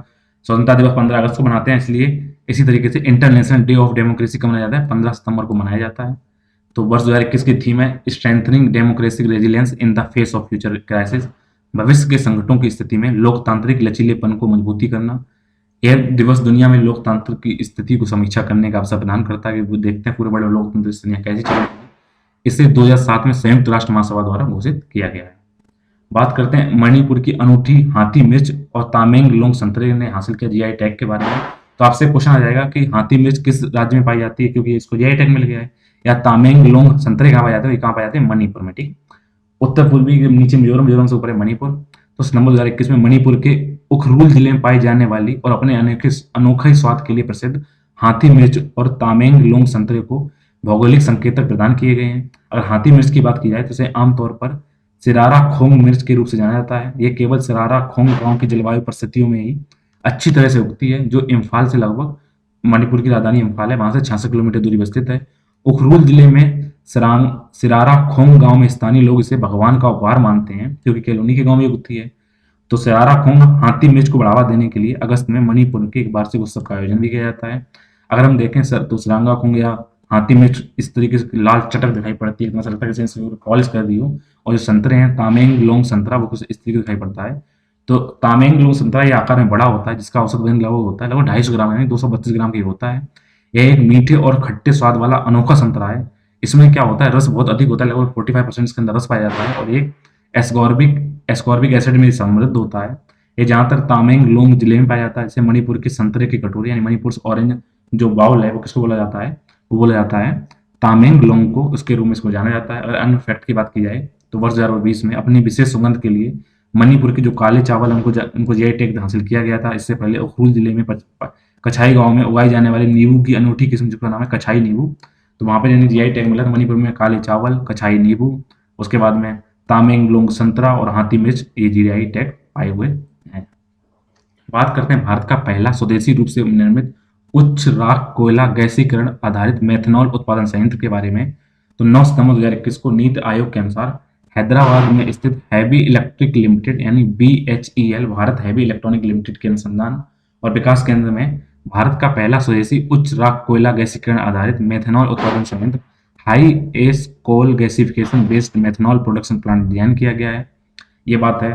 स्वतंत्रता दिवस 15 अगस्त को मनाते हैं, इसलिए इसी तरीके से इंटरनेशनल डे ऑफ डेमोक्रेसी कब मनाया जाता है? 15 सितंबर को मनाया जाता है। तो वर्ष 2021 की थीम है strengthening democratic resilience in the face of future crisis, भविष्य के संकटों की स्थिति में लोकतांत्रिक लचीलेपन को मजबूती करना। यह दिवस दुनिया में लोकतंत्र की स्थिति को समीक्षा करने का अवसर प्रदान करता है कि वो देखते हैं पूरे बड़े लोकतंत्र स्थितियां कैसी चल रही हैं। इसे 2007 में संयुक्त राष्ट्र महासभा द्वारा घोषित किया गया है। बात करते हैं मणिपुर की अनूठी हाथी मिर्च और तामेंग लोंग संतरे ने हासिल किया GI टैग के बारे में। तो आपसे क्वेश्चन आ जाएगा कि हाथी मिर्च किस राज्य में पाई जाती है, क्योंकि इसको GI टैग मिल गया है, या तामेंग लोंग संतरे कहाँ पाए जाते हैं? कहाँ पाए जाते हैं? मणिपुर में। ठीक, उत्तर पूर्वी के नीचे मिजोरम, मिजोरम से ऊपर है मणिपुर। तो सितंबर 2021 में मणिपुर के उखरुल जिले में पाई जाने वाली और अपने अनोखे स्वाद के लिए प्रसिद्ध हाथी मिर्च और तामेंग लोंग संतरे को भौगोलिक संकेतक प्रदान किए गए हैं। अगर हाथी मिर्च की बात की जाए तो इसे आमतौर पर सिरारा खोंग मिर्च के रूप से जाना जाता है। ये केवल सिरारा खोंग गांव की जलवायु परिस्थितियों में ही अच्छी तरह से उगती है, जो इम्फाल से लगभग, मणिपुर की राजधानी इम्फाल है, वहां से 66 किलोमीटर दूरी पर स्थित है। उखरुल जिले में सिरारा खोंग गांव में स्थानीय लोग इसे भगवान का उपहार मानते हैं, क्योंकि केवल उन्हीं के गांव में उगती है। तो सिरारा खोंग हाथी मिर्च को बढ़ावा देने के लिए अगस्त में मणिपुर के एक वार्षिक उत्सव का आयोजन भी किया जाता है। अगर हम देखें सर तो सिरांगा खोंग या हाथी मिर्च इस तरीके से लाल चटक दिखाई पड़ती है, इतना लगता है जैसे पॉलिश कर दी हो। और जो संतरे हैं तामेंग लोंग संतरा, वो कुछ इस तरीके दिखाई पड़ता है। तो तामेंग लोंग संतरा ये आकार में बड़ा होता है, जिसका औसत वजन लगभग होता है लगभग 250 ग्राम, यानी 232 ग्राम की होता है। यह एक मीठे और खट्टे स्वाद वाला अनोखा संतरा है। इसमें क्या होता है, रस बहुत अधिक होता है, लगभग 45% इसके अंदर रस पाया जाता है, और एक एस्कॉर्बिक एसिड में समृद्ध होता है। ये ज्यादातर तामेंग लोंग जिले में पाया जाता है। जैसे मणिपुर के संतरे की कटोरी यानी मणिपुर ऑरेंज जो बाउल है वो किसको बोला जाता है? वो बोला जाता है तामेंग लोंग को, उसके रूप में इसको जाना जाता है। अगर अन्य फैक्ट की बात की जाए तो वर्ष 2020 में अपनी विशेष सुगंध के लिए मणिपुर के जो काले चावल उनको GI टैग हासिल किया गया था। इससे पहले उखरुल जिले में कछाई गांव में उगाई जाने वाली नींबू की अनूठी किस्म जिसका नाम है कछाई नींबू, तो वहाँ पे यानी जीआई टैग मिला था मणिपुर में काले चावल, कछाई नींबू, उसके बाद में तामेंगलोंग संतरा और हाथी मिर्च, ये जीआई टैग आए हुए हैं। बात करते हैं भारत का पहला स्वदेशी रूप से निर्मित उच्च राख कोयला गैसीकरण आधारित मेथनॉल उत्पादन संयंत्र के बारे में। तो 9 सितंबर 2021 को नीति आयोग के अनुसार हैदराबाद में स्थित हैवी इलेक्ट्रिक लिमिटेड यानी BHEL Bharat heavy electronic limited के अनुसंधान और विकास केंद्र में भारत का पहला स्वदेशी उच्च राख कोयला गैसीकरण आधारित मेथनॉल उत्पादन संयंत्र high ash coal gasification based methanol production plant design किया गया है। ये बात है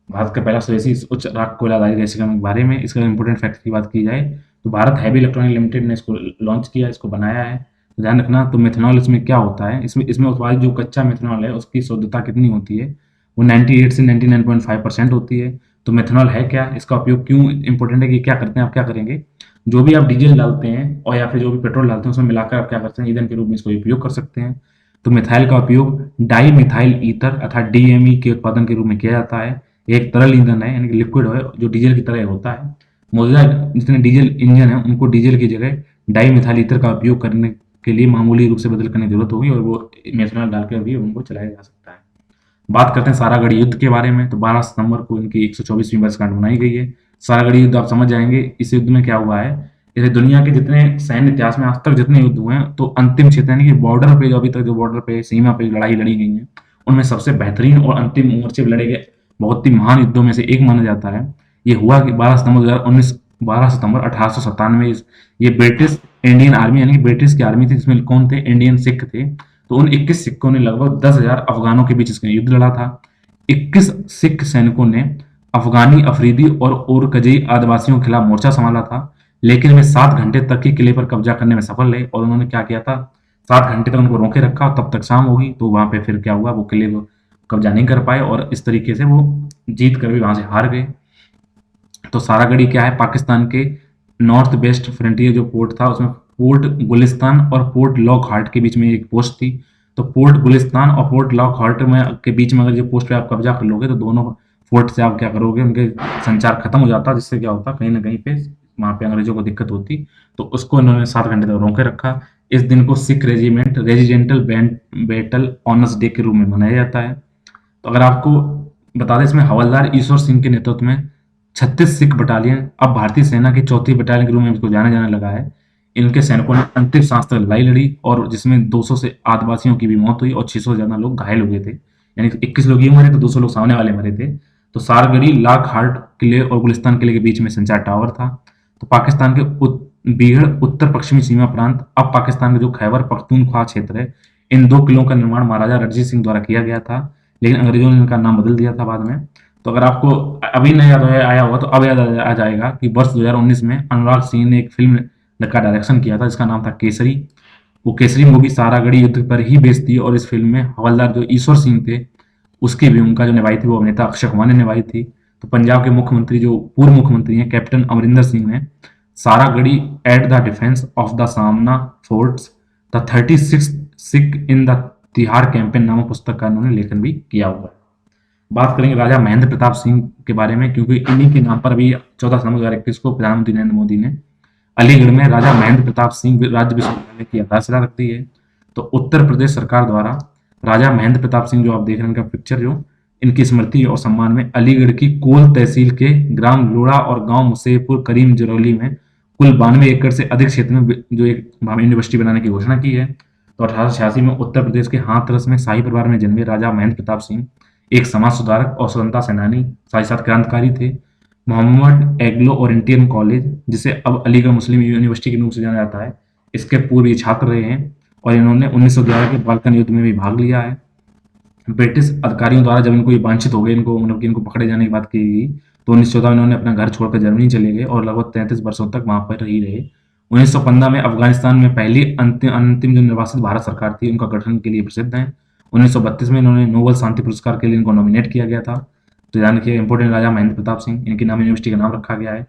भारत का पहला स्वदेशी उच्च राख कोयला आधारित गैसीकरण के बारे में। इसका इंपोर्टेंट फैक्ट की बात की जाए तो भारत हैवी इलेक्ट्रॉनिक लिमिटेड ने इसको लॉन्च किया, इसको बनाया है। तो ध्यान रखना, तो मेथनॉल इसमें क्या होता है, इसमें इसमें उत्पादित जो कच्चा मेथनॉल है उसकी शुद्धता कितनी होती है, वो 98 से 99.5% होती है। तो मेथनॉल है क्या, इसका उपयोग क्यों इंपॉर्टेंट है कि क्या करते हैं, आप क्या करेंगे, जो भी आप डीजल डालते हैं और या फिर जो भी पेट्रोल डालते हैं उसमें मिलाकर आप क्या करते हैं, ईंधन के रूप में इसको उपयोग कर सकते हैं। तो मिथाइल का उपयोग डाई मिथाइल ईथर अर्थात DME के उत्पादन के रूप में किया जाता है। एक तरल ईंधन है यानी कि लिक्विड है जो डीजल की तरह होता है। मौजूदा जितने डीजल इंजन है उनको डीजल की जगह डाई मिथाइल ईथर का उपयोग करने के लिए मामूली रूप से बदल करने की जरूरत होगी और वो मेथनॉल डालकर भी उनको चलाया जा सकता है। बात करते हैं सारागढ़ी युद्ध के बारे में। तो 12 सितंबर को इनकी 124वीं वर्षगांठ मनाई गई है। सारागढ़ी युद्ध आप समझ जाएंगे, इस युद्ध में क्या हुआ है। जैसे दुनिया के जितने सैन्य इतिहास में आज तक जितने युद्ध हुए हैं तो अंतिम क्षेत्र यानी कि बॉर्डर पे जो अभी तक जो बॉर्डर पे सीमा पे लड़ाई लड़ी गई है उनमें सबसे बेहतरीन और अंतिम मोर्चे पे लड़े गए बहुत ही महान युद्धों में से एक माना जाता है। ये हुआ कि 12 सितंबर 1897 ये ब्रिटिश इंडियन आर्मी यानी कि ब्रिटिश की आर्मी थी, जिसमें कौन थे, इंडियन सिख थे। तो उन 21 सिखों ने लगभग 10,000 अफगानों के बीच इसका युद्ध लड़ा था। 21 सिख सैनिकों ने अफगानी अफरीदी और ओरकजई आदिवासियों के खिलाफ मोर्चा संभाला था, लेकिन वे 7 घंटे तक ही किले पर कब्जा करने में सफल रहे और उन्होंने क्या किया था, 7 घंटे तक उनको रोके रखा, तब तक शाम होगी। तो वहां पे फिर क्या हुआ, वो किले को कब्जा नहीं कर पाए और इस तरीके से वो जीत कर भी वहां से हार गए। तो सारागढ़ी क्या है, पाकिस्तान के नॉर्थ वेस्ट फ्रंटियर जो पोर्ट था उसमें पोर्ट गुलिस्तान और पोर्ट लॉक हार्ट के बीच में एक पोस्ट थी। तो पोर्ट गुलिस्तान और पोर्ट लॉक हार्ट में के बीच में अगर जो पोस्ट पे आप कब्जा कर लोगे तो दोनों फोर्ट से आप क्या करोगे, उनके संचार खत्म हो जाता, जिससे क्या होता कहीं ना कहीं पे वहां पे अंग्रेजों को दिक्कत होती। तो उसको इन्होंने 7 घंटे तक रोके रखा। इस दिन को Sikh residential battle honours day के रूप में मनाया जाता है। तो अगर आपको बता दें, इसमें हवलदार ईश्वर सिंह के नेतृत्व में 36 सिख बटालियन अब भारतीय सेना की चौथी बटालियन के रूप में इसको जाना जाने लगा है। इनके सैनिकों ने अंतिम सांस तक लड़ाई लड़ी और जिसमें 200 से आदिवासियों की भी मौत हुई और 600 से ज्यादा लोग घायल हो गए थे। यानी 21 लोग ये मरे तो 200 लोग सामने वाले मरे थे। तो सारगढ़ी लाख हार्ट किले और गुलिस्तान किले के बीच में संचार टावर था। तो पाकिस्तान के बीहड़ उत्तर पश्चिमी सीमा प्रांत अब पाकिस्तान का जो खैबर पख्तूनख्वा क्षेत्र है, इन 2 किलों का निर्माण महाराजा रणजीत सिंह द्वारा किया गया था, लेकिन अंग्रेजों ने इनका नाम बदल दिया था बाद में। तो अगर आपको अभी नहीं याद आया होगा तो अब याद आ जाएगा कि वर्ष 2019 में अनुराग सिंह ने एक फिल्म का डायरेक्शन किया था जिसका नाम था केसरी। वो केसरी मूवी सारागढ़ी युद्ध पर ही बेस्ड थी और इस फिल्म में हवलदार जो ईश्वर सिंह थे उसकी भी उनका जो निभाई थी वो अभिनेता अक्षय कुमार ने निभाई थी। तो पंजाब के मुख्यमंत्री जो पूर्व मुख्यमंत्री हैं कैप्टन अमरिंदर सिंह ने Saragarhi at the defence of the Samana forts the 36 Sikh in the Tirah campaign नामक पुस्तक का इन्होंने लेखन भी किया हुआ है। बात करेंगे राजा महेंद्र प्रताप सिंह के बारे में, क्योंकि इन्हीं के नाम पर अभी 14 सितंबर 2021 को प्रधानमंत्री नरेंद्र मोदी ने अलीगढ़ में राजा महेंद्र प्रताप सिंह राज्य विश्वविद्यालय की आधारशिला रख दी है। तो उत्तर प्रदेश सरकार द्वारा राजा महेंद्र प्रताप सिंह जो आप देख रहे हैं इनका पिक्चर, जो इनकी स्मृति और सम्मान में अलीगढ़ की कोल तहसील के ग्राम लोड़ा और गांव मुसेपुर करीम जरौली में कुल 92 एकड़ से अधिक क्षेत्र में जो एक यूनिवर्सिटी बनाने की घोषणा की है। तो 1886 में उत्तर प्रदेश के हाथरस में शाही परिवार में जन्मे राजा महेंद्र प्रताप सिंह एक समाज सुधारक और स्वतंत्रता सेनानी, साथ ही साथ क्रांतिकारी थे। मोहम्मद एग्लो ओरिएंटल कॉलेज, जिसे अब अलीगढ़ मुस्लिम यूनिवर्सिटी के नाम से जाना जाता है, इसके पूर्व ये छात्र रहे हैं और इन्होंने 1911 के बाल्कन युद्ध में भी भाग लिया है। ब्रिटिश अधिकारियों द्वारा जब इनको ये वांछित हो गए, इनको मतलब कि इनको पकड़े जाने की बात की गई, तो 1914 में इन्होंने अपना घर छोड़कर जर्मनी चले गए और लगभग 33 वर्षों तक वहां पर ही रहे। 1915 में अफगानिस्तान में पहली अंतिम जो निर्वासित भारत सरकार थी उनका गठन के लिए प्रसिद्ध है। 1932 में इन्होंने नोबेल शांति पुरस्कार के लिए इनको नॉमिनेट किया गया था। तो ध्यान रखिए, इंपोर्टेंट राजा महेंद्र प्रताप सिंह, इनके नाम यूनिवर्सिटी का नाम रखा गया है।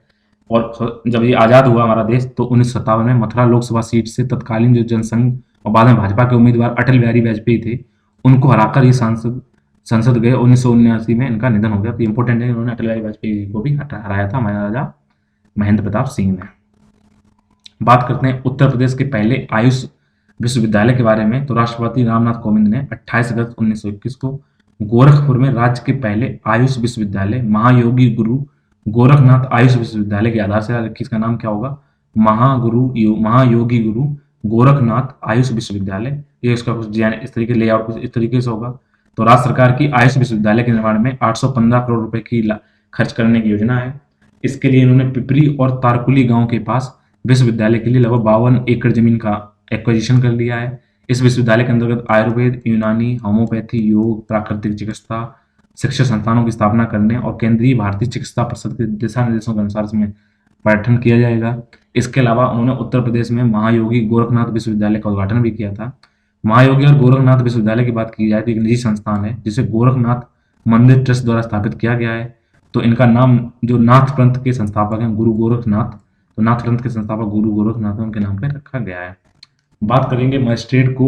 और जब ये आज़ाद हुआ हमारा देश तो 1957 में मथुरा लोकसभा सीट से तत्कालीन जो जनसंघ और बाद में भाजपा के उम्मीदवार अटल बिहारी वाजपेयी थे उनको हराकर ये संसद गए। 1979 में इनका निधन हो गया। तो इंपॉर्टेंट है, इन्होंने अटल बिहारी वाजपेयी को भी हराया था महाराजा महेंद्र प्रताप सिंह ने। बात करते हैं उत्तर प्रदेश के पहले आयुष विश्वविद्यालय के बारे में, तो राष्ट्रपति रामनाथ कोविंद ने 28 अगस्त 1921 को गोरखपुर में राज्य के पहले आयुष विश्वविद्यालय महायोगी गुरु गोरखनाथ आयुष विश्वविद्यालय की आधारशिला रखी। इसका नाम क्या होगा? महायोगी गुरु गोरखनाथ आयुष विश्वविद्यालय। ये इसका कुछ डिजाइन इस तरीके, लेआउट कुछ इस तरीके से होगा। तो राज्य सरकार की आयुष विश्वविद्यालय के निर्माण में 815 करोड़ रुपए की खर्च करने की योजना है। इसके लिए इन्होंने पिपरी और तारकुली गांव के पास विश्वविद्यालय के लिए लगभग 52 एकड़ जमीन का एक्विजिशन कर लिया है। इस विश्वविद्यालय के अंतर्गत आयुर्वेद, यूनानी, होम्योपैथी, योग, प्राकृतिक चिकित्सा शिक्षण संस्थानों की स्थापना करने और केंद्रीय भारतीय चिकित्सा परिषद के दिशा निर्देशों के अनुसार इसमें पर्यटन किया जाएगा। इसके अलावा उन्होंने उत्तर प्रदेश में महायोगी गोरखनाथ विश्वविद्यालय का उद्घाटन भी किया था। महायोगी और गोरखनाथ विश्वविद्यालय की बात की जाए तो एक निजी संस्थान है जिसे गोरखनाथ मंदिर ट्रस्ट द्वारा स्थापित किया गया है। तो इनका नाम जो नाथ पंथ के संस्थापक हैं गुरु गोरखनाथ, तो नाथ पंथ के संस्थापक गुरु गोरखनाथ है, उनके नाम पर रखा गया है। बात करेंगे मजिस्ट्रेट को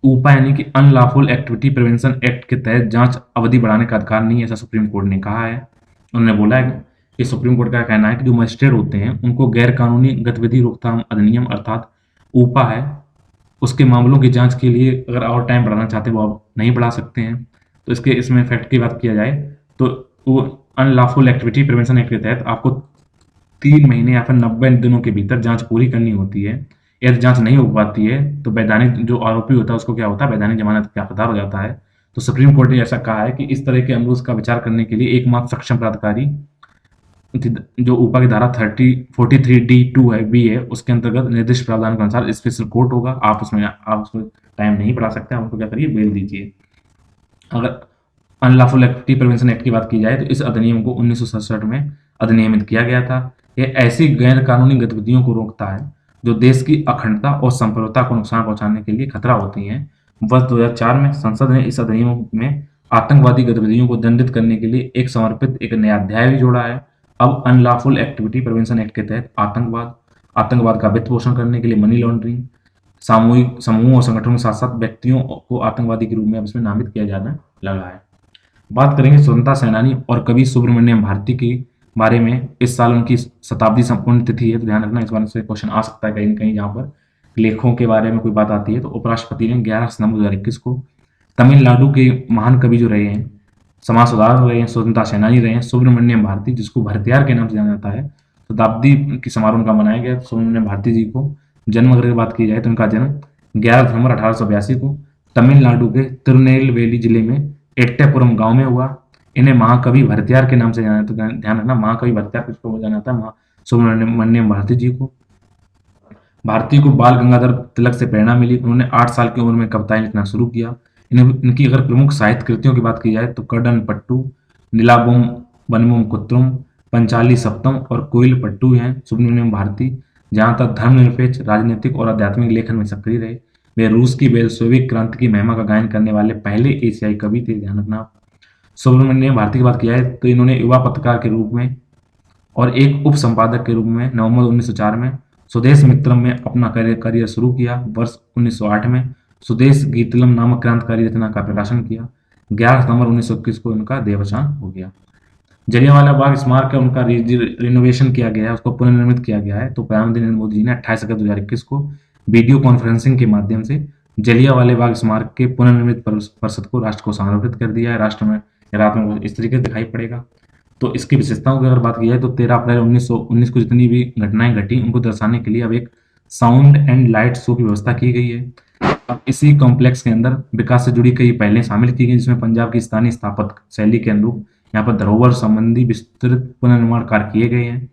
ऊपा यानी कि अनलॉफुल एक्टिविटी प्रिवेंशन एक्ट के तहत जांच अवधि बढ़ाने का अधिकार नहीं है, ऐसा सुप्रीम कोर्ट ने कहा है। उन्होंने बोला है कि सुप्रीम कोर्ट का कहना है कि जो मजिस्ट्रेट होते हैं उनको गैर कानूनी गतिविधि रोकथाम अधिनियम अर्थात ऊपा है, उसके मामलों की जांच के लिए अगर और टाइम बढ़ाना चाहते हैं वो आप नहीं बढ़ा सकते हैं। तो इसमें फैक्ट की बात किया जाए तो वो अनलॉफुल एक्टिविटी प्रिवेंशन एक्ट के तहत आपको 3 महीने या फिर 90 दिनों के भीतर जांच पूरी करनी होती है। यदि जांच नहीं हो पाती है तो वैधानिक जो आरोपी होता है उसको क्या होता है, वैधानिक जमानत का हकदार हो जाता है। तो सुप्रीम कोर्ट ने ऐसा कहा है कि इस तरह के अनुरोध का विचार करने के लिए एकमात्र सक्षम प्राधिकारी जो ऊपर की धारा 43D2 है बी है उसके अंतर्गत निर्दिष्ट प्रावधान के अनुसार स्पेशल कोर्ट होगा। आप उसमें टाइम नहीं बढ़ा सकते, आप उनको क्या करिए, बेल दीजिए। अगर अनलॉफुल एक्टिविटी प्रिवेंशन एक्ट की बात की जाए तो इस अधिनियम को 1967 में अधिनियमित किया गया था। यह ऐसी गैर कानूनी गतिविधियों को रोकता है जो देश की अखंडता और संप्रभुता को नुकसान पहुंचाने के लिए खतरा होती हैं। वर्ष 2004 में संसद ने इस अधिनियम में आतंकवादी गतिविधियों को दंडित करने के लिए एक समर्पित एक नया अध्याय भी जोड़ा है। अब अनलॉफुल एक्टिविटी प्रिवेंशन एक्ट के तहत आतंकवाद का वित्त पोषण करने के लिए मनी लॉन्ड्रिंग, सामूहिक समूह और संगठनों के साथ साथ व्यक्तियों को आतंकवादी के रूप में अब इसमें नामित किया जाने लगा है। बात करेंगे स्वतंत्रता सेनानी और कवि सुब्रमण्यम भारती के बारे में। इस साल उनकी शताब्दी संपूर्ण तिथि है, तो ध्यान रखना इस बारे से क्वेश्चन आ सकता है कहीं कहीं। जहाँ पर लेखों के बारे में कोई बात आती है तो उपराष्ट्रपति ने 11 सितंबर 2021 को तमिलनाडु के महान कवि जो रहे हैं, समाज सुधारक रहे हैं, स्वतंत्रता सेनानी रहे हैं, सुब्रमण्यम भारती, जिसको भरतियार के नाम से जाना जाता है, शताब्दी की समारोह उनका मनाया गया। सुब्रमण्यम भारती जी को जन्म अगर बात की जाए तो उनका जन्म 11 दिसंबर 1882 को तमिलनाडु के तिरुनेलवेली जिले में एट्टापुरम गांव में हुआ। इन्हें महाकवि भरतियार के नाम से जाना, तो ध्यान रखना महाकवि भरतियार किसको जाना जाता है, सुब्रमण्यम भारती जी को। भारती को बाल गंगाधर तिलक से प्रेरणा मिली। उन्होंने 8 साल की उम्र में कविताएं लिखना शुरू किया। इनकी अगर प्रमुख साहित्य कृतियों की बात की जाए तो कर्दन पट्टू, नीलाबोम बनमुम कुत्रुम, पंचाली सप्तम और कोयल पट्टू हैं सुब्रमण्यम भारती। जहां तक धर्मनिरपेक्ष, राजनीतिक और आध्यात्मिक लेखन में सक्रिय रहे। वे रूस की बेल्शेविक क्रांति की महिमा का गायन करने वाले पहले एशियाई कवि थे, ध्यान रखना। सुब्रमण्यम भारती की बात की जाए तो इन्होंने युवा पत्रकार के रूप में और एक उप संपादक के रूप में नवंबर 1904 में स्वदेश मित्रम में अपना करियर शुरू किया। वर्ष 1908 में स्वदेश गीतलम नामक क्रांतिकारी रचना का प्रकाशन किया। 11 सितंबर 1921 को उनका देहावसान हो गया। जलियांवाला बाग स्मारक है, उनका रिनोवेशन किया गया है, उसको पुनर्निर्मित किया गया है। तो प्रधानमंत्री नरेंद्र मोदी जी ने 28 अगस्त 2021 को वीडियो कॉन्फ्रेंसिंग के माध्यम से जलियांवाला बाग स्मारक के पुनर्निर्मित परिषद को राष्ट्र को समर्पित कर दिया है। राष्ट्र में रात में इस तरीके से दिखाई पड़ेगा। तो इसकी विशेषताओं की अगर बात की जाए तो 13 अप्रैल 1919 को जितनी भी घटनाएं घटी उनको दर्शाने के लिए अब एक साउंड एंड लाइट शो की व्यवस्था की गई है। अब इसी कॉम्प्लेक्स के अंदर विकास से जुड़ी कई पहलें शामिल की गई, जिसमें पंजाब की स्थानीय स्थापत्य शैली के अनुरूप यहाँ पर धरोहर संबंधी विस्तृत पुनर्निर्माण कार्य किए गए हैं।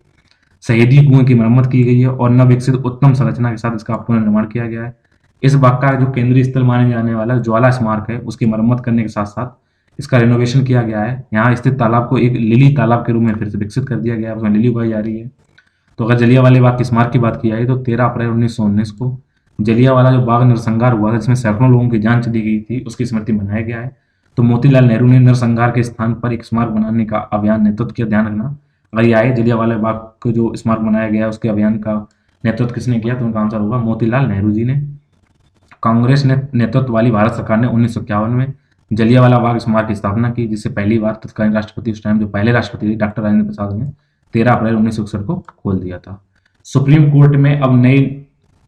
शहीदी कुएं की मरम्मत की गई है और नवविकसित उत्तम संरचना के साथ इसका पुनर्निर्माण किया गया है। इस बाग का जो केंद्रीय स्थल माने जाने वाला ज्वाला स्मारक है उसकी मरम्मत करने के साथ साथ इसका रिनोवेशन किया गया है। यहाँ स्थित तालाब को एक लिली तालाब के रूप में फिर से विकसित कर दिया गया है, उसमें लिली उगाई जा रही है। तो अगर जलियांवाला बाग के स्मारक की बात की जाए तो 13 अप्रैल 1919 को जलियांवाला जो बाग नरसंहार हुआ था जिसमें सैकड़ों लोगों की जान चली गई थी, उसकी स्मृति मनाया गया है। तो मोतीलाल नेहरू ने नरसंहार के स्थान पर एक स्मारक बनाने का अभियान नेतृत्व किया, ध्यान रखना। अगर ये आए जलियांवाला बाग को जो स्मारक बनाया गया उसके अभियान का नेतृत्व किसने किया, तो उनका आंसर होगा मोतीलाल नेहरू जी ने। कांग्रेस ने नेतृत्व वाली भारत सरकार ने 1951 में जलियांवाला बाग स्मारक की स्थापना की, जिससे पहली बार तत्कालीन राष्ट्रपति उस टाइम जो पहले राष्ट्रपति थे डॉक्टर राजेंद्र प्रसाद ने 13 अप्रैल 1961 को खोल दिया था। सुप्रीम कोर्ट में अब नई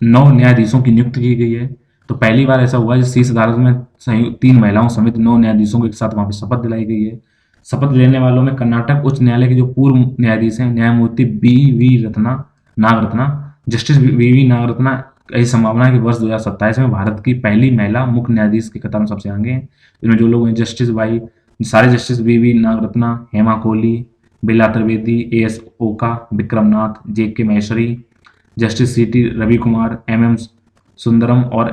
9 न्यायाधीशों की नियुक्ति की गई है। तो पहली बार ऐसा हुआ है शीर्ष अदालत में 3 महिलाओं समेत 9 न्यायाधीशों को एक साथ वहां पे शपथ दिलाई गई है। शपथ लेने वालों में कर्नाटक उच्च न्यायालय के जो पूर्व न्यायाधीश हैं न्यायमूर्ति B V Ratna Nagarathna, justice V V Nagarathna. ऐसी संभावना है कि वर्ष 2027 में भारत की पहली महिला मुख्य न्यायाधीश की कतार में सबसे आगे हैं। इनमें जो लोग हैं जस्टिस वाई सारे justice V V Nagarathna, Hema Kohli, Birla Trivedi, A S Oka, Vikram Nath, J K Maheshwari, justice C T Ravi Kumar, M M Sundaram और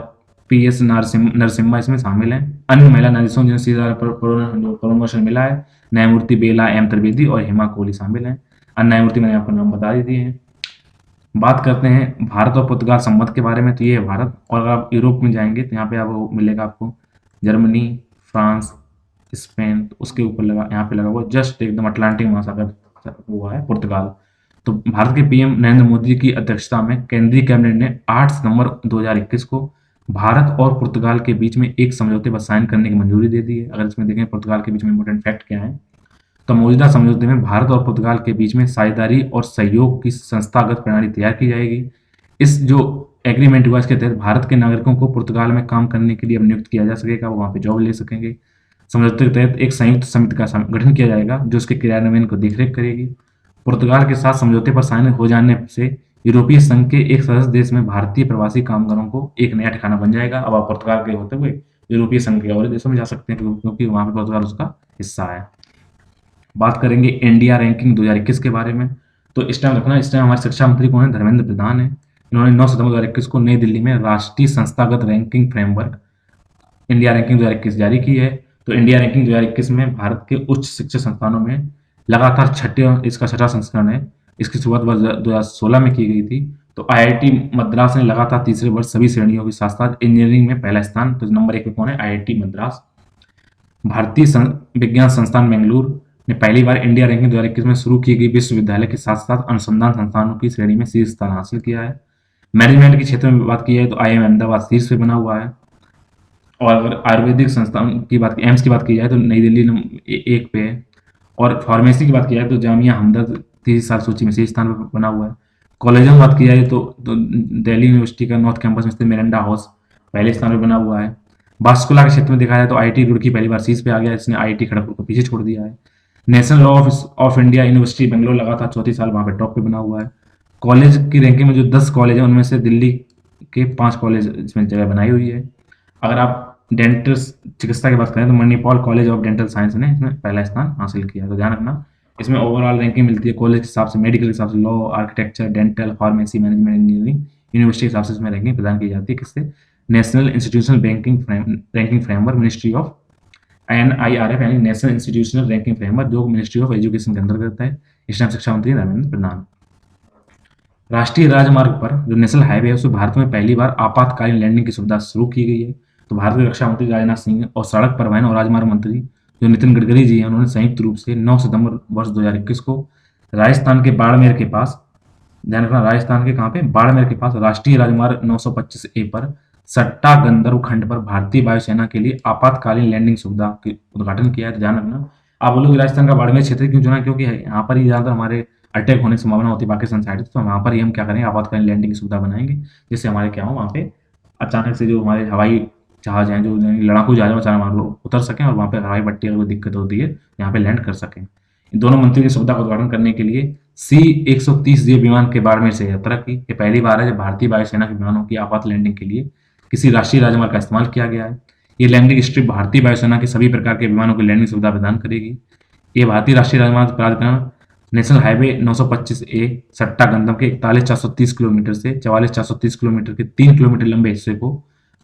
पी एस नरसिम्हा इसमें शामिल हैं। अन्य महिला न्यायाधीशों जिन्हें सीधा प्रमोशन मिला है न्यायमूर्ति बेला एम त्रिवेदी और हेमा कोहली शामिल हैं। अन्य न्यायमूर्ति मैंने आपको नाम बता ही दिए हैं। बात करते हैं भारत और पुर्तगाल संबंध के बारे में। तो ये है भारत। और अगर आप यूरोप में जाएंगे तो यहाँ पे आपको मिलेगा आपको जर्मनी, फ्रांस, स्पेन। तो उसके ऊपर लगा यहाँ पे लगा हुआ जस्ट एकदम अटलांटिक महासागर हुआ है पुर्तगाल। तो भारत के पीएम नरेंद्र मोदी की अध्यक्षता में केंद्रीय कैबिनेट ने 8 सितंबर 2021 को भारत और पुर्तगाल के बीच में एक समझौते पर साइन करने की मंजूरी दे दी है। अगर इसमें देखें पुर्तगाल के बीच में इंपोर्टेंट फैक्ट क्या है, तो मौजूदा समझौते में भारत और पुर्तगाल के बीच में साझेदारी और सहयोग की संस्थागत प्रणाली तैयार की जाएगी। इस जो एग्रीमेंट हुआ इसके तहत भारत के नागरिकों को पुर्तगाल में काम करने के लिए अब नियुक्त किया जा सकेगा, वो वहाँ पे जॉब ले सकेंगे। समझौते के तहत एक संयुक्त समिति का गठन किया जाएगा जो उसके क्रियान्वयन को देखरेख करेगी। पुर्तगाल के साथ समझौते पर साइन हो जाने से यूरोपीय संघ के एक सदस्य देश में भारतीय प्रवासी कामगारों को एक नया ठिकाना बन जाएगा। अब आप पुर्तगाल के होते हुए यूरोपीय संघ के और देशों में जा सकते हैं क्योंकि वहां पर पुर्तगाल उसका हिस्सा है। बात करेंगे इंडिया रैंकिंग 2021 के बारे में। तो इस टाइम रखना, इस टाइम हमारे शिक्षा मंत्री कौन है? धर्मेंद्र प्रधान है। इन्होंने 9 सितंबर 2021 को नई दिल्ली में राष्ट्रीय संस्थागत रैंकिंग फ्रेमवर्क इंडिया रैंकिंग 2021 जारी की है। तो इंडिया रैंकिंग 2021 में भारत के उच्च शिक्षा संस्थानों में लगातार इसका छठा संस्करण है। इसकी शुरुआत वर्ष 2016 में की गई थी। तो आईआईटी मद्रास ने लगातार तीसरे वर्ष सभी श्रेणियों के साथ साथ इंजीनियरिंग में पहला स्थान। तो नंबर 1 पे कौन है? आईआईटी मद्रास। भारतीय विज्ञान संस्थान बेंगलुरु ने पहली बार इंडिया रैंकिंग 2021 में शुरू की गई विश्वविद्यालय के साथ साथ अनुसंधान संस्थानों की श्रेणी में शीर्ष स्थान हासिल किया है। मैनेजमेंट के क्षेत्र में बात की जाए तो आईआईएम अहमदाबाद शीर्ष पे बना हुआ है। और अगर आयुर्वेदिक संस्थान की बात एम्स की बात की जाए तो नई दिल्ली 1 पे है। और फार्मेसी की बात की जाए तो जामिया हमदर्द 30 साल सूची में शीर्ष स्थान पर बना हुआ है। कॉलेजों की बात की जाए तो दिल्ली यूनिवर्सिटी का नॉर्थ कैंपस में स्थित मिरांडा हाउस पहले स्थान पर बना हुआ है। वास्तुकला के क्षेत्र में देखा जाए तो आईआईटी रुड़की पहली बार शीर्ष पे आ गया, इसने आईआईटी खड़गपुर को पीछे छोड़ दिया है। National law of India university Bangalore लगातार चौथी साल वहां पे टॉप पे बना हुआ है। कॉलेज की रैंकिंग में जो 10 कॉलेज है उनमें से दिल्ली के 5 कॉलेज इसमें जगह बनाई हुई है। अगर आप डेंटल चिकित्सा की बात करें तो Manipal college of dental science ने इसमें पहला स्थान हासिल किया। तो ध्यान रखना, इसमें ओवरऑल रैंकिंग मिलती है कॉलेज के हिसाब से, मेडिकल के हिसाब से, law, architecture, dental, pharmacy, management, engineering, university के हिसाब से इसमें रैंकिंग प्रदान की जाती है। किससे? National institutional ranking framework, ministry of NIRF यानी नेशनल इंस्टीट्यूशनल रैंकिंग फ्रेमवर्क, जो मिनिस्ट्री ऑफ एजुकेशन के अंतर्गत आता है। इस टाइम शिक्षा मंत्री धर्मेंद्र प्रधान। राष्ट्रीय राजमार्ग पर जो नेशनल हाईवे है उसमें भारत में पहली बार आपातकालीन लैंडिंग की सुविधा शुरू की गई है। तो भारत के रक्षा मंत्री राजनाथ सिंह और सड़क परिवहन और राजमार्ग मंत्री जो नितिन गडकरी जी हैं उन्होंने संयुक्त रूप से 9 सितंबर वर्ष 2021 को राजस्थान के बाड़मेर के पास, ध्यान रखना राजस्थान के कहाँ पे? बाड़मेर के पास राष्ट्रीय राजमार्ग 925A पर सट्टा गंधर्व खंड पर भारतीय वायुसेना के लिए आपातकालीन लैंडिंग सुविधा का उद्घाटन किया है। तो ध्यान रखना, आप बोलोगे राजस्थान का बाड़मेर क्षेत्र क्यों चुना? क्योंकि यहाँ पर ही ज्यादातर हमारे अटैक होने की संभावना होती है पाकिस्तान साइड, तो वहाँ पर ही हम क्या करेंगे? आपातकालीन लैंडिंग की सुविधा बनाएंगे जिससे हमारे क्या हो वहाँ पे अचानक से जो हमारे हवाई जहाज हैं, जो लड़ाकू जहाज हैं, अचानक वहाँ उतर सकें और वहाँ पे हवाई पट्टी अगर कोई दिक्कत होती है यहाँ पे लैंड कर सकें। इन दोनों मंत्रियों की सुविधा का उद्घाटन करने के लिए C-130J विमान के बाड़मेर से यात्रा की। ये पहली बार है जब भारतीय वायुसेना के विमानों की आपात लैंडिंग के लिए किसी राष्ट्रीय राजमार्ग का इस्तेमाल किया गया है। ये लैंडिंग स्ट्रिप भारतीय वायुसेना के सभी प्रकार के विमानों की लैंडिंग सुविधा प्रदान करेगी। ये भारतीय राष्ट्रीय राजमार्ग प्राधिकरण नेशनल हाईवे 925A सट्टा गंधम के 41,430 किलोमीटर से 44,430 किलोमीटर के 3 किलोमीटर लंबे हिस्से को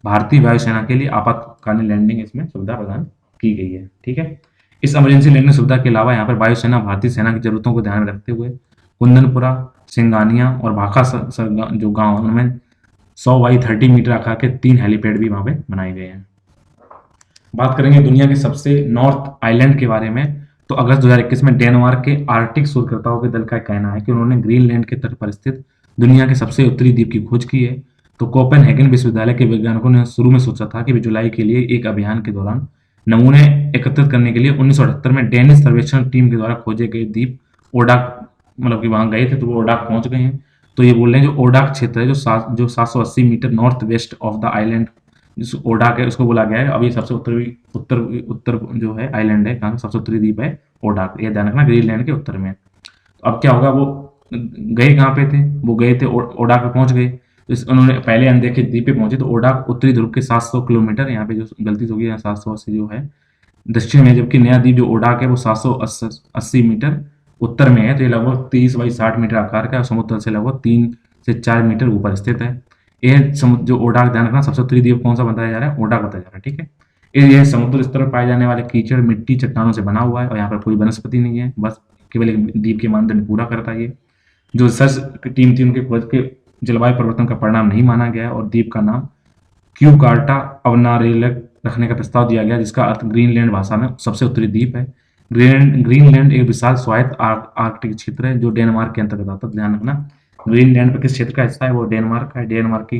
भारतीय वायुसेना के लिए आपातकालीन लैंडिंग इसमें सुविधा प्रदान की गई है। ठीक है, इस इमरजेंसी लैंडिंग सुविधा के अलावा यहाँ पर वायुसेना भारतीय सेना की जरूरतों को ध्यान में रखते हुए कुंदनपुरा, सिंगानिया और भाखा जो गांव है उनमें 100 x 30 मीटर आकार के 3 हेलीपैड भी वहां पे बनाए गए हैं। बात करेंगे दुनिया के सबसे नॉर्थ आइलैंड के बारे में। तो अगस्त 2021 में डेनमार्क के आर्कटिक शोधकर्ताओं के दल का कहना है कि उन्होंने ग्रीनलैंड के तट पर स्थित दुनिया के सबसे उत्तरी द्वीप की खोज की है। तो कोपेनहेगन विश्वविद्यालय के वैज्ञानिकों ने शुरू में सोचा था कि वे जुलाई के लिए एक अभियान के दौरान नमूने एकत्रित करने के लिए 1978 में डेनिश सर्वेक्षण टीम के द्वारा खोजे गए द्वीप ओडाक मतलब कि वहां गए थे, तो वो ओडाक पहुंच गए हैं। तो ये बोल रहे हैं जो ओडाक क्षेत्र है, जो 780 metre north west of the island, जिस ओडाक है उसको बोला गया है। अब ये सबसे उत्तरी उत्तर उत्तर जो है आइलैंड है, कहाँ सबसे उत्तरी द्वीप है ओडाक, ये ध्यान रखना, ग्रीनलैंड के उत्तर में है। तो अब क्या होगा, वो गए कहाँ पे थे, वो गए थे ओडाक पे पहुंच गए। उन्होंने पहले अनदेखे द्वीप पे पहुंचे, तो ओडाक उत्तरी ध्रुव के 700 किलोमीटर, यहाँ पे जो गलती हो गई, यहाँ 780 जो है दक्षिण में, जबकि नया द्वीप जो ओडाक है वो 780 मीटर उत्तर में है। तो ये लगभग 30 बाई 60 मीटर आकार का है और समुद्र से लगभग 3 से 4 मीटर ऊपर स्थित है। यह समुद्र जो ओडाक, ध्यान रखना, सबसे उत्तरी द्वीप कौन सा बताया जा रहा है, ओडाक बताया जा रहा है, ठीक है। यह समुद्र स्तर पर पाए जाने वाले कीचड़ मिट्टी चट्टानों से बना हुआ है और यहाँ पर कोई वनस्पति नहीं है, बस केवल एक द्वीप के मानदंड पूरा करता है। ये जो सर्च की टीम थी, उनके खोज के जलवायु परिवर्तन का परिणाम नहीं माना गया और द्वीप का नाम क्यू कार्टा अवनारेलक रखने का प्रस्ताव दिया गया, जिसका अर्थ ग्रीनलैंड भाषा में सबसे उत्तरी द्वीप है। ग्रीनलैंड एक विशाल स्वायत्त आर्कटिक क्षेत्र है जो डेनमार्क के अंतर्गत आता है। ध्यान रखना, ग्रीनलैंड पर किस क्षेत्र का हिस्सा है, वो डेनमार्क का है। डेनमार्क की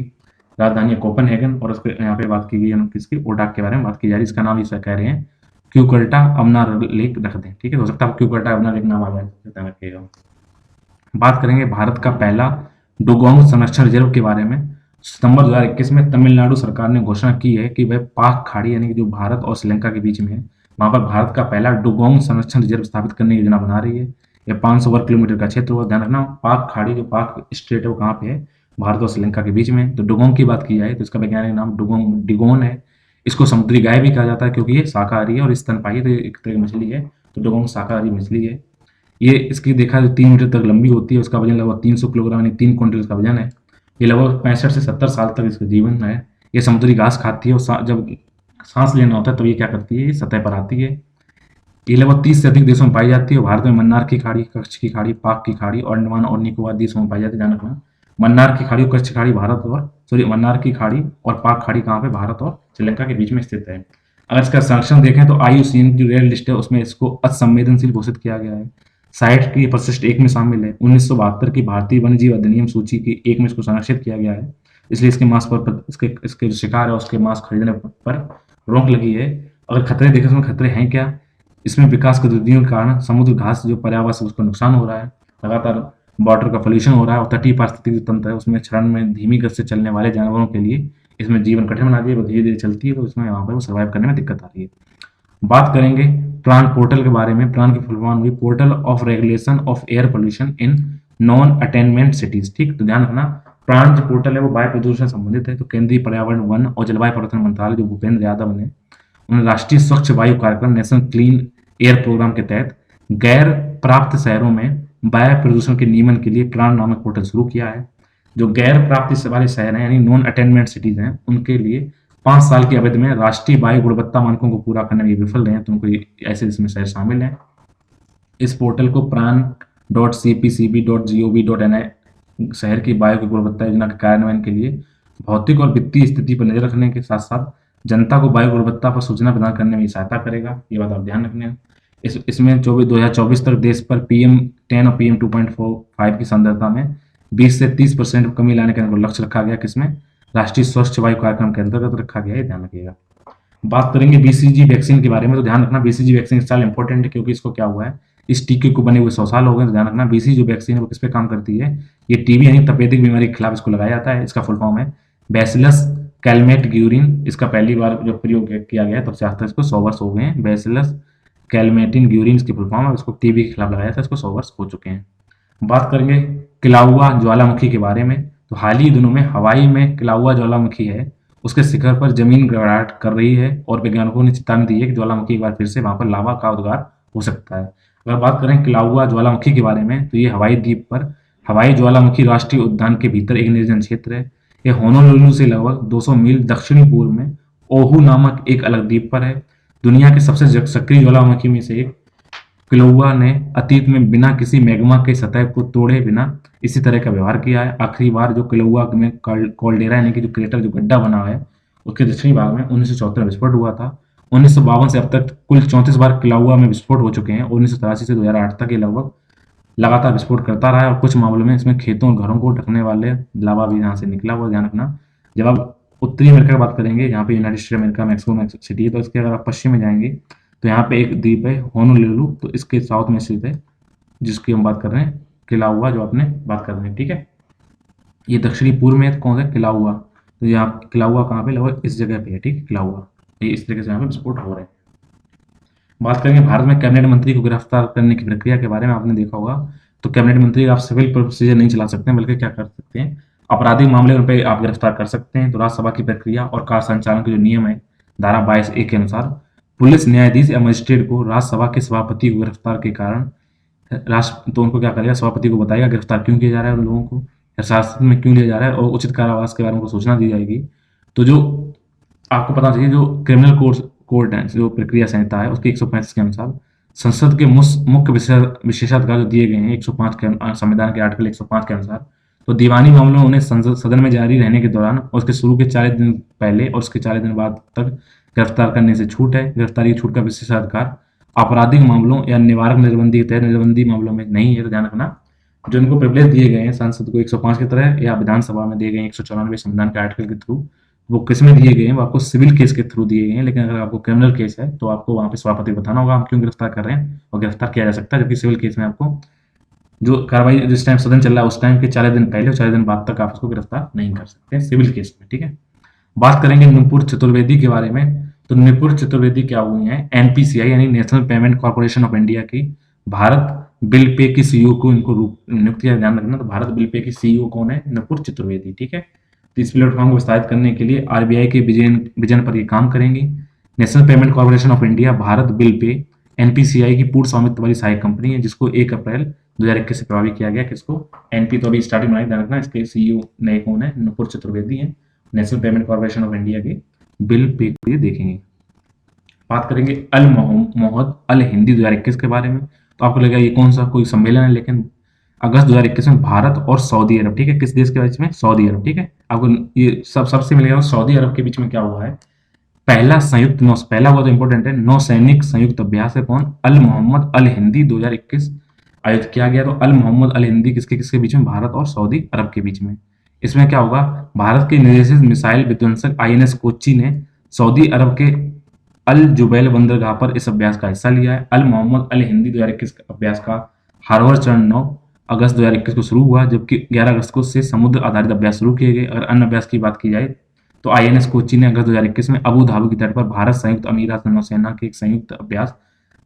राजधानी है कोपेनहेगन और उसके यहाँ पे बात की गई है किसकी, ओडाक के बारे में बात की जा रही है। इसका नाम इसे कह रहे हैं क्यूकल्टा अवनार लेक रख दें, ठीक है। हो सकता है क्यूकल्टा अवनार लेक नाम आ जाए, ध्यान रखिएगा। बात करेंगे भारत का पहला डुगोंग संरक्षण रिजर्व के बारे में। सितंबर 2021 में तमिलनाडु सरकार ने घोषणा की है कि वह पाक खाड़ी, यानी कि जो भारत और श्रीलंका के बीच में है, वहां पर भारत का पहला डुगोंग संरक्षण रिजर्व स्थापित करने की योजना बना रही है। यह 500 वर्ग किलोमीटर का क्षेत्र होगा। ध्यान रखना, पाक खाड़ी जो पाक स्टेट है वो कहाँ पे है, भारत और श्रीलंका के बीच में। तो डुगोंग की बात की जाए तो इसका वैज्ञानिक नाम डुगोंग डिगोन है। इसको समुद्री गाय भी कहा जाता है क्योंकि ये शाकाहारी है और स्तनपायी, तो एक तरह की मछली है। तो डुगोंग शाकाहारी मछली है। ये इसकी देखा तो 3 मीटर तक लंबी होती है, उसका वजन लगभग 300 किलोग्राम यानी 3 क्विंटल इसका वजन है। ये लगभग 65 से 70 साल तक इसका जीवन है। ये समुद्री घास खाती है और जब सांस लेना होता है तो ये क्या करती है, ये सतह पर आती है। ये लगभग 30 से अधिक देशों में पाई जाती है। भारत में मन्नार की खाड़ी, कच्छ की खाड़ी, पाक की खाड़ी और अंडमान और निकोबार देशों में पाई जाती है। ध्यान रखना, मन्नार की खाड़ी और कच्छ खाड़ी भारत और मन्नार की खाड़ी और पाक खाड़ी कहाँ पे, भारत और श्रीलंका के बीच में स्थित है। अगर इसका संरक्षण देखें तो IUCN की जो रेड लिस्ट है उसमें इसको असंवेदनशील घोषित किया गया है। साइट की परिशिष्ट 1 में शामिल है। 1972 की भारतीय वन्यजीव अधिनियम सूची की 1 में इसको संरक्षित किया गया है। इसलिए इसके मांस पर इसके जो शिकार है उसके मांस खरीदने पर रोक लगी है। अगर खतरे देखें तो खतरे हैं क्या, इसमें विकास गतिविधियों के कारण समुद्र घास जो पर्यावरण से उसको नुकसान हो रहा है, लगातार वाटर का पोल्यूशन हो रहा है और तटीय पारिस्थितिकी तंत्र है उसमें क्षरण में धीमी गति से चलने वाले जानवरों के लिए इसमें जीवन कठिन बना दिया। वो धीरे धीरे चलती है तो इसमें वहाँ पर वो सर्वाइव करने में दिक्कत आ रही है। बात करेंगे प्राण पोर्टल के बारे में। प्राण की फुल फॉर्म हुई portal of regulation of air pollution in non attainment cities, ठीक। तो ध्यान रखना, प्राण जो पोर्टल है वो वायु प्रदूषण से संबंधित है। तो केंद्रीय पर्यावरण, वन और जलवायु परिवर्तन मंत्रालय जो भूपेंद्र यादव ने, उन्होंने राष्ट्रीय स्वच्छ वायु कार्यक्रम नेशनल क्लीन एयर प्रोग्राम के तहत गैर प्राप्त शहरों में वायु प्रदूषण के नियमन के लिए प्राण नामक पोर्टल शुरू किया है। जो गैर प्राप्ति वाले शहर हैं यानी नॉन अटेनमेंट सिटीज हैं, उनके लिए 5 साल की अवधि में राष्ट्रीय वायु गुणवत्ता मानकों को पूरा करने में विफल रहे हैं, तो उनको ऐसे इसमें शहर शामिल हैं। इस पोर्टल को प्राण.cpcb.gov.in शहर की वायु की गुणवत्ता योजना के कार्यान्वयन के लिए भौतिक और वित्तीय स्थिति पर नजर रखने के साथ साथ जनता को वायु गुणवत्ता पर सूचना प्रदान करने में सहायता करेगा। ये बात आप ध्यान रखना है। इसमें 2024 तक देश पर PM10 और PM 2.45 की सांद्रता में 20 से 30% कमी लाने का लक्ष्य रखा गया, किसमें, राष्ट्रीय स्वच्छ वायु कार्यक्रम के अंतर्गत रखा गया है, ध्यान रखिएगा। बात करेंगे BCG वैक्सीन के बारे में। तो ध्यान रखना, BCG वैक्सीन इस साल इंपॉर्टेंट है क्योंकि इसको क्या हुआ है, इस टीके को बने हुए 100 साल हो गए। तो ध्यान रखना, BCG जो वैक्सीन है वो किस पे काम करती है, ये टीबी यानी तपेदिक बीमारी के खिलाफ इसको लगाया जाता है। इसका फुल फॉर्म है बैसिलस कैलमेट ग्यूरिन। इसका पहली बार जो प्रयोग किया गया तब से आज तक इसको 100 वर्ष हो गए हैं। बैसिलस कैलमेटिन ग्यूरिन इसकी फुल फॉर्म है, इसको टीबी के खिलाफ लगाया था, इसको 100 वर्ष हो चुके हैं। बात करेंगे किलाउआ ज्वालामुखी के बारे में। तो हाल ही दिनों में हवाई में किलाउआ ज्वालामुखी है, उसके शिखर पर जमीन गड़गड़ाहट कर रही है और वैज्ञानिकों ने चेतावनी दी है कि ज्वालामुखी एक बार फिर से वहां पर लावा का उद्गार हो सकता है। अगर बात करें किलाउआ ज्वालामुखी के बारे में तो ये हवाई द्वीप पर हवाई ज्वालामुखी राष्ट्रीय उद्यान के भीतर एक निर्जन क्षेत्र है। यह होनोलुलु से लगभग 200 मील दक्षिणी पूर्व में ओहू नामक एक अलग द्वीप पर है। दुनिया के सबसे सक्रिय ज्वालामुखी में से एक किलौआ ने अतीत में बिना किसी मैग्मा के सतह को तोड़े बिना इसी तरह का व्यवहार किया है। आखिरी बार जो किलौआ में कॉल्डेरा यानी कि जो क्रेटर जो गड्ढा बना है उसके दक्षिणी भाग में 1974 में विस्फोट हुआ था। 1952 से अब तक कुल 34 बार किलौआ में विस्फोट हो चुके हैं। 1983 से 2008 तक ये लगभग लगातार विस्फोट करता रहा है और कुछ मामलों में इसमें खेतों और घरों को ढकने वाले लावा भी यहाँ से निकला हुआ, ध्यान रखना। जब आप उत्तरी अमेरिका की बात करेंगे, यहाँ पे United state America Mexico city है, तो इसके अगर आप पश्चिम में जाएंगे तो यहाँ पे एक द्वीप है होनोलुलु, तो इसके साउथ में स्थित है, जिसकी हम बात कर रहे हैं किलाउआ जो आपने बात कर रहे हैं, ठीक है। ये दक्षिणी पूर्व में कौन सा किला हुआ, तो यहाँ किला हुआ कहाँ पे, लगभग इस जगह पे है, ठीक है, किला हुआ। ये इस तरीके से यहाँ पे विस्फोट हो रहे हैं। बात करेंगे भारत में कैबिनेट मंत्री को गिरफ्तार करने की प्रक्रिया के बारे में, आपने देखा होगा। तो कैबिनेट मंत्री आप सिविल प्रोसीजर नहीं चला सकते हैं, बल्कि क्या कर सकते हैं, आपराधिक मामले पे आप गिरफ्तार कर सकते हैं। तो राज्यसभा की प्रक्रिया और कार्य संचालन के जो नियम है, धारा 22(1) के अनुसार पुलिस न्यायाधीश या मजिस्ट्रेट को राज्यसभा के सभापति को गिरफ्तार के कारण राष्ट्र तो उनको क्या करेगा, सभापति को बताएगा गिरफ्तार क्यों किया जा रहा है उन लोगों को, हिरासत में क्यों लिया जा रहा है, और उचित कारावास के बारे में उनको सूचना दी जाएगी। तो जो आपको पता चाहिए, जो क्रिमिनल कोर्ट है, जो प्रक्रिया संहिता है, उसके 135 के अनुसार संसद के मुख्य विशेषाधिकार जो दिए गए हैं 105 के संविधान के आर्टिकल 105 के अनुसार, तो दीवानी मामलों में उन्हें सदन में जारी रहने के दौरान और उसके शुरू के 40 दिन पहले और उसके 40 दिन बाद तक गिरफ्तार करने से छूट है। गिरफ्तारी की छूट का विशेषाधिकार आपराधिक मामलों या निवारक नजरबंदी के तहत नजरबंदी मामलों में नहीं है। तो ध्यान रखना, जो इनको प्रिविलेज दिए गए हैं सांसद को 105 की तरह, या विधानसभा में दिए गए 194 संविधान के आर्टिकल के थ्रू, वो किस में दिए गए हैं, वो आपको सिविल केस के थ्रू दिए गए हैं। लेकिन अगर आपको क्रिमिनल केस है तो आपको वहां पे सभापति को बताना होगा हम क्यों गिरफ्तार कर रहे हैं, और गिरफ्तार किया जा सकता है। जबकि सिविल केस में आपको जो कार्रवाई जिस टाइम सदन चल रहा है उस टाइम के 40 दिन पहले और 40 दिन बाद तक आप उसको गिरफ्तार नहीं कर सकते सिविल केस में, ठीक है। बात करेंगे नुपुर चतुर्वेदी के बारे में। तो नुपुर चतुर्वेदी क्या हुई है, एनपीसीआई यानी national payment corporation of India की भारत बिल पे की सीईओ को इनको नियुक्त किया। ध्यान रखना, तो भारत बिल पे की सीईओ कौन है, नुपुर चतुर्वेदी, ठीक है। तो इस प्लेटफॉर्म को विस्तारित करने के लिए आरबीआई के विजन पर ये काम करेंगी। National payment corporation of India Bharat bill pay NPCI की पूर्ण स्वामित्व वाली सहायक कंपनी है, जिसको 1 अप्रैल 2021 से प्रभावी किया गया। किसको, एनपी, तो अभी स्टार्टिंग में ध्यान रखना, इसके सीईओ नए कौन है, नुपुर चतुर्वेदी है। National payment corporation of India के बिल पे के लिए देखेंगे। बात करेंगे अल मोहद अल हिंदी 2021 के बारे में। तो आपको लगेगा ये कौन सा कोई सम्मेलन है, लेकिन अगस्त 2021 में भारत और सऊदी अरब, ठीक है, किस देश के बीच में, सऊदी अरब, ठीक है। आपको ये सबसे मिलेगा। सऊदी अरब के बीच में क्या हुआ है, पहला हुआ तो इंपॉर्टेंट है, नौसैनिक संयुक्त अभ्यास है कौन, अल मोहम्मद अल हिंदी 2021 आयोजित किया गया। तो अल मोहम्मद अल हिंदी किसके किसके बीच में, भारत और सऊदी अरब के बीच में। इसमें क्या होगा, भारत के निर्देशित मिसाइल विध्वंसक आईएनएस कोच्चि ने सऊदी अरब के अल जुबैल बंदरगाह पर इस अभ्यास का हिस्सा लिया है। अल मोहम्मद अल हिंदी 2021 अभ्यास का हार्बर चरण 9 अगस्त 2021 को शुरू हुआ, जबकि 11 अगस्त को से समुद्र आधारित अभ्यास शुरू किए गए। अगर अन्य अभ्यास की बात की जाए तो आईएनएस कोच्चि ने अगस्त 2021 में अबू धाबी की तट पर भारत संयुक्त अमीरात नौसेना के एक संयुक्त अभ्यास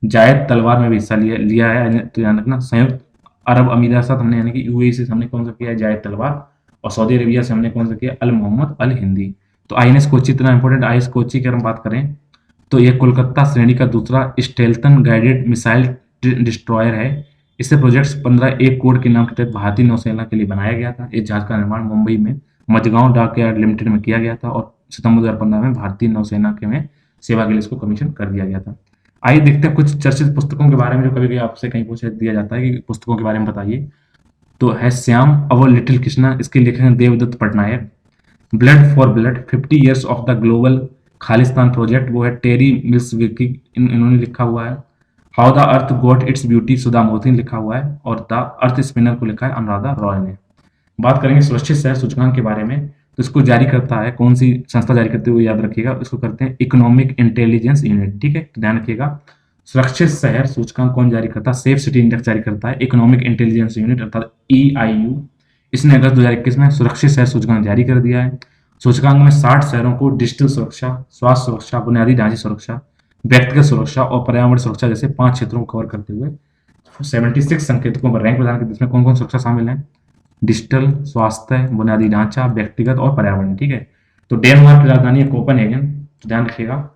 जायद तलवार में भी हिस्सा लिया है। तो ध्यान रखना, संयुक्त अरब अमीरात साथ हमने, यानी कि यूएई से हमने कौन सा किया है, जायद तलवार, और सऊदी अरेबिया से हमने कौन सा किया, अल मोहम्मद अल हिंदी। तो आईएनएस कोच्चि इतना इंपॉर्टेंट, आईएनएस कोच्चि की अगर हम बात करें तो यह कोलकाता श्रेणी का दूसरा स्टेल्थन गाइडेड मिसाइल डिस्ट्रॉयर है। इसे प्रोजेक्ट 15 कोड के नाम के तहत भारतीय नौसेना के लिए बनाया गया था। इस जहाज का निर्माण मुंबई में मझगांव डॉकयार्ड लिमिटेड में किया गया था और सितंबर 2015 में भारतीय नौसेना के में सेवा के लिए इसको कमीशन कर दिया गया था। आइए देखते हैं कुछ चर्चित पुस्तकों के बारे में, जो कभी कभी आपसे कहीं पूछ दिया जाता है कि पुस्तकों के बारे में बताइए। तो है श्याम अवर लिटिल कृष्णा, इसके लेखक हैं Devdutt Pattanaik. Blood for blood 50 years of the global Khalistan project, वो है टेरी मिल्स विकी, इन्होंने लिखा हुआ है। How the earth got its beauty, Sudha Murty ने लिखा हुआ है, और द अर्थ स्पिनर को लिखा है अनुराधा रॉय ने। बात करेंगे सुरक्षित शहर सूचकांक के बारे में। तो इसको जारी करता है कौन सी संस्था जारी करते हुए, याद रखिएगा, इसको करते हैं इकोनॉमिक इंटेलिजेंस यूनिट, ठीक है। तो ध्यान रखिएगा, सुरक्षित शहर सूचकांक कौन जारी करता है, सेफ सिटी इंडेक्स जारी करता है इकोनॉमिक इंटेलिजेंस यूनिट अर्थात EIU। इसने अगस्त 2021 में सुरक्षित शहर सूचकांक जारी कर दिया है। सूचकांक में 60 शहरों को डिजिटल सुरक्षा, स्वास्थ्य सुरक्षा, बुनियादी ढांचे सुरक्षा, व्यक्तिगत सुरक्षा और पर्यावरण सुरक्षा जैसे 5 क्षेत्रों को कवर करते हुए 76 संकेतकों पर रैंक प्रदान करते हैं। इसमें कौन कौन सुरक्षा शामिल है, डिजिटल, स्वास्थ्य, बुनियादी ढांचा, व्यक्तिगत और पर्यावरण, ठीक है। तो डेनमार्क की राजधानी है कोपेनहेगन, तो ध्यान रखिएगा,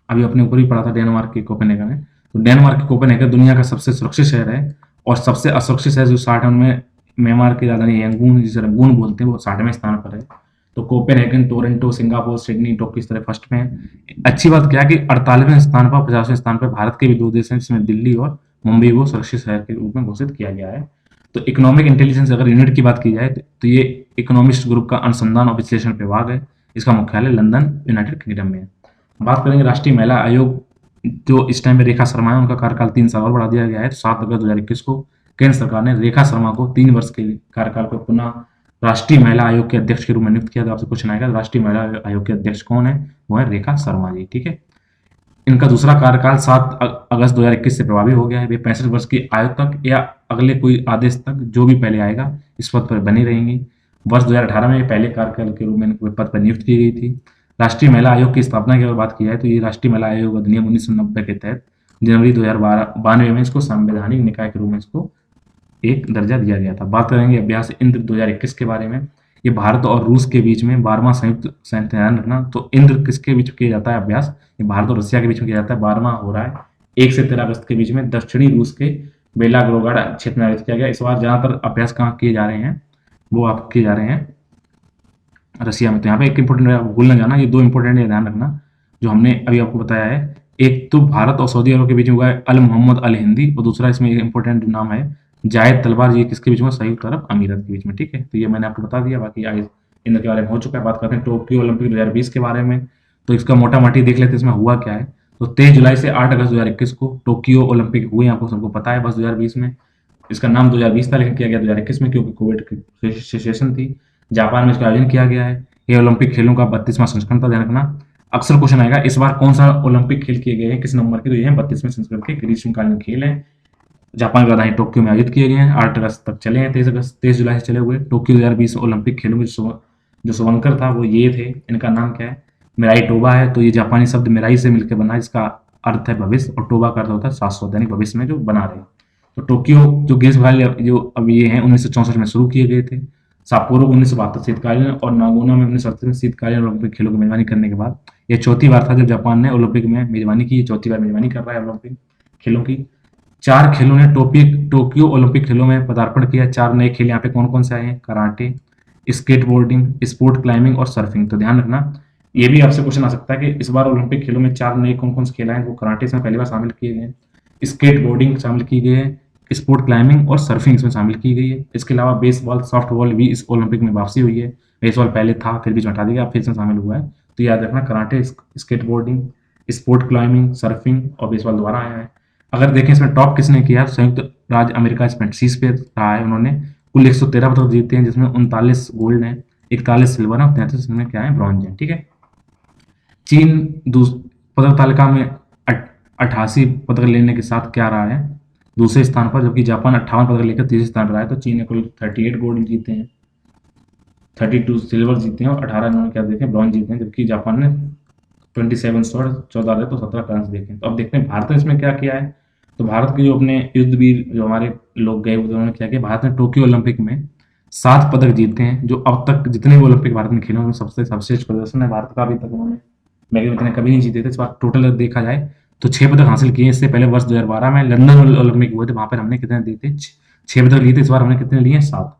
अभी अपने ऊपर ही पढ़ा था डेनमार्क की कोपेनहेगन है। तो डेनमार्क की कोपेनहेगन दुनिया का सबसे सुरक्षित शहर है, और सबसे असुरक्षित शहर जो 60 है उनमें म्यांमार की राजधानी यंगून, जिसे रंगून बोलते हैं, वो 60वें स्थान पर है। तो Copenhagen, Toronto, Singapore, Sydney, Tokyo इस तरह फर्स्ट में है। अच्छी बात क्या है कि 48वें स्थान पर, 50वें स्थान पर भारत के भी 2 देश हैं, जिसमें दिल्ली और मुंबई को सुरक्षित शहर के रूप में घोषित किया गया है। तो इकोनॉमिक इंटेलिजेंस अगर यूनिट की बात की जाए तो ये इकोनॉमिस्ट ग्रुप का अनुसंधान और विश्लेषण विभाग है। इसका मुख्यालय लंदन, यूनाइटेड किंगडम में है। बात करेंगे राष्ट्रीय महिला आयोग, जो इस टाइम में रेखा शर्मा है, उनका कार्यकाल 3 साल और बढ़ा दिया गया है। 7 अगस्त 2021 को केंद्र सरकार ने रेखा शर्मा को 3 वर्ष के कार्यकाल पर पुनः राष्ट्रीय महिला आयोग के अध्यक्ष के रूप में नियुक्त किया। तो आपसे क्वेश्चन आएगा राष्ट्रीय महिला आयोग के अध्यक्ष कौन है, वो है रेखा शर्मा जी, ठीक है। इनका दूसरा कार्यकाल 7 अगस्त 2021 से प्रभावी हो गया है। वे 65 वर्ष की आयु तक या अगले कोई आदेश तक, जो भी पहले आएगा, इस पद पर बनी रहेंगी। वर्ष 2018 में पहले कार्यकाल के रूप में इनको पद पर नियुक्त की गई थी। राष्ट्रीय महिला आयोग की स्थापना की अगर बात की जाए तो ये राष्ट्रीय महिला आयोग अधिनियम 1990 के तहत जनवरी 2092 में इसको संवैधानिक निकाय के रूप में इसको एक दर्जा दिया गया था। बात करेंगे अभ्यास इंद्र 2021 के बारे में। ये भारत और रूस के बीच में 12वां संयुक्त संयुक्त ध्यान रखना, तो इंद्र किसके बीच किया जाता है अभ्यास, ये भारत और रसिया के बीच में किया जाता है, 12वां हो रहा है 1 से 13 अगस्त के बीच में दक्षिणी रूस के बेलाग्रोगाड क्षेत्र में आयोजित किया गया। इस बार ज्यादातर अभ्यास कहाँ किए जा रहे हैं, वो आप किए जा रहे हैं रसिया में। तो यहाँ पे एक इंपॉर्टेंट भूल ना जाना, ये दो इंपॉर्टेंट ध्यान रखना जो हमने अभी आपको बताया है। एक तो भारत और सऊदी अरब के बीच में हुआ है अल मोहम्मद अल हिंदी, और दूसरा इसमें एक इंपॉर्टेंट नाम है जायद तलवार, ये किसके बीच में, संयुक्त अरब अमीरात के बीच में। ठीक है, तो ये मैंने आपको बता दिया। बाकी इनके बारे में हो चुका है। बात करते हैं टोक्यो ओलंपिक 2020 के बारे में। तो इसका मोटा मोटी देख लेते हैं इसमें हुआ क्या है। तो 23 जुलाई से 8 अगस्त 2021 को टोक्यो ओलंपिक हुए, आपको सबको पता है। बस 2020 में इसका नाम 2020 था लेकिन किया गया 2021 में, क्योंकि कोविड की सिचुएशन थी। जापान में इसका आयोजन किया गया है। ये ओलंपिक खेलों का 32वां संस्करण था, ध्यान रखना। अक्सर क्वेश्चन आएगा इस बार कौन सा ओलंपिक खेल किए गए हैं, किस नंबर के, तो ये है 32वें संस्करण के ग्रीष्मकालीन खेल हैं। जापान की राजधानी टोक्यो में आयोजित किए गए हैं। 8 अगस्त तक चले हैं, 23 जुलाई से चले हुए। टोक्यो 2020 ओलंपिक खेलों में जो शुभंकर था वो ये थे। इनका नाम क्या है, मिराई टोबा है। तो ये जापानी शब्द मिराई से मिलकर बना है, जिसका अर्थ है भविष्य, और टोबा का अर्थ होता है शाश्वत, यानी भविष्य में जो बना रहे। तो टोक्यो जो ग्रीष्मकालीन जो अब ये हैं 1964 में शुरू किए गए थे। साप्पोरो 1972 शीतकालीन और नागोना में 1938 में शीतकालीन ओलंपिक खेलों की मेजबानी करने के बाद यह चौथी बार था जब जापान ने ओलंपिक में मेजबानी की। चौथी बार मेजबानी कर रहा है ओलंपिक खेलों की। 4 खेलों ने टोक्यो ओलंपिक खेलों में पदार्पण किया। 4 नए खेल यहाँ पे कौन कौन से आए हैं, कराटे, स्केटबोर्डिंग, स्पोर्ट क्लाइंबिंग और सर्फिंग। तो ध्यान रखना, ये भी आपसे क्वेश्चन आ सकता है कि इस बार ओलंपिक खेलों में 4 नए कौन कौन से खेल आए हैं। वो कराटे इसमें पहली बार शामिल किए गए हैं, स्केटबोर्डिंग शामिल की गई है, स्पोर्ट क्लाइंबिंग और सर्फिंग इसमें शामिल की गई है। इसके अलावा बेसबॉल, सॉफ्टबॉल भी इस ओलंपिक में वापसी हुई है। बेसबॉल पहले था फिर बीच में हटा दिया गया, फिर इसमें शामिल हुआ है। तो याद रखना, karate, skateboarding, sport climbing, surfing और बेसबॉल दोबारा आया है। अगर देखें इसमें टॉप किसने किया, संयुक्त राज्य अमेरिका इसमें शीर्ष पे रहा है। उन्होंने कुल 113 पदक जीते हैं, जिसमें 39 गोल्ड है, 41 सिल्वर है और 33 में क्या है, ब्रॉन्ज है। ठीक है, चीन पदक तालिका में 88 पदक लेने के साथ क्या रहा है, दूसरे स्थान पर, जबकि जापान 58 पदक लेकर तीसरे स्थान पर रहा है। तो चीन ने कुल 38 गोल्ड जीते हैं, 32 सिल्वर जीते हैं और 18 इन्होंने क्या देखे, ब्रॉन्ज जीते हैं। जबकि जापान ने 27 स्वर्ण, 14 रहे तो 17 कांस देखे। तो अब देखते हैं भारत ने इसमें क्या किया है। तो भारत के जो अपने युद्धवीर जो हमारे लोग गए उन्होंने क्या किया, भारत ने टोक्यो ओलंपिक में 7 पदक जीते हैं, जो अब तक जितने भी ओलंपिक भारत में खेले उनमें सबसे सर्वश्रेष्ठ प्रदर्शन है भारत का। अभी तक उन्होंने मैग्नी इतने कभी नहीं जीते थे। इस बार टोटल देखा जाए तो 6 पदक हासिल किए। इससे पहले वर्ष 2012 में लंदन ओलंपिक हुए थे, वहां पर हमने कितने दिए थे, 6 पदक लिए थे। इस बार हमने कितने लिए, 7।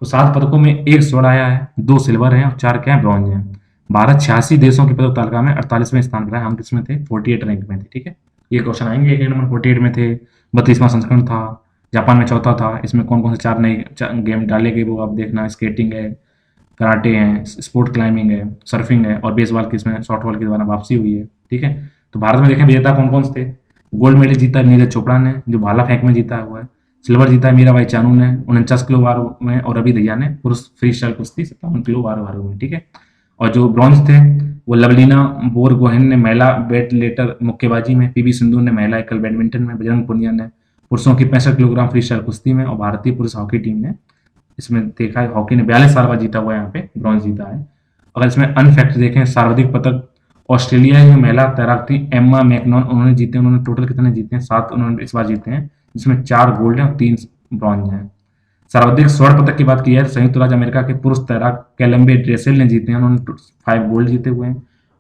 तो 7 पदकों में 1 स्वर्ण आया है, 2 सिल्वर है और 4 क्या है, ब्रॉन्ज है। भारत 86 देशों की पदक तालिका में 48वें स्थान पर है, हम किसमें थे, 48 रैंक में थे। ठीक है, ये क्वेश्चन आएंगे, एक नंबर 48 में थे, 32वां संस्करण था, जापान में चौथा था। इसमें कौन कौन से 4 नए गेम डाले गए वो आप देखना, स्केटिंग है, कराटे हैं, स्पोर्ट क्लाइंबिंग है, सर्फिंग है और बेसबॉल की इसमें सॉफ्टबॉल के द्वारा वापसी हुई है। ठीक है, तो भारत में देखें विजेता कौन कौन से थे। गोल्ड मेडल जीता है नीरज चोपड़ा ने, जो भाला फेंक में जीता हुआ है। सिल्वर जीता है मीराबाई चानू ने 49 किलो वार में, और रवि दहिया ने पुरुष फ्री स्टाइल कुश्ती 57 किलो वार में। ठीक है, और जो ब्रॉन्ज थे वो लवलीना बोरगोहेन ने महिला वेट लेटर मुक्केबाजी में, पीवी सिंधु ने महिला एकल बैडमिंटन में, बजरंग पुनिया ने पुरुषों की 65 किलोग्राम फ्री स्टाइल कुश्ती में, और भारतीय पुरुष हॉकी टीम ने इसमें देखा है, हॉकी ने 42 साल बाद जीता हुआ है, यहाँ पे ब्रॉन्ज जीता है। अगर इसमें अनफैक्ट देखें, सर्वाधिक पदक ऑस्ट्रेलिया की महिला तैराक थी एम्मा मैकनॉन, उन्होंने जीते। उन्होंने टोटल कितने जीते हैं, 7 उन्होंने इस बार जीते हैं, जिसमें 4 गोल्ड है और 3 ब्रॉन्ज हैं। सर्वाधिक स्वर्ण पदक की बात की है, संयुक्त राज्य अमेरिका के पुरुष तैराक कैलम्बे ड्रेसेल ने जीते हैं, उन्होंने 5 गोल्ड जीते हुए हैं।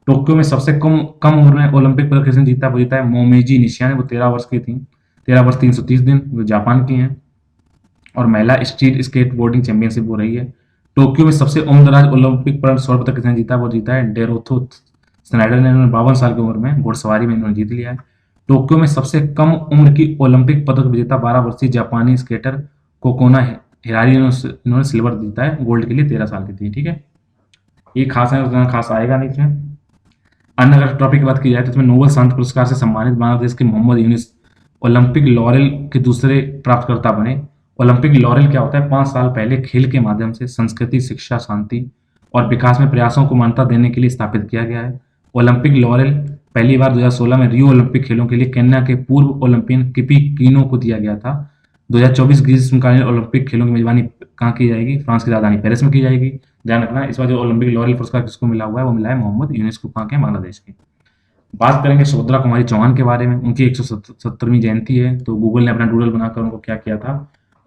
टोक्यो में सबसे कम उम्र में ओलंपिक पदक किसने जीता, वो जीता है मोमेजी निशिया, वो 13 वर्ष की थी, 13 वर्ष 330 दिन, वो जापान की हैं। और महिला स्ट्रीट स्केट बोर्डिंग चैंपियनशिप हो रही है। टोक्यो में सबसे उम्रदराज ओलंपिक पर स्वर्ण पदक किसने जीता, वो जीता है डेरोथो स्नाइडर ने, उन्होंने 52 साल की उम्र में घुड़सवारी में इन्होंने जीत लिया है। टोक्यो में सबसे कम उम्र की ओलंपिक पदक विजेता 12 वर्षीय जापानी स्केटर कोकोना हिरारी, इन्होंने सिल्वर जीता है, गोल्ड के लिए 13 साल की थी। ठीक है, ये खास है, उतना खास आएगा नहीं इसमें। अन्य अगर टॉपिक की बात की जाए तो इसमें नोबेल शांति पुरस्कार से सम्मानित बांग्लादेश के मोहम्मद यूनिस ओलंपिक लॉरेल के दूसरे प्राप्तकर्ता बने। ओलंपिक लॉरेल क्या होता है, 5 साल पहले खेल के माध्यम से संस्कृति, शिक्षा, शांति और विकास में प्रयासों को मान्यता देने के लिए स्थापित किया गया है। ओलंपिक लॉरेल पहली बार 2016 में रियो ओलंपिक खेलों के लिए केन्या के पूर्व ओलंपियन किपी कीनो को दिया गया था। 2024 ग्रीष्मकालीन ओलंपिक खेलों की मेजबानी कहाँ की जाएगी? फ्रांस की राजधानी पेरिस में की जाएगी। ध्यान रखना, इस बार जो ओलंपिक लॉरेल पुरस्कार किसको मिला हुआ है? वो मिला है मोहम्मद यूनिस को, कहाँ के? बांग्लादेश के। बात करेंगे सुभद्रा कुमारी चौहान के बारे में। उनकी 170वीं जयंती है, तो गूगल ने अपना डूडल बनाकर उनको क्या किया था?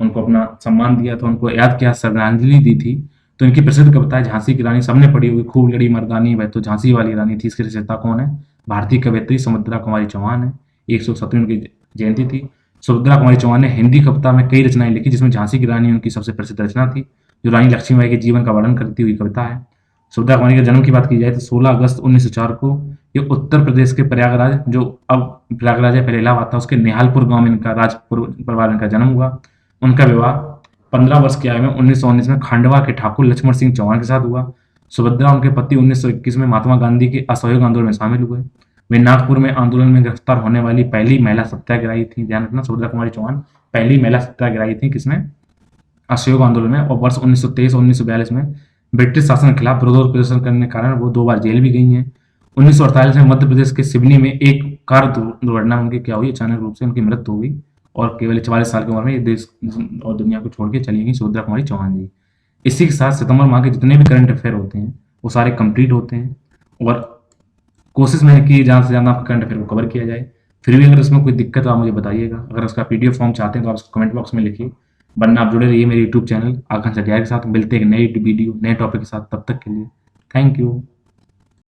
उनको अपना सम्मान दिया था, उनको याद किया, श्रद्धांजलि दी थी। तो इनकी प्रसिद्ध कविता है झांसी की रानी, सबने पढ़ी हुई, खूब लड़ी मर्दानी वह तो झांसी वाली रानी थी। इसकी रचयिता कौन है? भारतीय कवयित्री सुभद्रा कुमारी चौहान है। 170वीं उनकी जयंती थी। सुभद्रा कुमारी चौहान ने हिंदी कविता में कई रचनाएं लिखी, जिसमें झांसी की रानी उनकी सबसे प्रसिद्ध रचना थी, जो रानी लक्ष्मीबाई के जीवन का वर्णन करती हुई कविता है। सुभद्रा कुमारी के जन्म की बात की जाए तो 16 अगस्त 1904 को ये उत्तर प्रदेश के प्रयागराज, जो अब प्रयागराज है, पहले इलाहाबाद था, उसके निहालपुर गांव में इनका राजपुर परिवार में इनका जन्म हुआ। उनका विवाह 15 वर्ष की आयु में 1919 में खंडवा के ठाकुर लक्ष्मण सिंह चौहान के साथ हुआ। सुभद्रा उनके पति 1921 में महात्मा गांधी के असहयोग आंदोलन में शामिल हुए। वे नागपुर में आंदोलन में गिरफ्तार होने वाली पहली महिला सत्याग्रही थी। ध्यान रखना, सुभद्रा कुमारी चौहान पहली महिला सत्याग्रही थी, किसमें? असहयोग आंदोलन में। और वर्ष 1923 और 1942 में ब्रिटिश शासन के खिलाफ विरोध प्रदर्शन करने के कारण वो 2 बार जेल भी गई हैं। 1948 में मध्य प्रदेश के सिवनी में एक कार दुर्घटना में उनकी क्या हुई? अचानक रूप से उनकी मृत्यु हो गई, और केवल 44 साल की उम्र में ये देश और दुनिया को छोड़ के चली गई सुभद्रा कुमारी चौहान जी। इसी के साथ सितंबर माह के जितने भी करंट अफेयर होते हैं वो सारे कंप्लीट होते हैं, और कोशिश मैंने की ज़्यादा से ज़्यादा करंट अफेयर को कवर किया जाए। फिर भी अगर उसमें कोई दिक्कत हो आप मुझे बताइएगा। अगर उसका पीडीएफ फॉर्म चाहते हैं तो आप उसको कमेंट बॉक्स में लिखिए। वरना आप जुड़े रहिए मेरे यूट्यूब चैनल आकांक्षा डीआई के साथ। मिलते हैं एक नई वीडियो नए टॉपिक के साथ, तब तक के लिए थैंक यू।